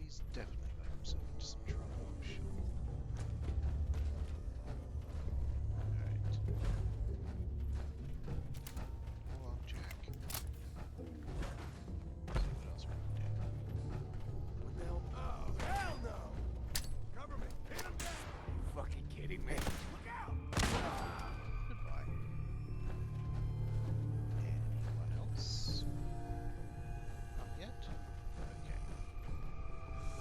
He's definitely got himself into some trouble, I'm sure. Alright. Hold on, Jack. See what else we can do. What the hell? Oh, hell no! Cover me. Hit him down. Are you fucking kidding me? Look out! Goodbye. Anyone else? Not yet? Okay.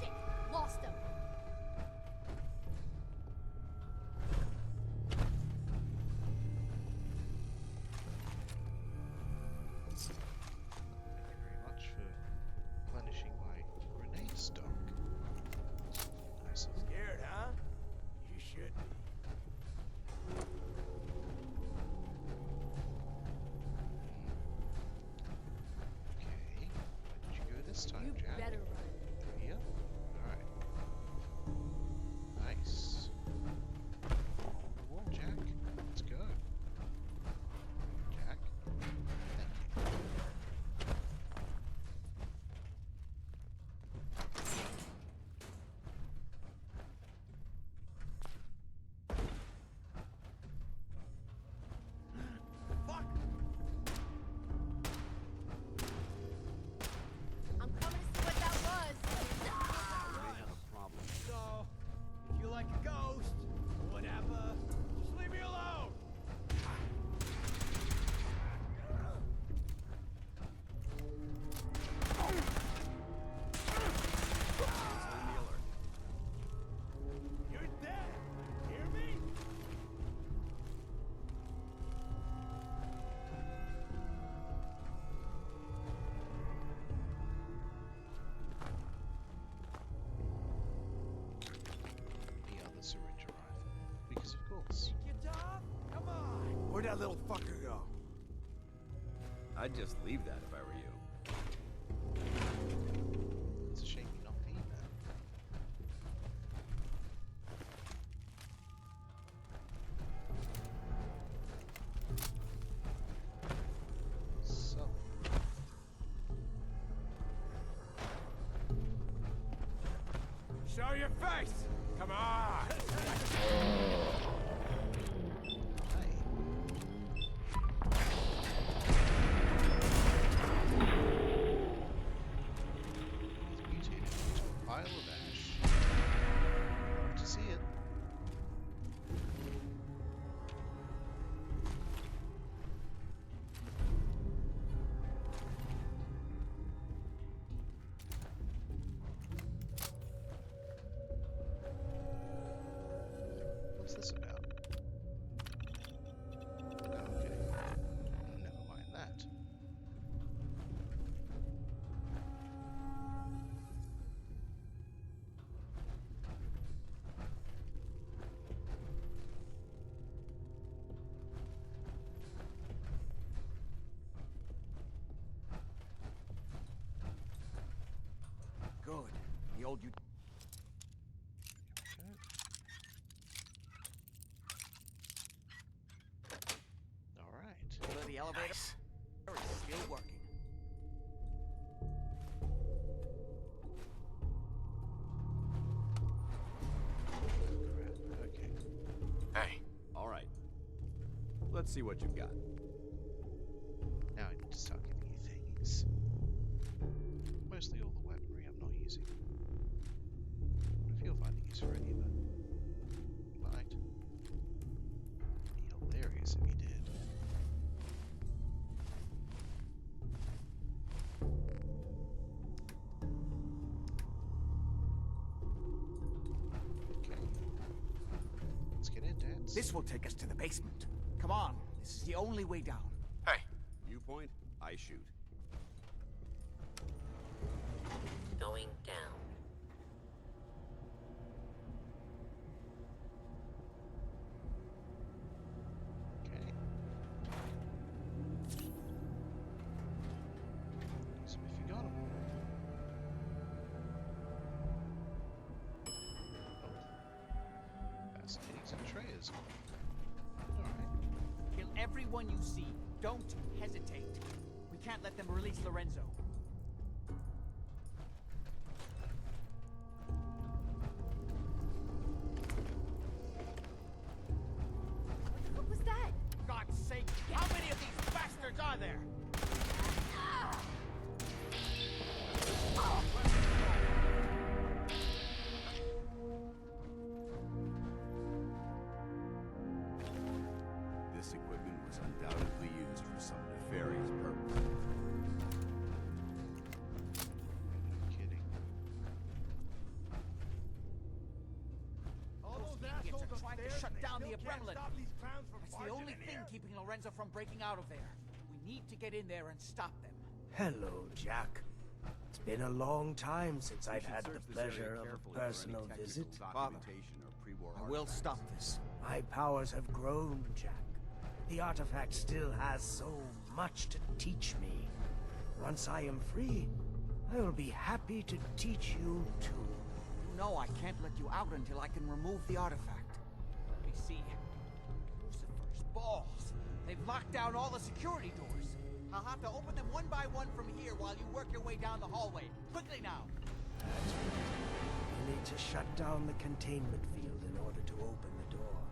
Shit! Lost him! Thank you very much for replenishing my grenade stock. Nice of you. Scared, huh? You should be. Okay. Where did you go this time, You Jack? better run. Here? Alright. Nice. On the wall, Jack. Let's go. Jack. Thank you. I'm coming to see what that was. We have a problem. So, if you like a ghost, or whatever, just leave me alone. You're dead. Hear me? The other syringe rifle. Because of course. You tough? Come on. Where'd that little fucker go? I'd just leave that if I were you. It's a shame you're not me, man. Show your face! Come on! He's mutated into a pile of ash. Love to see it. What's this about? Okay. Never mind that. Good. The old you. All right. The elevator is still working. Okay. Hey. All right. Let's see what you've got. Now I need to start giving you things. Mostly all the weaponry I'm not using. But if you're finding use for any of it, you might. It'd be hilarious if you did. Okay. Let's get in, Dance. This will take us to the basement. Come on, this is the only way down. Hey. You point, I shoot. Going down. Okay. Use them if you got them. Oh. Fascinating Centrayas. Alright. Kill everyone you see. Don't hesitate. We can't let them release Lorenzo. What was that? God's sake, how many of these bastards are there? This equipment was undoubtedly used for some nefarious purpose. No kidding. All those idiots are trying to shut down the Oberland. That's the only thing keeping Lorenzo from breaking out of there. We need to get in there and stop them. Hello, Jack. It's been a long time since I've had the pleasure of a personal visit. Father, I will stop this. My powers have grown, Jack. The artifact still has so much to teach me. Once I am free, I will be happy to teach you too. You know I can't let you out until I can remove the artifact. Let me see. Lucifer's balls. They've locked down all the security doors. I'll have to open them one by one from here while you work your way down the hallway. Quickly now. That's right. You need to shut down the containment field in order to open the door.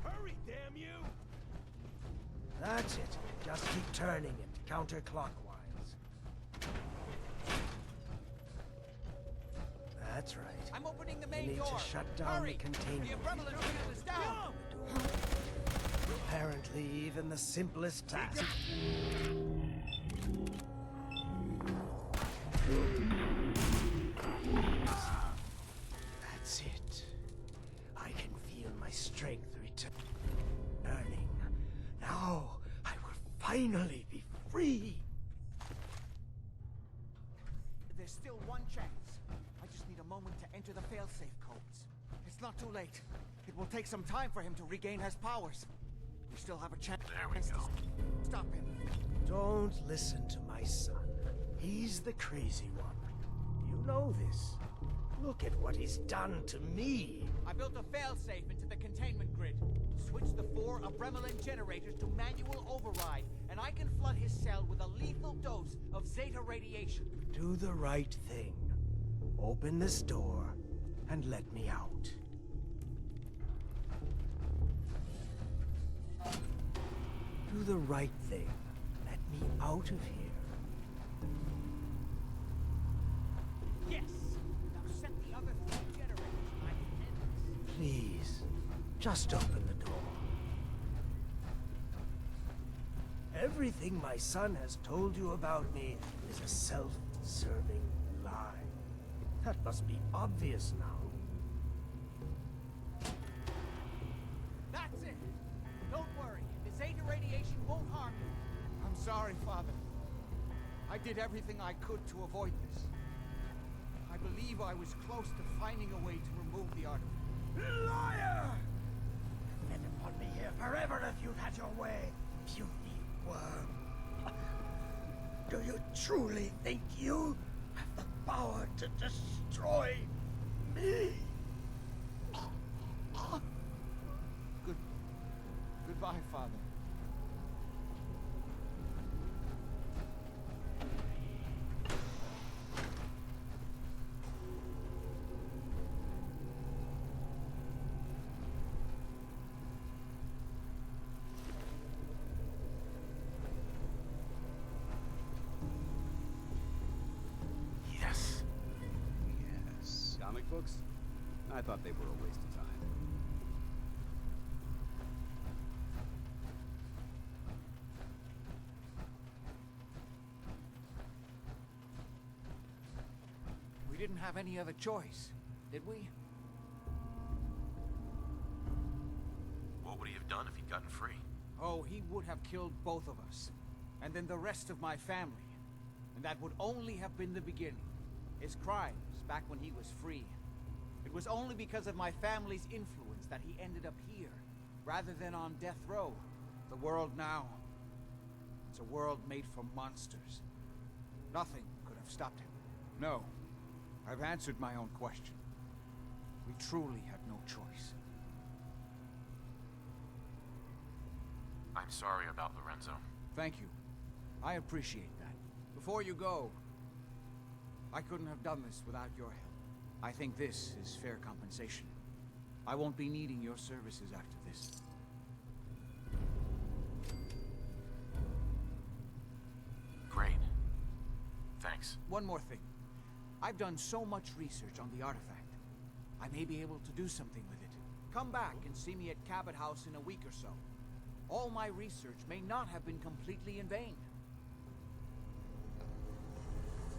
Hurry, damn you! That's it. Just keep turning it counterclockwise. That's right. I'm opening the You main need door. to shut down Hurry! the containment The Oberland field. field is down. Apparently, even the simplest task. That's it. I can feel my strength returning. Now, I will finally be free. There's still one chance. I just need a moment to enter the failsafe codes. It's not too late. It will take some time for him to regain his powers. We still have a chance. There we go. Stop him. Don't listen to my son. He's the crazy one. You know this. Look at what he's done to me. I built a failsafe into the containment grid. Switch the 4 Oberland generators to manual override, and I can flood his cell with a lethal dose of Zeta radiation. Do the right thing. Open this door and let me out. Do the right thing. Let me out of here. Yes! Now set the other 3 generators in my dependence. Please, just open the door. Everything my son has told you about me is a self-serving lie. That must be obvious now. That's it! Don't worry, this Zeta radiation won't harm you. I'm sorry, Father. I did everything I could to avoid this. I believe I was close to finding a way to remove the artifact. Liar! Fed upon me here forever if you'd had your way. Puny worm. Do you truly think you have the power to destroy me? Goodbye, Father. Yes. Comic books? I thought they were a waste of time. We didn't have any other choice, did we? What would he have done if he'd gotten free? Oh, he would have killed both of us. And then the rest of my family. And that would only have been the beginning. His crimes, back when he was free. It was only because of my family's influence that he ended up here, rather than on death row. The world now, it's a world made for monsters. Nothing could have stopped him. No, I've answered my own question. We truly had no choice. I'm sorry about Lorenzo. Thank you. I appreciate that. Before you go, I couldn't have done this without your help. I think this is fair compensation. I won't be needing your services after this. Great. Thanks. One more thing. I've done so much research on the artifact. I may be able to do something with it. Come back and see me at Cabot House in a week or so. All my research may not have been completely in vain.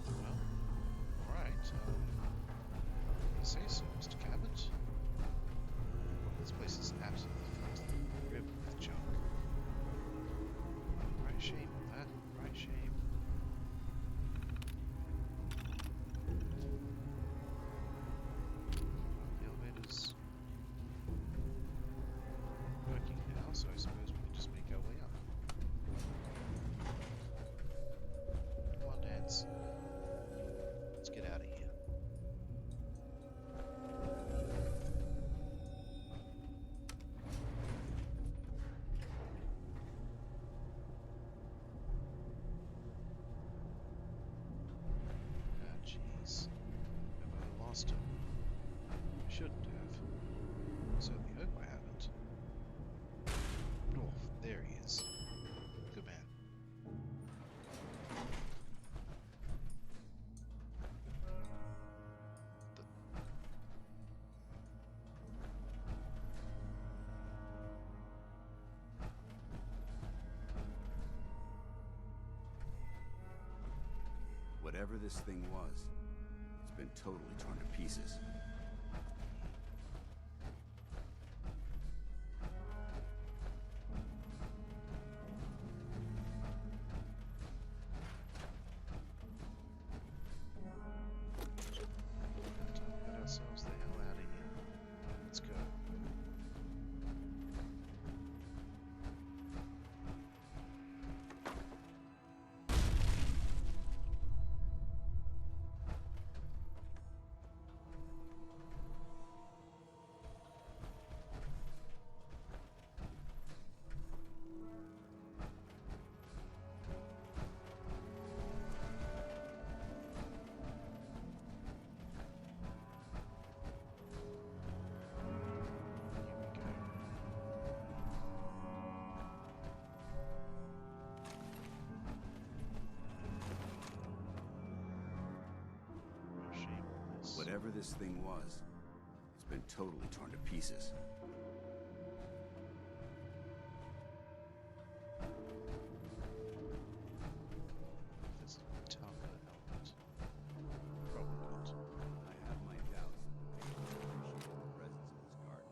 Well, alright. Say so, Mr. Cabot. This place is absolutely filled to the brim with junk. Right shape of that, right shape. The elevator's working now, so I suppose we can just make our way up. Come on, Danse. Let's get out of here. Jeez. Have I lost him? I shouldn't have. Certainly hope I haven't. Oh, there he is. Good man. Whatever this thing was, it's been totally torn to pieces. Get ourselves the hell out of here. Let's go. Whatever this thing was, it's been totally torn to pieces. This Tucker helmet. Probably not. I have my doubts. I don't appreciate the presence of this garden.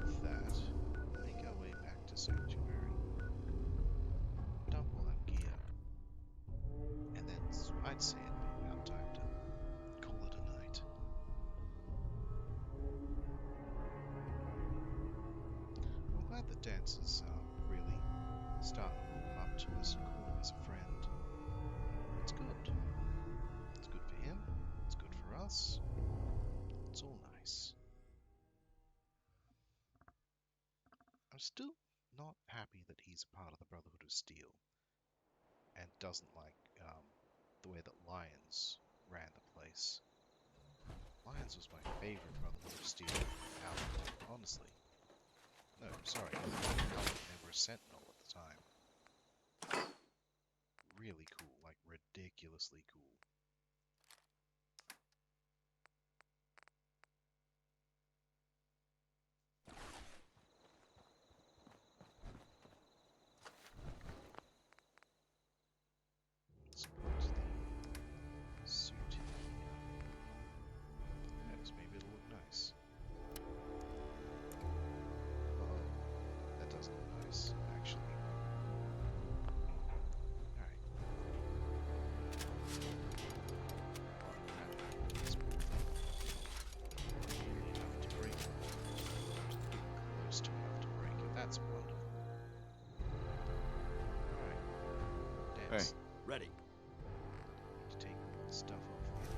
With that, make our way back to Sanctuary. Dump all that gear. And then I'd say it'd be about time to call it a night. I'm glad that Danse is really starting to warm up to us and calling us a friend. It's good. It's good for him. It's good for us. It's all nice. I'm still not happy that he's a part of the Brotherhood of Steel and doesn't like the way that Lyons ran the place. Lyons was my favorite Brotherhood of Steel outfit, honestly. No, sorry, they were a Sentinel at the time. Really cool, like ridiculously cool. Suppose the suit here. Yes, maybe it'll look nice. Oh, that does look nice, actually. Alright. This whole thing. Enough to break it. Close to enough to break it. That's wonderful. Alright. Danse. Hey, ready. To take the stuff off here.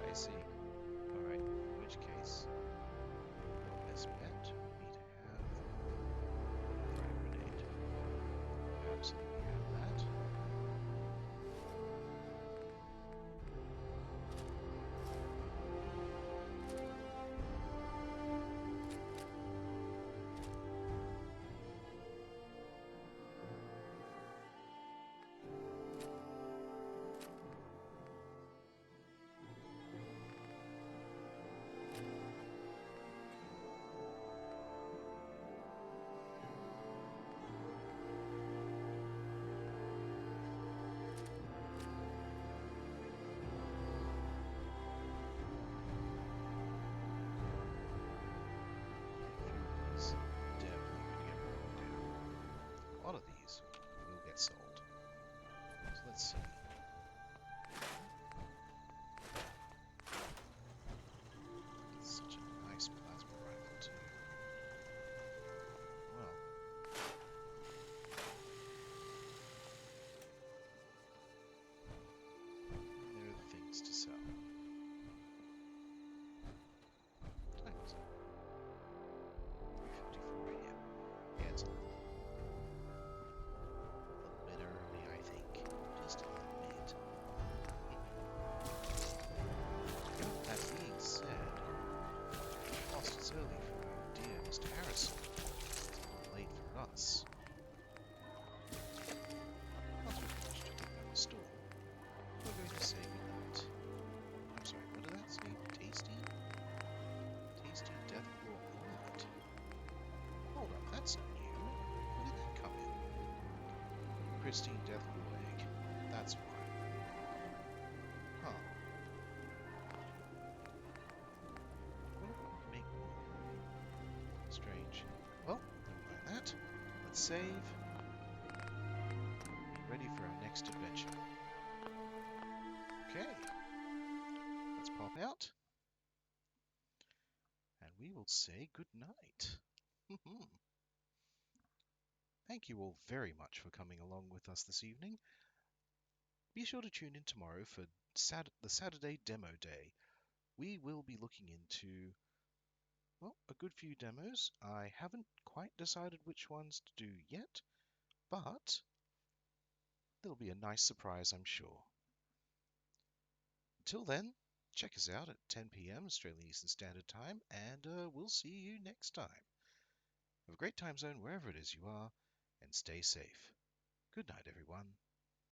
I see. Alright, in which case, your best bet would be to have a frag grenade. Absolutely have that. These definitely gonna get broken down. A lot of these will get sold. So let's see. It's such a nice plasma rifle too. Well. There are the things to sell. Thanks. 354 here. Yeah, it's a little bit early, I think. Just a little bit. That being said, whilst it's early for our dear Mr. Harrison, it's a little late for us. Once we've finished checking out the store, we're going to say goodnight. I'm sorry, what did that say? Tasty? Tasty Deathclaw Omelette. Hold up, that's new. Where did that come in? Christine Deathclaw Egg. That's why. Huh. What if we can make more? Strange. Well, never mind that. Let's save. Okay. Let's pop out. And we will say good night. Thank you all very much for coming along with us this evening. Be sure to tune in tomorrow for the Saturday Demo Day. We will be looking into, well, a good few demos. I haven't quite decided which ones to do yet, but there'll be a nice surprise, I'm sure. Until then, check us out at 10 p.m. Australian Eastern Standard Time, and we'll see you next time. Have a great time zone wherever it is you are, and stay safe. Good night, everyone.